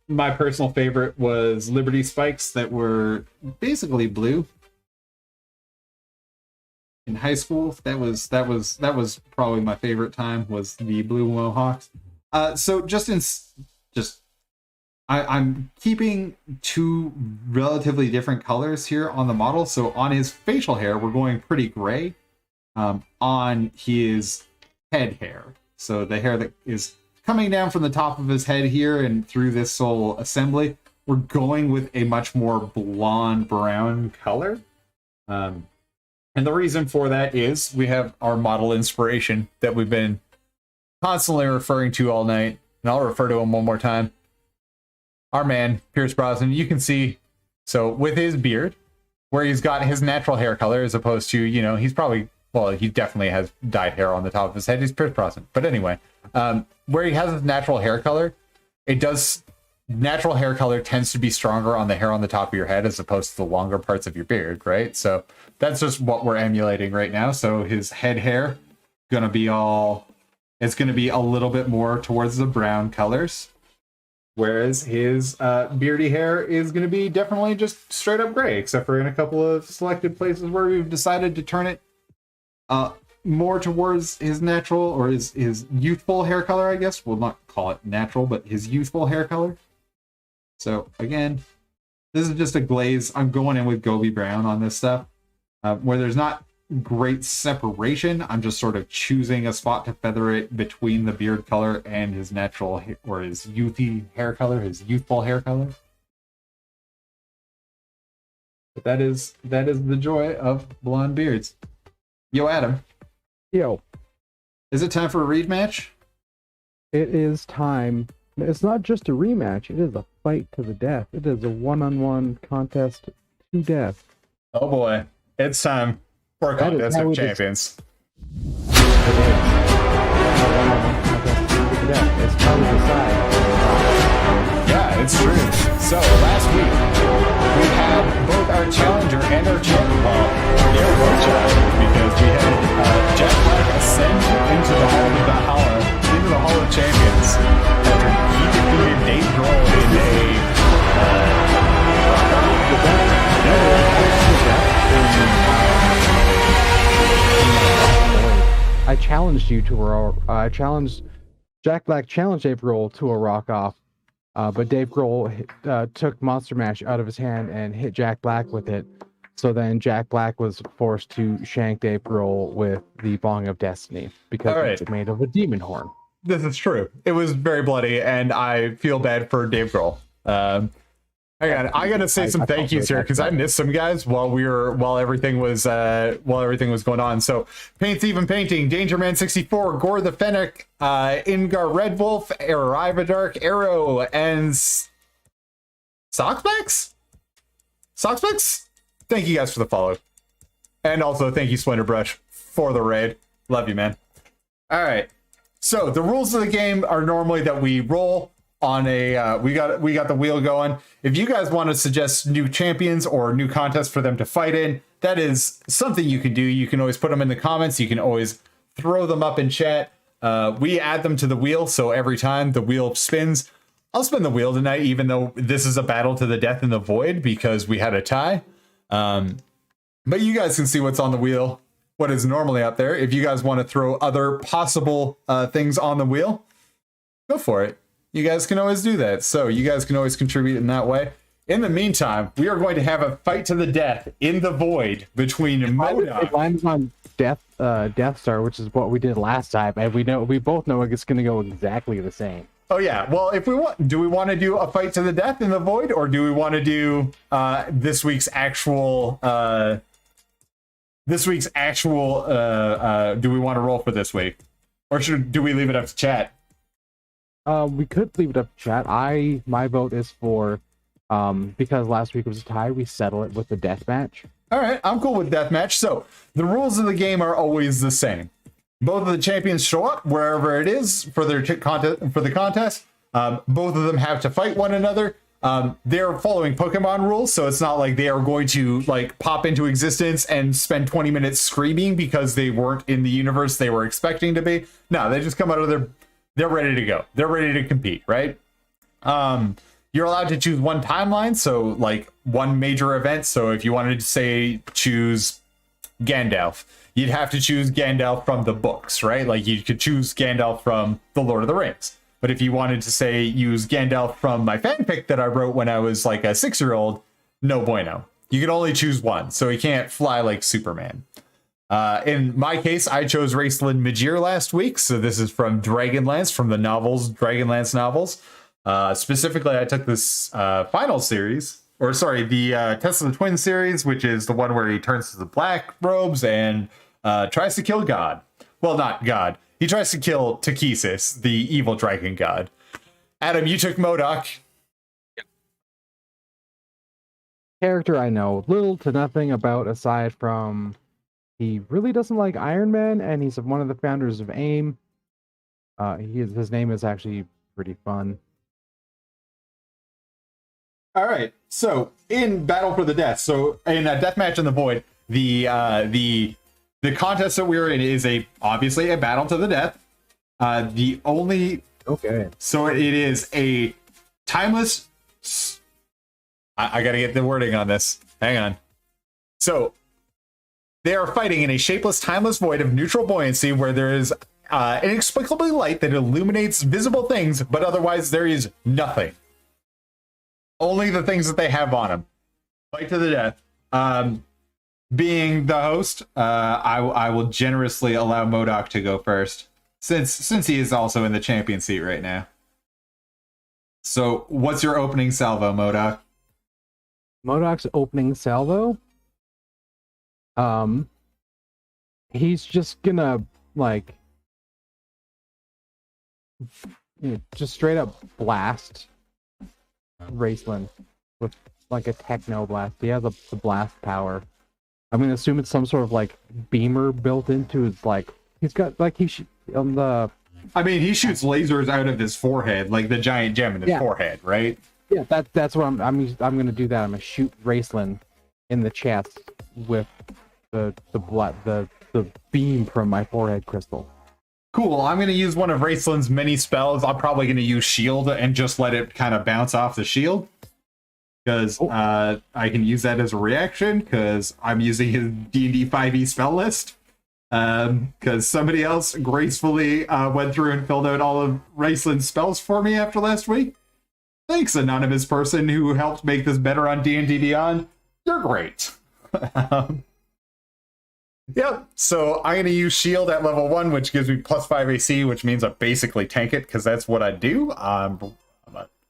My personal favorite was Liberty Spikes that were basically blue. In high school, that was probably my favorite time, was the blue Mohawks. So I'm keeping two relatively different colors here on the model. So on his facial hair, we're going pretty gray. On his head hair, so the hair that is coming down from the top of his head here and through this whole assembly, we're going with a much more blonde brown color. And the reason for that is we have our model inspiration that we've been constantly referring to all night, and I'll refer to him one more time. Our man, Pierce Brosnan, you can see, so with his beard, where he's got his natural hair color, as opposed to, you know, he's probably, well, he definitely has dyed hair on the top of his head. He's Pierce Brosnan. But anyway, where he has his natural hair color, natural hair color tends to be stronger on the hair on the top of your head as opposed to the longer parts of your beard, right? So that's just what we're emulating right now. So his head hair it's going to be a little bit more towards the brown colors, whereas his beardy hair is going to be definitely just straight up gray, except for in a couple of selected places where we've decided to turn it more towards his natural, or his youthful hair color, I guess. We'll not call it natural, but his youthful hair color. So again, this is just a glaze. I'm going in with Gobi Brown on this stuff, where there's not great separation. I'm just sort of choosing a spot to feather it between the beard color and his natural or his youthy hair color, his youthful hair color. But that is the joy of blonde beards. Yo, Adam. Yo. Is it time for a rematch? It is time. It's not just a rematch. It is a fight to the death. It is a one-on-one contest to death. Oh boy. It's time for a contest of champions. It's how we decide. Yeah, it's true. So last week we had both our challenger and our champion. Well, they were both challengers because we had Jack Black ascend into the Hall of Valhalla, into the Hall of Champions, after he defeated Dave Grohl challenged you to I challenged Jack Black challenged Dave Grohl to a rock off, but Dave Grohl took Monster Mash out of his hand and hit Jack Black with it. So then Jack Black was forced to shank Dave Grohl with the Bong of Destiny because it's made of a demon horn. This is true. It was very bloody, and I feel bad for Dave Grohl. I gotta say some thank yous here because I missed some guys while everything was going on. So Paints Even Painting, Dangerman 64, Gore the Fennec, Ingar Red Wolf, Arriva Dark Arrow, and Sockspecs? Thank you guys for the follow. And also thank you, Splinterbrush, for the raid. Love you, man. Alright. So the rules of the game are normally that we roll on a we got the wheel going. If you guys want to suggest new champions or new contests for them to fight in, that is something you can do. You can always put them in the comments. You can always throw them up in chat. We add them to the wheel, so every time the wheel spins, I'll spin the wheel tonight, even though this is a battle to the death in the void because we had a tie. But you guys can see what's on the wheel, what is normally up there. If you guys want to throw other possible things on the wheel, go for it. You guys can always do that. So you guys can always contribute in that way. In the meantime, we are going to have a fight to the death in the void between MODOK. Mine's on Death Star, which is what we did last time, and we both know it's going to go exactly the same. Oh yeah. Well, do we want to do a fight to the death in the void, or do we want to do this week's actual? Do we want to roll for this week, or do we leave it up to chat? We could leave it up to chat. My vote is for, because last week was a tie, we settle it with the death match. All right, I'm cool with death match. So the rules of the game are always the same. Both of the champions show up wherever it is for their contest. Both of them have to fight one another. They're following Pokemon rules, so it's not like they are going to like pop into existence and spend 20 minutes screaming because they weren't in the universe they were expecting to be. No, they just come out of their. They're ready to go. They're ready to compete, right? You're allowed to choose one timeline, so like one major event. So if you wanted to say choose Gandalf, you'd have to choose Gandalf from the books, right? Like you could choose Gandalf from The Lord of the Rings. But if you wanted to say use Gandalf from my fanfic that I wrote when I was like a 6-year-old, no bueno. You can only choose one, so he can't fly like Superman. In my case, I chose Raceland Majir last week, so this is from Dragonlance, from the novels, Dragonlance novels. Specifically, I took this final series, the Test of the Twins series, which is the one where he turns to the black robes and tries to kill God. Well, not God. He tries to kill Takesis, the evil dragon god. Adam, you took MODOK. Yep. Character I know little to nothing about aside from he really doesn't like Iron Man, and he's one of the founders of AIM. His name is actually pretty fun. All right, so in Battle for the Death, so in a deathmatch in the void, the contest that we're in is obviously a battle to the death. So it is a timeless. I gotta get the wording on this. Hang on. So they are fighting in a shapeless, timeless void of neutral buoyancy where there is inexplicably light that illuminates visible things, but otherwise there is nothing. Only the things that they have on them. Fight to the death. Being the host, I will generously allow MODOK to go first, since he is also in the champion seat right now. So, what's your opening salvo, MODOK? MODOK's opening salvo? He's just gonna, like, just straight up blast Raceland with, like, a techno blast. He has the blast power. I'm gonna assume it's some sort of like beamer built into his he's got he shoots lasers out of his forehead, like the giant gem in his forehead, right? Yeah, that's what I'm gonna do that. I'm gonna shoot Raceland in the chest with the beam from my forehead crystal. Cool. I'm gonna use one of Raceland's many spells. I'm probably gonna use shield and just let it kind of bounce off the shield. Because I can use that as a reaction, because I'm using his D&D 5e spell list. Because somebody else gracefully went through and filled out all of Raceland's spells for me after last week. Thanks, anonymous person who helped make this better on D&D Beyond. You're great. Yep, so I'm going to use shield at level 1, which gives me +5 AC, which means I basically tank it, because that's what I do. I'm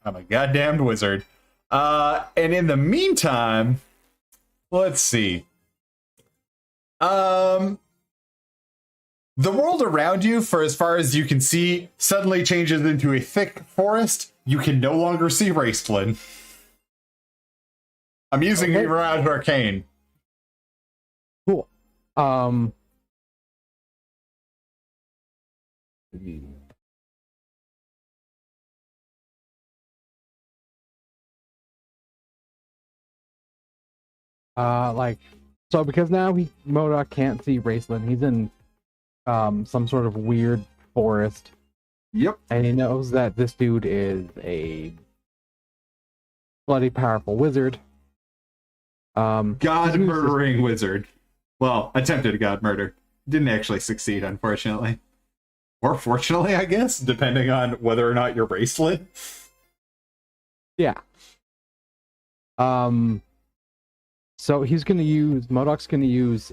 a goddamned wizard. And in the meantime, let's see. The world around you, for as far as you can see, suddenly changes into a thick forest. You can no longer see Raceland. I'm using the Mirage Arcane. Cool. So because now MODOK can't see Raceland, he's in some sort of weird forest. Yep. And he knows that this dude is a bloody powerful wizard. God murdering wizard. Well, attempted god murder. Didn't actually succeed, unfortunately. Or fortunately, I guess, depending on whether or not you're Raceland. Yeah. So MODOK's gonna use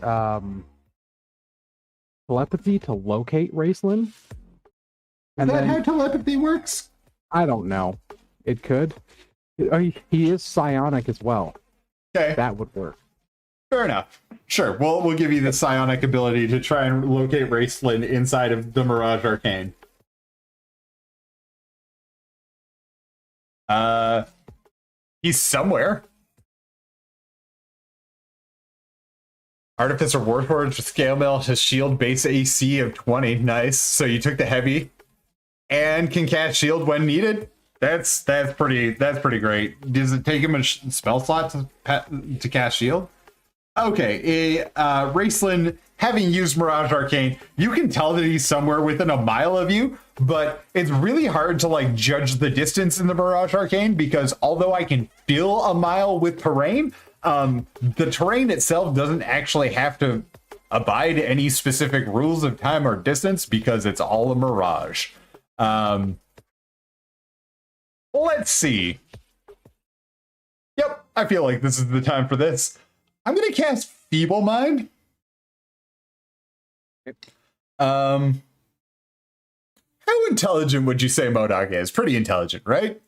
telepathy to locate Raceland. Is that how telepathy works? I don't know. It could. He is psionic as well. Okay. That would work. Fair enough. Sure, we'll give you the psionic ability to try and locate Raceland inside of the Mirage Arcane. He's somewhere. Artificer Warforged Scale Mail has shield base AC of 20. Nice. So you took the heavy and can cast shield when needed. That's pretty great. Does it take him a spell slot to cast shield? Okay, Raceland, having used Mirage Arcane, you can tell that he's somewhere within a mile of you, but it's really hard to like judge the distance in the Mirage Arcane because although I can feel a mile with terrain, the terrain itself doesn't actually have to abide any specific rules of time or distance because it's all a mirage. Let's see. Yep, I feel like this is the time for this. I'm going to cast Feeble Mind. How intelligent would you say MODOK is? Pretty intelligent, right?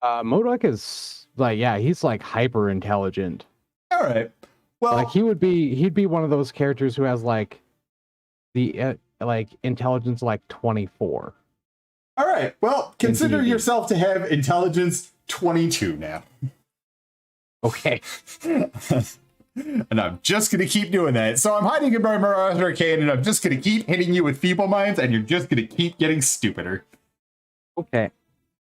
MODOK is he's like hyper intelligent. All right. Well, like he'd be one of those characters who has like the intelligence like 24. All right. Well, consider yourself to have intelligence 22 now. Okay. And I'm just going to keep doing that. So I'm hiding in my Mirage Arcane, and I'm just going to keep hitting you with Feeble Minds, and you're just going to keep getting stupider. Okay.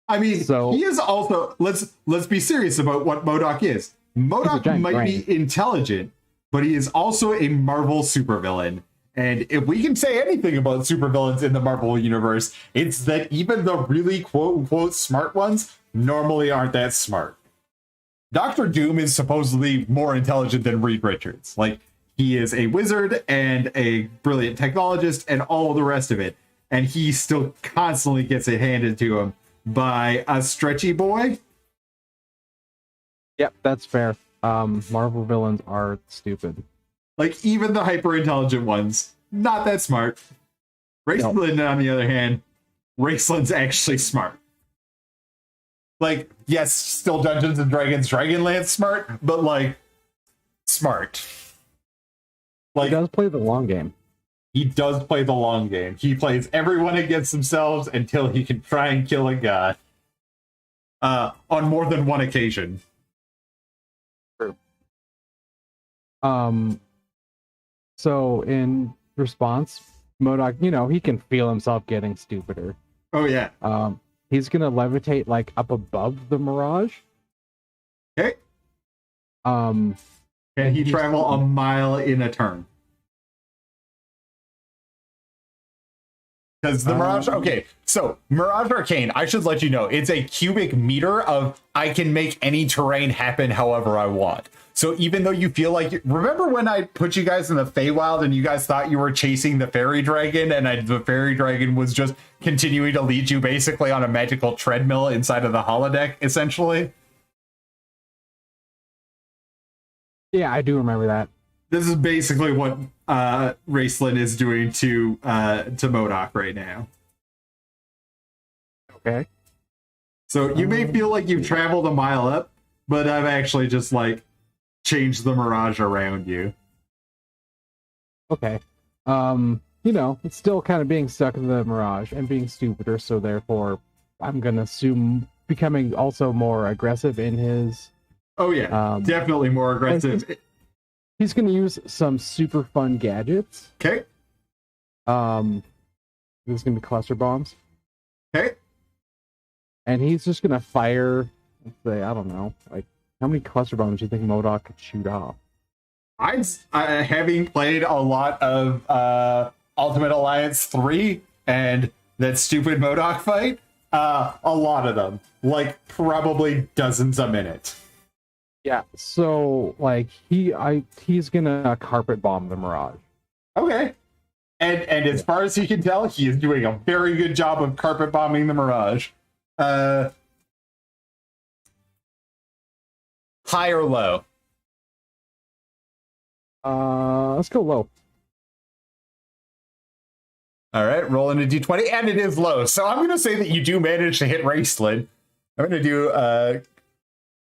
I mean, he is also... Let's be serious about what MODOK is. MODOK might be intelligent, but he is also a Marvel supervillain. And if we can say anything about supervillains in the Marvel universe, it's that even the really quote-unquote smart ones normally aren't that smart. Doctor Doom is supposedly more intelligent than Reed Richards. Like, he is a wizard and a brilliant technologist and all of the rest of it. And he still constantly gets it handed to him by a stretchy boy. Yep, that's fair. Marvel villains are stupid. Like, even the hyper-intelligent ones, not that smart. Raceland, on the other hand, Raceland's actually smart. Like, yes, still Dungeons and Dragons Dragonlance smart, but, like, smart. Like, he does play the long game. He does play the long game. He plays everyone against themselves until he can try and kill a god. On more than one occasion. True. So in response, MODOK, he can feel himself getting stupider. Oh yeah. He's gonna levitate like up above the mirage. Okay. Can he travel a mile in a turn? Because the Mirage, okay, so Mirage Arcane, I should let you know, it's a cubic meter of I can make any terrain happen however I want. So even though you feel like, remember when I put you guys in the Feywild and you guys thought you were chasing the fairy dragon and the fairy dragon was just continuing to lead you basically on a magical treadmill inside of the holodeck, essentially? Yeah, I do remember that. This is basically what Raceland is doing to MODOK right now. Okay. So you may feel like you've traveled a mile up, but I've actually just like changed the Mirage around you. Okay. You know, it's still kind of being stuck in the Mirage and being stupider, so therefore I'm gonna assume becoming also more aggressive in his. Oh yeah, definitely more aggressive. He's gonna use some super fun gadgets. Okay. There's gonna be cluster bombs. Okay. And he's just gonna fire, let's say, I don't know, like how many cluster bombs do you think MODOK could shoot off? Having played a lot of Ultimate Alliance 3 and that stupid MODOK fight, a lot of them, like probably dozens a minute. Yeah, so like he's gonna carpet bomb the Mirage. Okay. And as far as he can tell, he is doing a very good job of carpet bombing the Mirage. High or low? Let's go low. All right, rolling a d20, and it is low. So I'm gonna say that you do manage to hit Raceland. I'm gonna do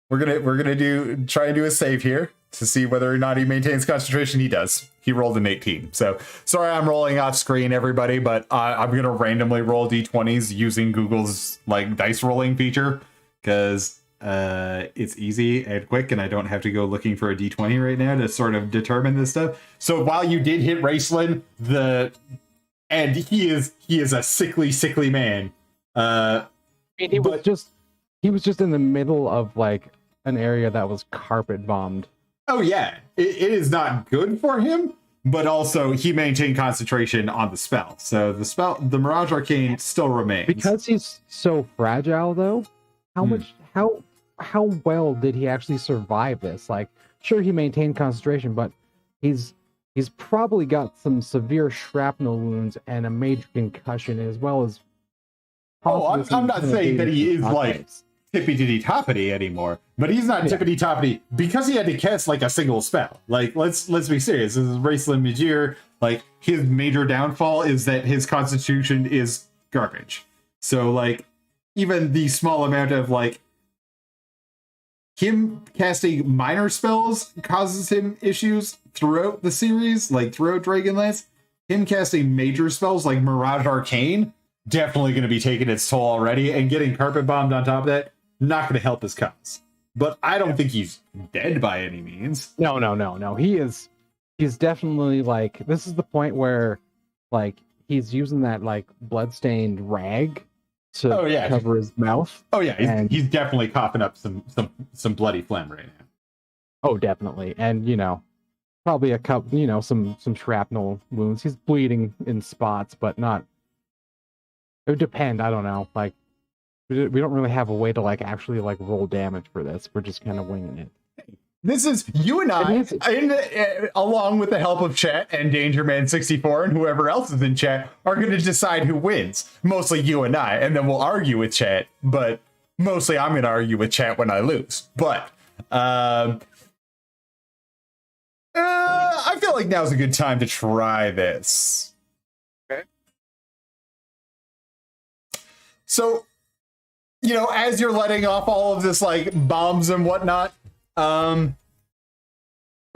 we're gonna try and do a save here to see whether or not he maintains concentration. He does. He rolled an 18. So sorry, I'm rolling off screen, everybody, but I'm gonna randomly roll d20s using Google's like dice rolling feature because it's easy and quick, and I don't have to go looking for a d20 right now to sort of determine this stuff. So while you did hit Raceland, and he is a sickly man. He was just in the middle of like an area that was carpet bombed. Oh yeah, it is not good for him, but also he maintained concentration on the spell. So the Mirage Arcane still remains. Because he's so fragile though, how well did he actually survive this? Like, sure, he maintained concentration, but he's probably got some severe shrapnel wounds and a major concussion, as well as. Oh, I'm not saying that he is like tippity-toppity anymore, but he's not tippity-toppity because he had to cast like a single spell. Like, let's be serious. This is Raceland Majir. Like, his major downfall is that his constitution is garbage. So, like, even the small amount of like him casting minor spells causes him issues throughout the series, like throughout Dragonlance. Him casting major spells like Mirage Arcane definitely going to be taking its toll already, and getting carpet bombed on top of that, not going to help his cause. But I don't think he's dead by any means. No. He's definitely like, this is the point where like he's using that like bloodstained rag to cover his mouth. Oh yeah, he's definitely coughing up some bloody phlegm right now. Oh, definitely. And you know, probably a couple, you know, some shrapnel wounds. He's bleeding in spots, but not. It would depend. I don't know. Like, we don't really have a way to like actually like roll damage for this. We're just kind of winging it. This is you and I, along with the help of chat and Dangerman64 and whoever else is in chat, are going to decide who wins. Mostly you and I, and then we'll argue with chat. But mostly I'm going to argue with chat when I lose. But I feel like now's a good time to try this. Okay. So, you know, as you're letting off all of this like bombs and whatnot, I'm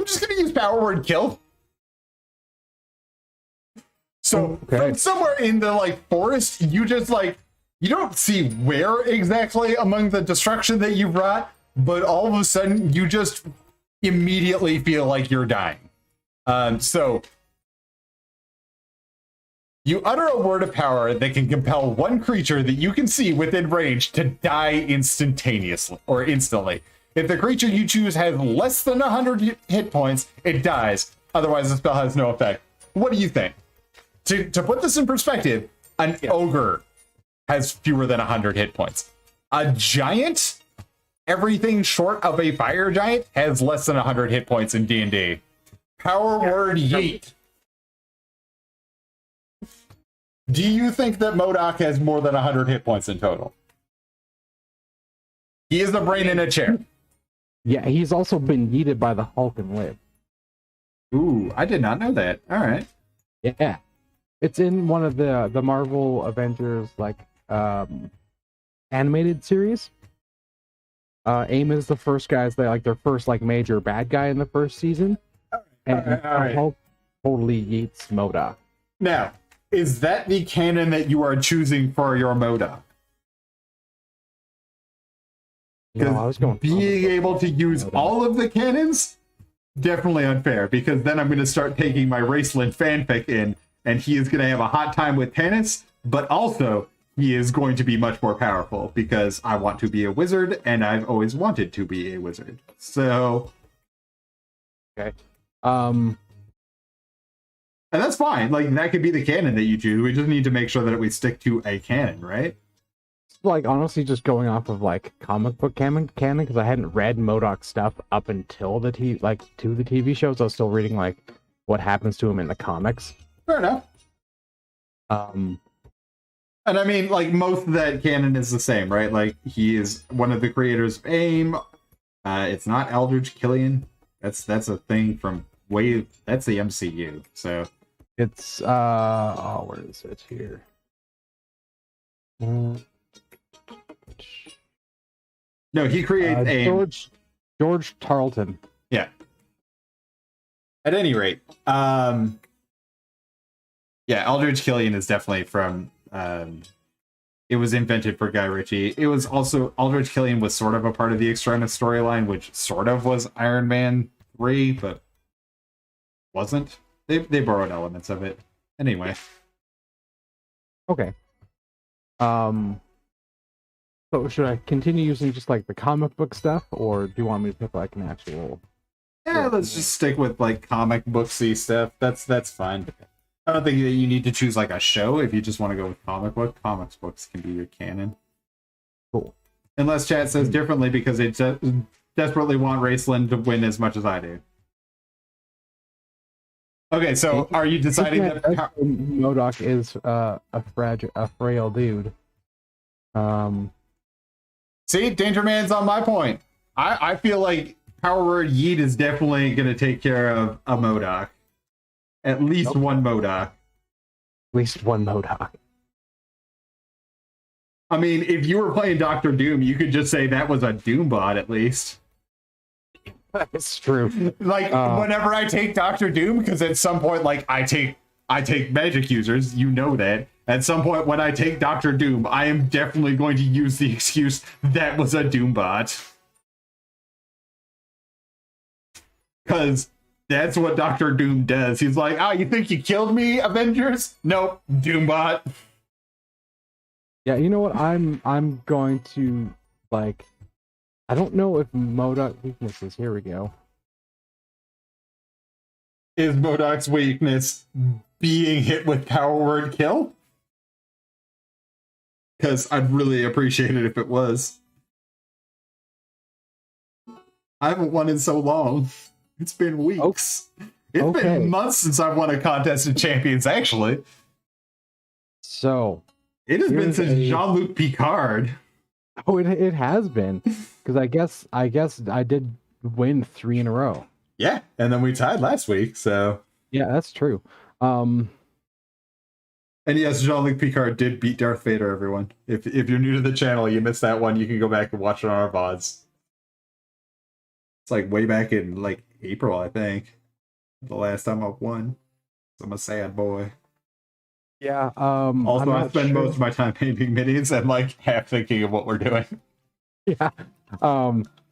just gonna use power word kill. So from somewhere in the like forest, you just like, you don't see where exactly among the destruction that you brought, but all of a sudden you just immediately feel like you're dying. So you utter a word of power that can compel one creature that you can see within range to die instantaneously or instantly. If the creature you choose has less than 100 hit points, it dies. Otherwise, the spell has no effect. What do you think? To put this in perspective, An ogre has fewer than 100 hit points. A giant, everything short of a fire giant, has less than 100 hit points in D&D. Power word yeet. Do you think that MODOK has more than 100 hit points in total? He is the brain in a chair. Yeah, he's also been yeeted by the Hulk and live. Ooh, I did not know that. All right. Yeah. It's in one of the Marvel Avengers animated series. AIM is the first guys their first major bad guy in the first season. And all right. Hulk totally yeets MODOK. Now, is that the canon that you are choosing for your MODOK? No, I was going being able to use all of the cannons, definitely unfair, because then I'm going to start taking my Raceland fanfic in, and he is going to have a hot time with tennis, but also he is going to be much more powerful because I want to be a wizard, and I've always wanted to be a wizard. So, okay, and that's fine. That could be the canon that you choose. We just need to make sure that we stick to a canon, right? Honestly, just going off of comic book canon, because I hadn't read MODOK stuff up until the TV shows. I was still reading what happens to him in the comics. Fair enough. And I mean, most of that canon is the same, right? He is one of the creators of AIM. It's not Eldridge Killian. That's a thing from that's the MCU. So it's where is it here? No, he creates AIM. George Tarleton. Yeah. At any rate, Eldridge Killian is definitely from. It was invented for Guy Ritchie. It was also Eldridge Killian was sort of a part of the Extremis storyline, which sort of was Iron Man 3, but wasn't. They borrowed elements of it. Anyway. Okay. So should I continue using just the comic book stuff, or do you want me to pick an actual? Yeah, let's just stick with comic booksy stuff. That's fine. I don't think that you need to choose a show if you just want to go with comic book. Comics books can be your canon. Cool. Unless chat says differently because they desperately want Raceland to win as much as I do. Okay, so are you deciding that MODOK is a frail dude? See, Danger Man's on my point. I feel like Power Word Yeet is definitely going to take care of a MODOK. At least one MODOK. At least one MODOK. I mean, if you were playing Doctor Doom, you could just say that was a Doombot at least. That's true. Whenever I take Doctor Doom, because at some point, I take magic users, you know that. At some point when I take Doctor Doom, I am definitely going to use the excuse that was a Doombot. Because that's what Doctor Doom does. He's like, you think you killed me, Avengers? Nope, Doombot. Yeah, you know what? I'm going to I don't know if MODOK weaknesses. Here we go. Is MODOK's weakness being hit with Power Word Kill? Because I'd really appreciate it if it was. I haven't won in so long. It's been weeks. It's been months since I've won a contest of champions, actually. So it has been since Jean-Luc Picard. Oh, it has been. Because I guess I did win 3 in a row. Yeah, and then we tied last week, so yeah, that's true. And yes, Jean-Luc Picard did beat Darth Vader, everyone. If you're new to the channel, you missed that one, you can go back and watch it on our VODs. It's way back in April, I think. The last time I've won. I'm a sad boy. Yeah, also I spend most of my time painting minis and half thinking of what we're doing. Yeah.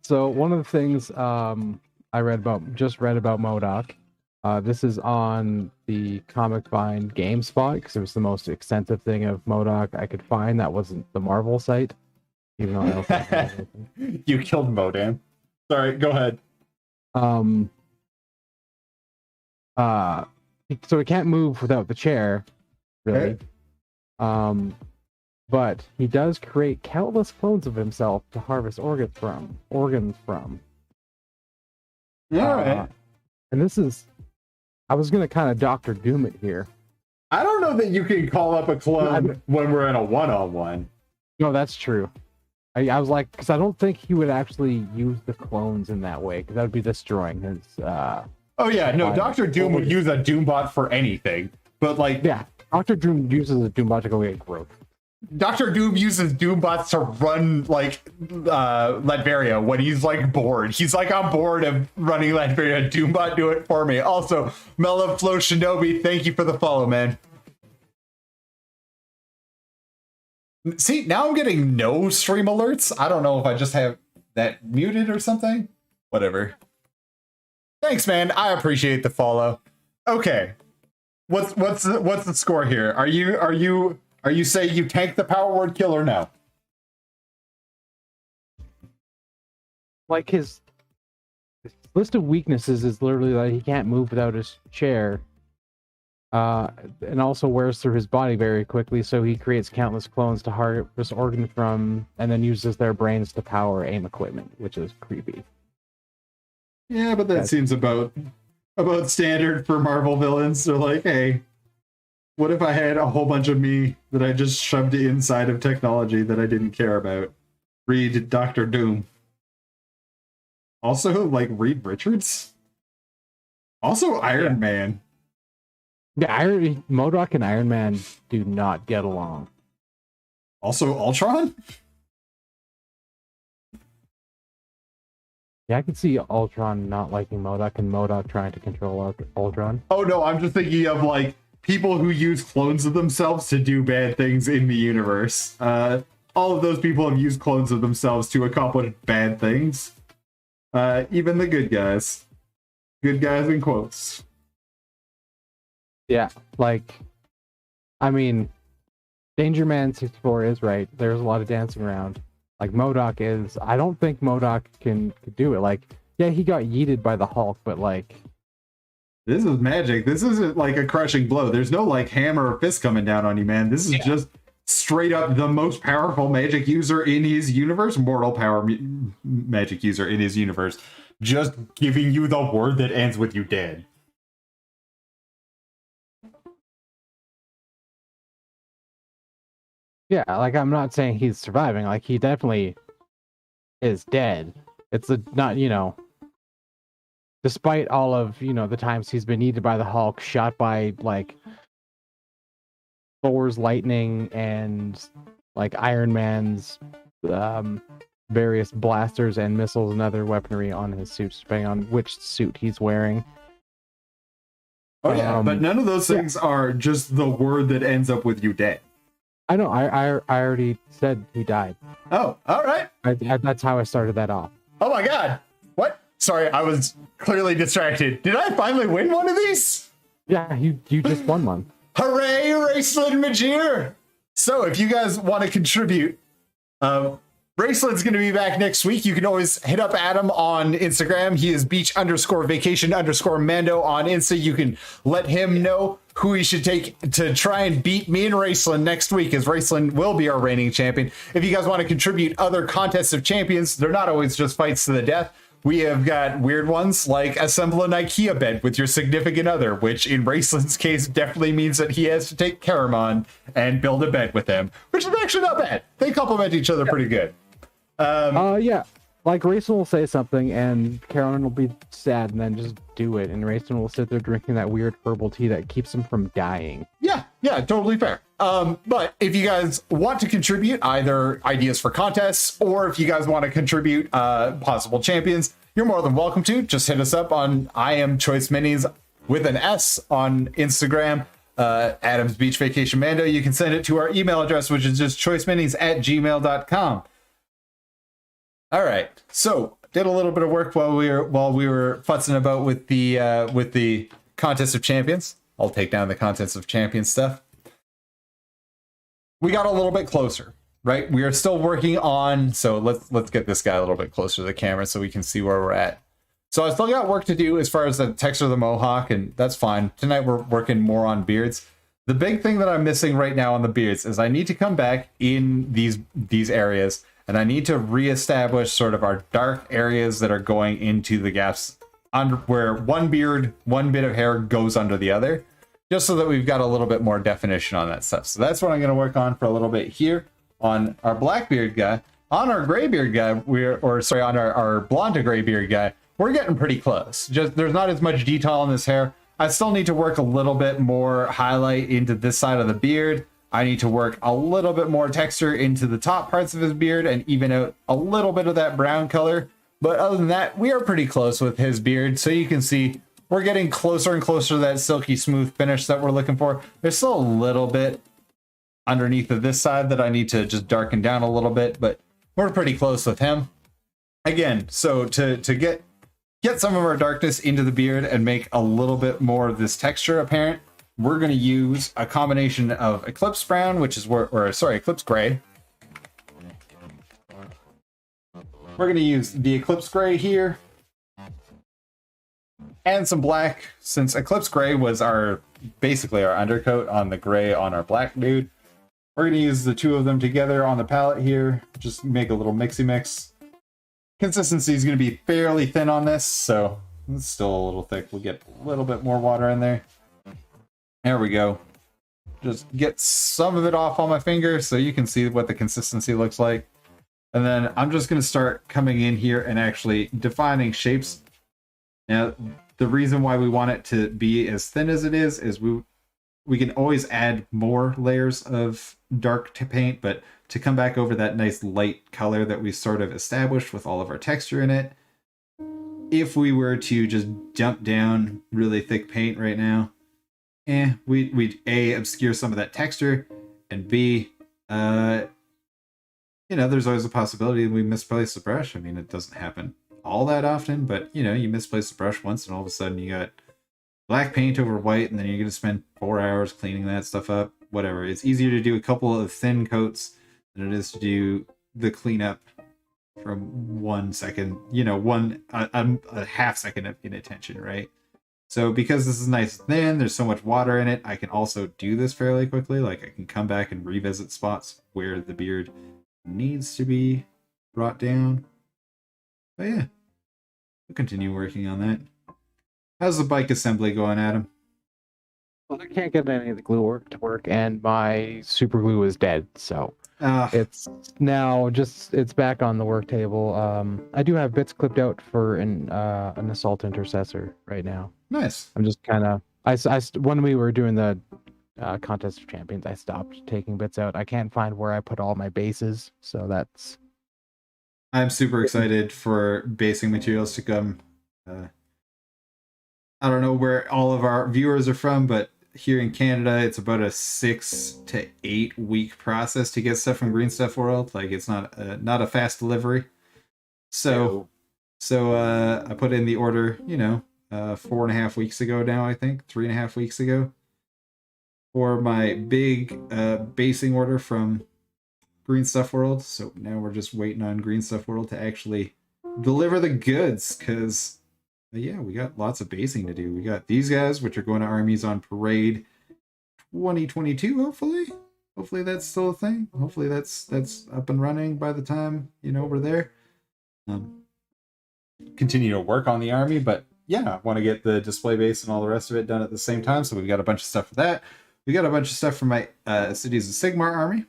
So one of the things I read about MODOK. This is on the Comic Find GameSpot because it was the most extensive thing of MODOK I could find. That wasn't the Marvel site. Even though I also you killed Modan. Sorry, go ahead. So it can't move without the chair, really. But he does create countless clones of himself to harvest organs from. All right. And this is, I was gonna kind of Doctor Doom it here. I don't know that you can call up a clone when we're in a one-on-one. No, that's true. I was like, because I don't think he would actually use the clones in that way, because that would be destroying his. Oh yeah, no, Doctor Doom would use a Doombot for anything, but like, yeah, Doctor Doom uses a Doombot to go get growth. Doctor Doom uses Doombots to run like Latveria when he's like bored. He's like, I'm bored of running Latveria. Doombot, do it for me. Also, Mellow Flow Shinobi, thank you for the follow, man. See, now I'm getting no stream alerts. I don't know if I just have that muted or something. Whatever. Thanks, man. I appreciate the follow. Okay, what's the score here? Are you saying you tank the power word kill or no? Like his list of weaknesses is literally that he can't move without his chair, and also wears through his body very quickly. So he creates countless clones to harvest organ from, and then uses their brains to power aim equipment, which is creepy. Yeah, but that seems about standard for Marvel villains. They're like, hey, what if I had a whole bunch of me that I just shoved inside of technology that I didn't care about? Read Doctor Doom. Also, like, Reed Richards. Also, Iron Man. Yeah, MODOK and Iron Man do not get along. Also, Ultron? Yeah, I can see Ultron not liking MODOK and MODOK trying to control Ultron. Oh no, I'm just thinking of, like, people who use clones of themselves to do bad things in the universe. All of those people have used clones of themselves to accomplish bad things. Even the good guys. Good guys in quotes. Yeah, like, I mean, Danger Man 64 is right. There's a lot of dancing around. Like, MODOK is... I don't think MODOK can do it. Like, yeah, he got yeeted by the Hulk, but, like... This is magic. This isn't like a crushing blow. There's no, like, hammer or fist coming down on you, man. This is just straight up the most powerful magic user in his universe. Mortal power magic user in his universe. Just giving you the word that ends with you dead. Yeah, like, I'm not saying he's surviving. Like, he definitely is dead. It's not, despite all of, the times he's been eaten by the Hulk, shot by, like, Thor's lightning and, like, Iron Man's various blasters and missiles and other weaponry on his suits, depending on which suit he's wearing. Oh, yeah, but none of those things are just the word that ends up with you dead. I know. I already said he died. Oh, all right. That's how I started that off. Oh my god. What? Sorry, I was clearly distracted. Did I finally win one of these? Yeah, you just won one. Hooray, Raceland Majir! So, if you guys want to contribute, Raceland's going to be back next week. You can always hit up Adam on Instagram. He is beach_vacation_Mando on Insta. You can let him know who he should take to try and beat me and Raceland next week, as Raceland will be our reigning champion. If you guys want to contribute other contests of champions, they're not always just fights to the death. We have got weird ones like assemble an IKEA bed with your significant other, which in Raceland's case definitely means that he has to take Karamon and build a bed with him, which is actually not bad. They complement each other pretty good. Yeah. Like, Rayson will say something, and Carolyn will be sad, and then just do it, and Rayson will sit there drinking that weird herbal tea that keeps him from dying. Yeah, totally fair. But if you guys want to contribute either ideas for contests, or if you guys want to contribute possible champions, you're more than welcome to. Just hit us up on I Am Choice Minis with an S on Instagram. Adam's Beach Vacation Mando. You can send it to our email address, which is just choiceminis@gmail.com. All right, so did a little bit of work while we were futzing about with the contest of champions. I'll take down the contest of champions stuff. We got a little bit closer, right? We are still working on. So let's get this guy a little bit closer to the camera so we can see where we're at. So I still got work to do as far as the texture of the mohawk, and that's fine. Tonight we're working more on beards. The big thing that I'm missing right now on the beards is I need to come back in these areas, and I need to reestablish sort of our dark areas that are going into the gaps under where one beard, one bit of hair goes under the other, just so that we've got a little bit more definition on that stuff. So that's what I'm going to work on for a little bit here on our Blackbeard guy. On our Graybeard guy, on our blonde to Graybeard guy, we're getting pretty close. Just there's not as much detail in this hair. I still need to work a little bit more highlight into this side of the beard. I need to work a little bit more texture into the top parts of his beard and even out a little bit of that brown color. But other than that, we are pretty close with his beard. So you can see we're getting closer and closer to that silky smooth finish that we're looking for. There's still a little bit underneath of this side that I need to just darken down a little bit, but we're pretty close with him. Again, so to get some of our darkness into the beard and make a little bit more of this texture apparent, we're going to use a combination of Eclipse Brown, which is Eclipse Gray. We're going to use the Eclipse Gray here and some black, since Eclipse Gray was basically our undercoat on the gray on our black dude. We're going to use the two of them together on the palette here, just make a little mixy mix. Consistency is going to be fairly thin on this, so it's still a little thick. We'll get a little bit more water in there. There we go. Just get some of it off on my finger so you can see what the consistency looks like. And then I'm just going to start coming in here and actually defining shapes. Now, the reason why we want it to be as thin as it is we can always add more layers of dark to paint, but to come back over that nice light color that we sort of established with all of our texture in it, if we were to just dump down really thick paint right now, we'd A, obscure some of that texture, and B, there's always a possibility we misplace the brush. I mean, it doesn't happen all that often, but you misplace the brush once and all of a sudden you got black paint over white, and then you're going to spend 4 hours cleaning that stuff up. Whatever. It's easier to do a couple of thin coats than it is to do the cleanup from 1 second, a half second of inattention, right? So because this is nice and thin, there's so much water in it, I can also do this fairly quickly. Like I can come back and revisit spots where the beard needs to be brought down. But yeah, we'll continue working on that. How's the bike assembly going, Adam? Well, I can't get any of the glue work to work, and my super glue is dead, so it's now it's back on the work table. I do have bits clipped out for an assault intercessor right now. Nice. I'm just kind of when we were doing the contest of champions, I stopped taking bits out. I can't find where I put all my bases, so that's. I'm super excited for basing materials to come. I don't know where all of our viewers are from, but here in Canada, it's about a 6 to 8 week process to get stuff from Green Stuff World. Like it's not a fast delivery. So I put in the order, 4.5 weeks ago now, I think 3.5 weeks ago, for my big basing order from Green Stuff World. So now we're just waiting on Green Stuff World to actually deliver the goods, because yeah, we got lots of basing to do. We got these guys, which are going to Armies on Parade 2022, hopefully. Hopefully that's still a thing. Hopefully that's up and running by the time, we're there. Continue to work on the army, but yeah, I want to get the display base and all the rest of it done at the same time. So we've got a bunch of stuff for that. We got a bunch of stuff for my Cities of Sigmar army.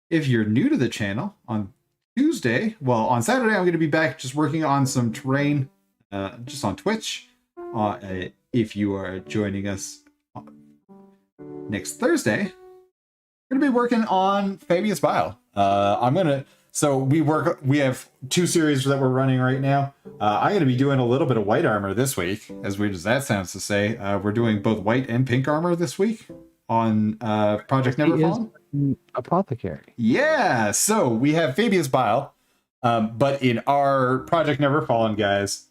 If you're new to the channel, on Saturday, I'm going to be back just working on some terrain just on Twitch. If you are joining us next Thursday, we're going to be working on Fabius Bile. We have 2 series that we're running right now. I'm going to be doing a little bit of white armor this week, as weird as that sounds to say. We're doing both white and pink armor this week on Project Neverfallen. Apothecary. Yeah, so we have Fabius Bile, but in our Project Neverfallen, guys,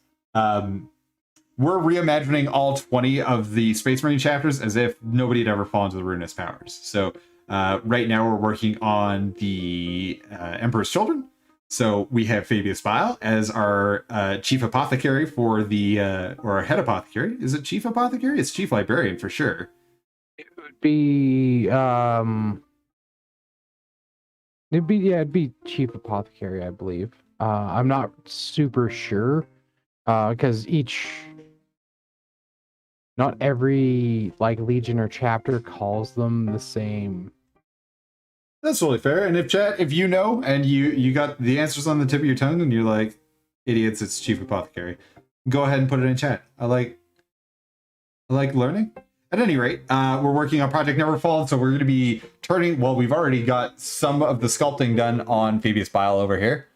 we're reimagining all 20 of the Space Marine chapters as if nobody had ever fallen to the Ruinous Powers. So right now we're working on the Emperor's Children. So we have Fabius Bile as our chief apothecary for the, or our head apothecary. Is it chief apothecary? It's chief librarian for sure. It would be it'd be chief apothecary, I believe. I'm not super sure because not every like legion or chapter calls them the same. That's totally fair. And if you know and you got the answers on the tip of your tongue and you're like, idiots, it's chief apothecary, go ahead and put it in chat. I like learning. At any rate, we're working on Project Neverfall, so we're going to be we've already got some of the sculpting done on Phoebius Bile over here.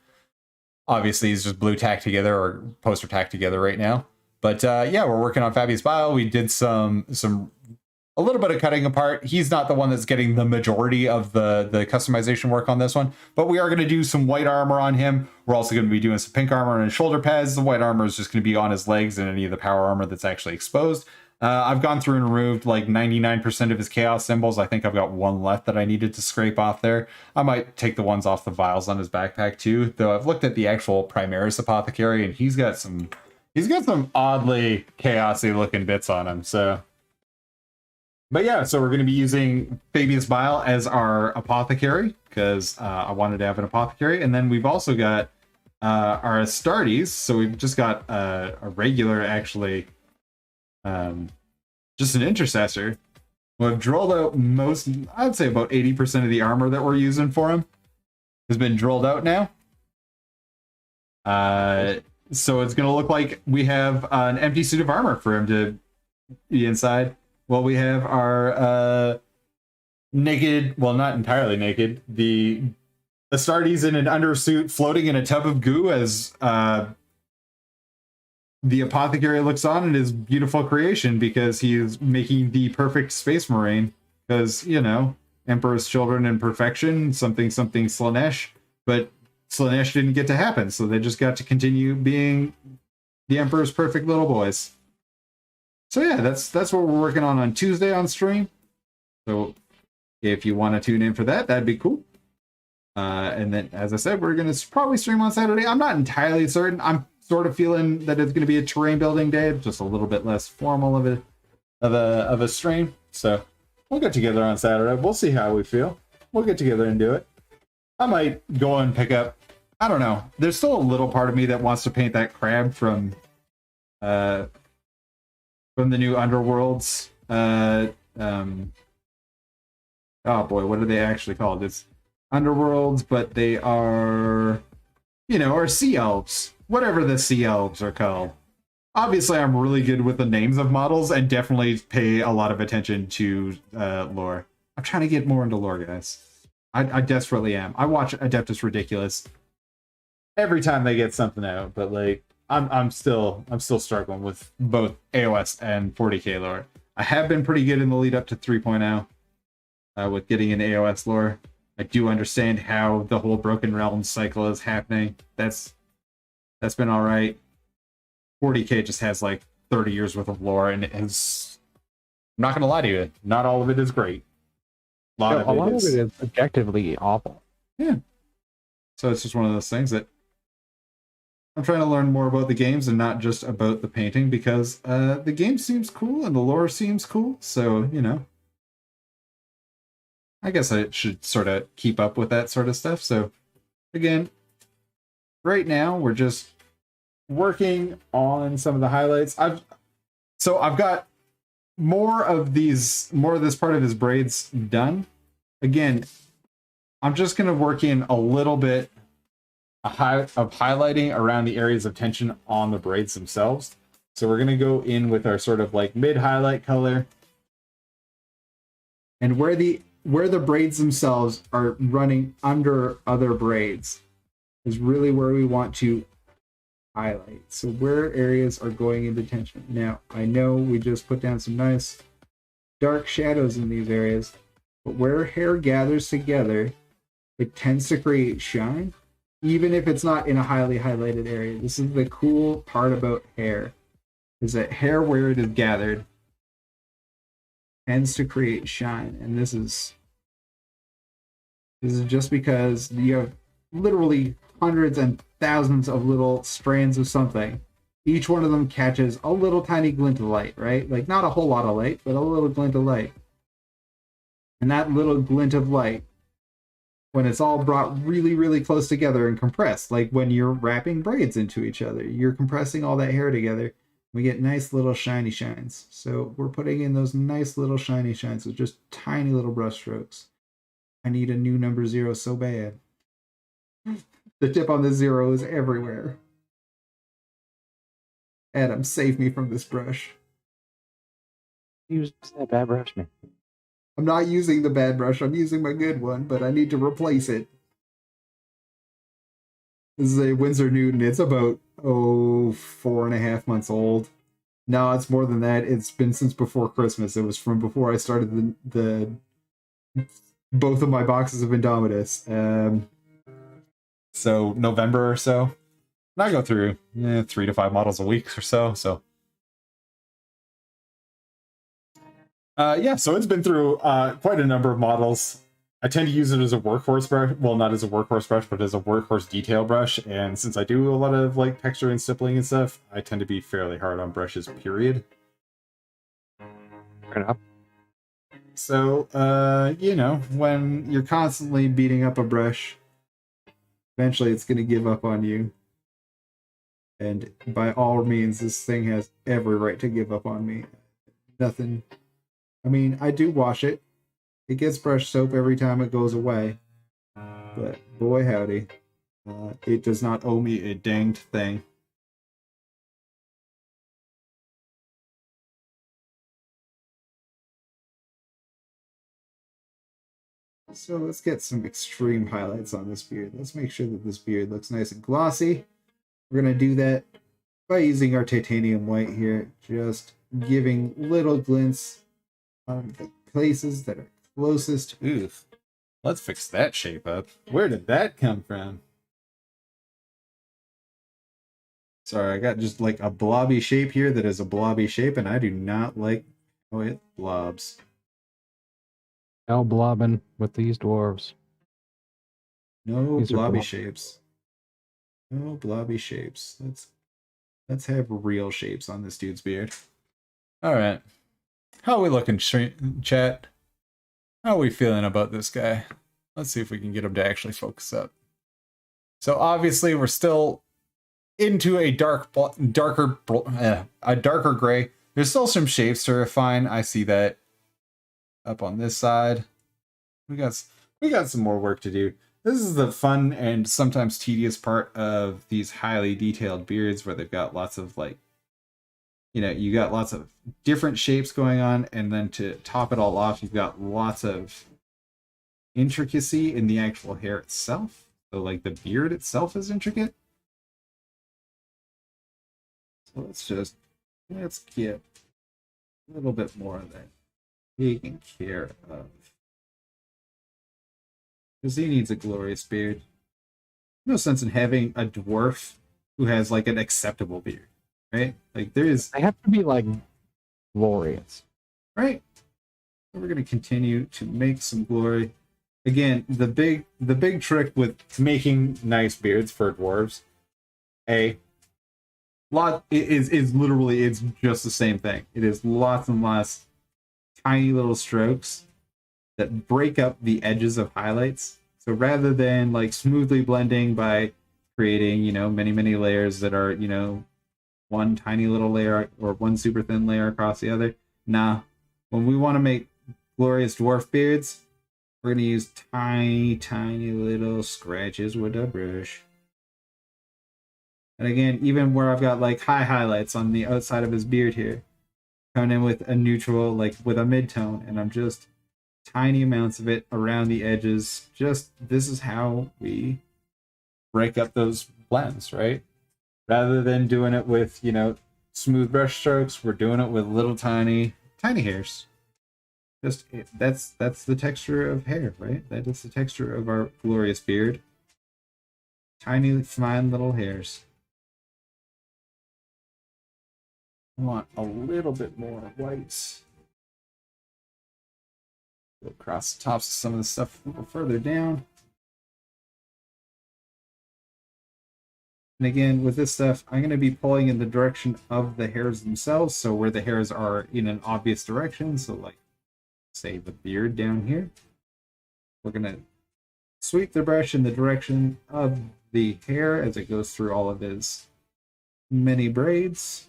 Obviously, he's just blue tacked together or poster tacked together right now. But yeah, we're working on Fabius Bile. We did a little bit of cutting apart. He's not the one that's getting the majority of the customization work on this one, but we are going to do some white armor on him. We're also going to be doing some pink armor on his shoulder pads. The white armor is just going to be on his legs and any of the power armor that's actually exposed. I've gone through and removed like 99% of his chaos symbols. I think I've got one left that I needed to scrape off there. I might take the ones off the vials on his backpack too, though I've looked at the actual Primaris apothecary and he's got some oddly chaosy looking bits on him. So, but yeah, so we're going to be using Fabius Bile as our apothecary because I wanted to have an apothecary, and then we've also got our Astartes. So we've just got a regular, actually, just an intercessor. We've drilled out I'd say about 80% of the armor that we're using for him has been drilled out now. So it's going to look like we have an empty suit of armor for him to be inside. Well, we have our naked, well, not entirely naked, the Astartes in an undersuit floating in a tub of goo as the apothecary looks on at his beautiful creation because he is making the perfect space marine. Because, you know, Emperor's children and perfection, something Slanesh, but Slanesh didn't get to happen, so they just got to continue being the Emperor's perfect little boys. So yeah, that's what we're working on Tuesday on stream. So if you want to tune in for that, that'd be cool. And then, as I said, we're going to probably stream on Saturday. I'm not entirely certain. I'm sort of feeling that it's going to be a terrain building day, just a little bit less formal of a stream. So we'll get together on Saturday. We'll see how we feel. We'll get together and do it. I might go and pick up, I don't know. There's still a little part of me that wants to paint that crab from the new Underworlds. Oh boy, what are they actually called? It's Underworlds, but they are, are sea elves. Whatever the sea elves are called. Obviously, I'm really good with the names of models and definitely pay a lot of attention to lore. I'm trying to get more into lore, guys. I desperately am. I watch Adeptus Ridiculous every time they get something out, but like I'm still struggling with both AOS and 40k lore. I have been pretty good in the lead up to 3.0 with getting in AOS lore. I do understand how the whole Broken Realms cycle is happening. That's been all right. 40k just has like 30 years worth of lore, and I'm not gonna lie to you, not all of it is great. A lot of it is objectively awful. Yeah. So it's just one of those things that I'm trying to learn more about the games and not just about the painting, because the game seems cool and the lore seems cool. So, I guess I should sort of keep up with that sort of stuff. So again, right now we're just working on some of the highlights. I've got more of this part of his braids done. Again, I'm just going to work in a little bit of highlighting around the areas of tension on the braids themselves. So we're going to go in with our sort of like mid highlight color, and where the braids themselves are running under other braids is really where we want to highlight. So where areas are going into tension. Now, I know we just put down some nice dark shadows in these areas, but where hair gathers together, it tends to create shine, even if it's not in a highly highlighted area. This is the cool part about hair, is that hair, where it is gathered, tends to create shine. And this is just because you have literally hundreds and thousands of little strands of something. Each one of them catches a little tiny glint of light, right? Like not a whole lot of light, but a little glint of light. And that little glint of light, when it's all brought really, really close together and compressed, like when you're wrapping braids into each other, you're compressing all that hair together. We get nice little shiny shines. So we're putting in those nice little shiny shines with just tiny little brush strokes. I need a new number 0 so bad. The tip on the 0 is everywhere. Adam, save me from this brush. Use that bad brush, man. I'm not using the bad brush. I'm using my good one, but I need to replace it. This is a Winsor Newton. It's about, 4.5 months old. No, it's more than that. It's been since before Christmas. It was from before I started the both of my boxes of Indomitus. So November or so. And I go through 3 to 5 models a week or so. So so it's been through quite a number of models. I tend to use it as a workhorse brush. Well, not as a workhorse brush, but as a workhorse detail brush. And since I do a lot of like texture and stippling and stuff, I tend to be fairly hard on brushes, period. Fair enough. So, when you're constantly beating up a brush, eventually it's going to give up on you. And by all means, this thing has every right to give up on me. Nothing. I mean, I do wash it. It gets brush soap every time it goes away. But boy howdy, it does not owe me a danged thing. So let's get some extreme highlights on this beard. Let's make sure that this beard looks nice and glossy. We're going to do that by using our titanium white here, just giving little glints on the places that are closest. Oof. Let's fix that shape up. Where did that come from? Sorry, I got just like a blobby shape here that is a blobby shape, and I do not like how it blobs. No blobbing with these dwarves. No blobby shapes. No blobby shapes. Let's have real shapes on this dude's beard. All right. How are we looking, chat? How are we feeling about this guy? Let's see if we can get him to actually focus up. So obviously we're still into a darker gray. There's still some shapes to refine. I see that up on this side. We got some more work to do. This is the fun and sometimes tedious part of these highly detailed beards, where they've got lots of you got lots of different shapes going on, and then to top it all off, you've got lots of intricacy in the actual hair itself. So like the beard itself is intricate. So let's get a little bit more of that taken care of. Because he needs a glorious beard. No sense in having a dwarf who has like an acceptable beard, right? Like they have to be like glorious, right? So we're gonna continue to make some glory. Again, the big trick with making nice beards for dwarves, is literally, it's just the same thing. It is lots and lots tiny little strokes that break up the edges of highlights. So rather than like smoothly blending by creating, many layers that are, one tiny little layer or one super thin layer across the other. Nah, when we want to make glorious dwarf beards, we're going to use tiny little scratches with a brush. And again, even where I've got like high highlights on the outside of his beard here, coming in with a neutral, like with a mid-tone, and I'm just tiny amounts of it around the edges. Just, this is how we break up those blends, right? Rather than doing it with, smooth brush strokes, we're doing it with little tiny hairs. Just, that's the texture of hair, right? That is the texture of our glorious beard. Tiny, fine little hairs. I want a little bit more white. Go across the tops of some of the stuff a little further down. And again, with this stuff, I'm going to be pulling in the direction of the hairs themselves. So where the hairs are in an obvious direction. So like say the beard down here. We're going to sweep the brush in the direction of the hair as it goes through all of his many braids.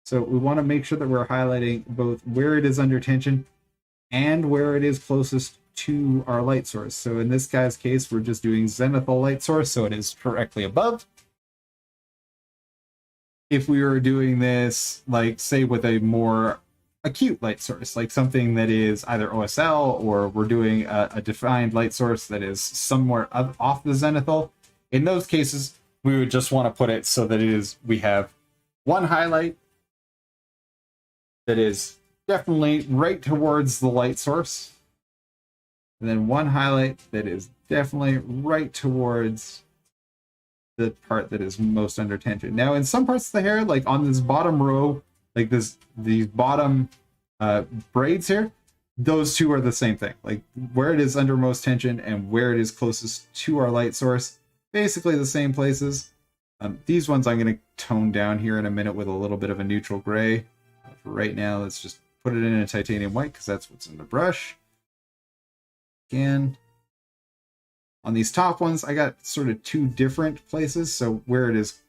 So we want to make sure that we're highlighting both where it is under tension and where it is closest to our light source. So in this guy's case, we're just doing zenithal light source, so it is directly above. If we were doing this, like, say, with a more acute light source, like something that is either OSL or we're doing a defined light source that is somewhere off the zenithal, in those cases, we would just want to put it so that it is, we have one highlight that is definitely right towards the light source, and then one highlight that is definitely right towards the part that is most under tension. Now, in some parts of the hair, like on this bottom row, like these bottom braids here, those two are the same thing. Like where it is under most tension and where it is closest to our light source, basically the same places. These ones I'm going to tone down here in a minute with a little bit of a neutral gray. For right now, let's just put it in a titanium white because that's what's in the brush. Again, on these top ones, I got sort of two different places. So where it is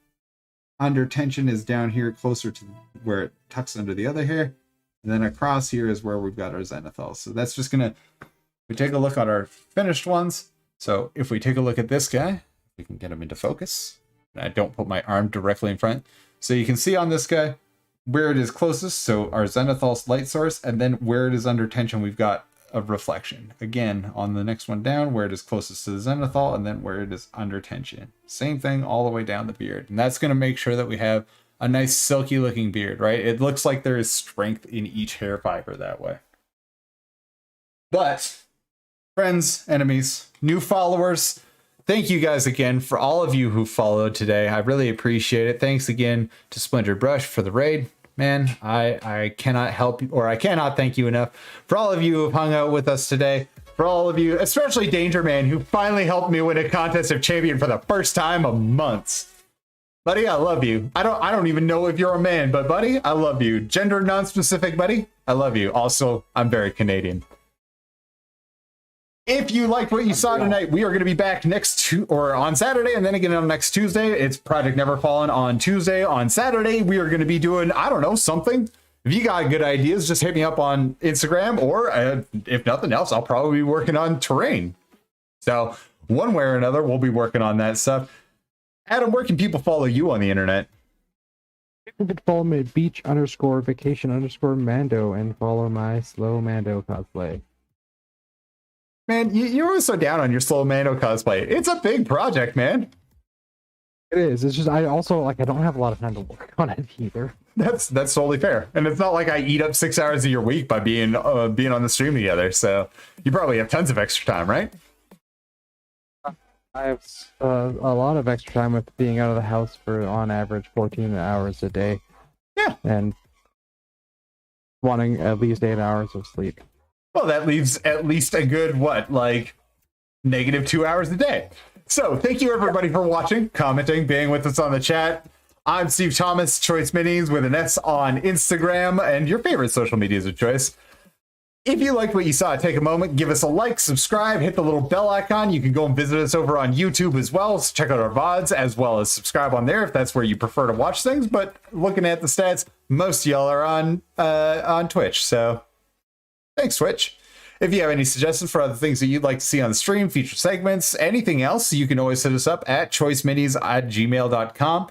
under tension is down here closer to where it tucks under the other hair. And then across here is where we've got our zenithal. So that's just going to, we take a look at our finished ones. So if we take a look at this guy, we can get him into focus. And I don't put my arm directly in front. So you can see on this guy where it is closest. So our zenithal light source, and then where it is under tension, we've got a reflection. Again, on the next one down, where it is closest to the zenithal, and then where it is under tension. Same thing all the way down the beard. And that's going to make sure that we have a nice silky looking beard, right? It looks like there is strength in each hair fiber that way. But friends, enemies, new followers, thank you guys again for all of you who followed today. I really appreciate it. Thanks again to Splinter Brush for the raid. Man, I cannot help you, or I cannot thank you enough for all of you who have hung out with us today. For all of you, especially Danger Man, who finally helped me win a contest of champion for the first time in months. Buddy, I love you. I don't even know if you're a man, but buddy, I love you. Gender non-specific, buddy, I love you. Also, I'm very Canadian. If you liked what you saw tonight, we are going to be back on Saturday, and then again on next Tuesday. It's Project Never Fallen on Tuesday. On Saturday, we are going to be doing, I don't know, something. If you got good ideas, just hit me up on Instagram, or if nothing else, I'll probably be working on terrain. So one way or another, we'll be working on that stuff. Adam, where can people follow you on the internet? People can follow me at beach_vacation_Mando and follow my slow Mando cosplay. Man, you're always so down on your slow Mando cosplay. It's a big project, man. It is. It's just I don't have a lot of time to work on it either. That's totally fair. And it's not like I eat up 6 hours of your week by being on the stream together. So you probably have tons of extra time, right? I have a lot of extra time with being out of the house for, on average, 14 hours a day. Yeah. And wanting at least 8 hours of sleep. Well, that leaves at least a good, -2 hours a day. So thank you everybody for watching, commenting, being with us on the chat. I'm Steve Thomas, Choice Minis with an S on Instagram and your favorite social medias of choice. If you liked what you saw, take a moment, give us a like, subscribe, hit the little bell icon. You can go and visit us over on YouTube as well. So check out our VODs as well as subscribe on there if that's where you prefer to watch things. But looking at the stats, most of y'all are on Twitch. So thanks, Twitch. If you have any suggestions for other things that you'd like to see on the stream, feature segments, anything else, you can always hit us up at choiceminis@gmail.com.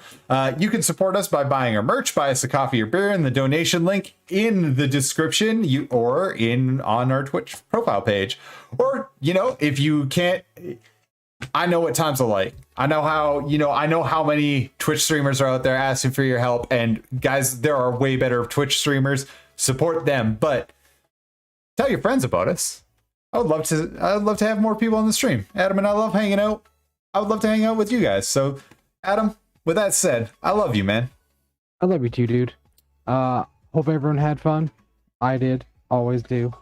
You can support us by buying our merch, buy us a coffee or beer in the donation link in the description or on our Twitch profile page. Or, if you can't, I know what times are like. I know how many Twitch streamers are out there asking for your help. And guys, there are way better Twitch streamers. Support them. But tell your friends about us. I'd love to have more people on the stream. Adam and I love hanging out. I would love to hang out with you guys. So, Adam, with that said, I love you, man. I love you too, dude. Hope everyone had fun. I did. Always do.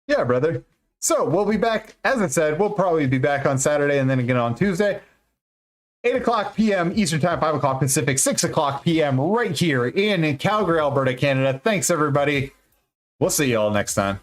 Yeah, brother. So we'll be back. As I said, we'll probably be back on Saturday and then again on Tuesday. 8 o'clock p.m. Eastern Time, 5 o'clock Pacific, 6 o'clock p.m. right here in Calgary, Alberta, Canada. Thanks, everybody. We'll see you all next time.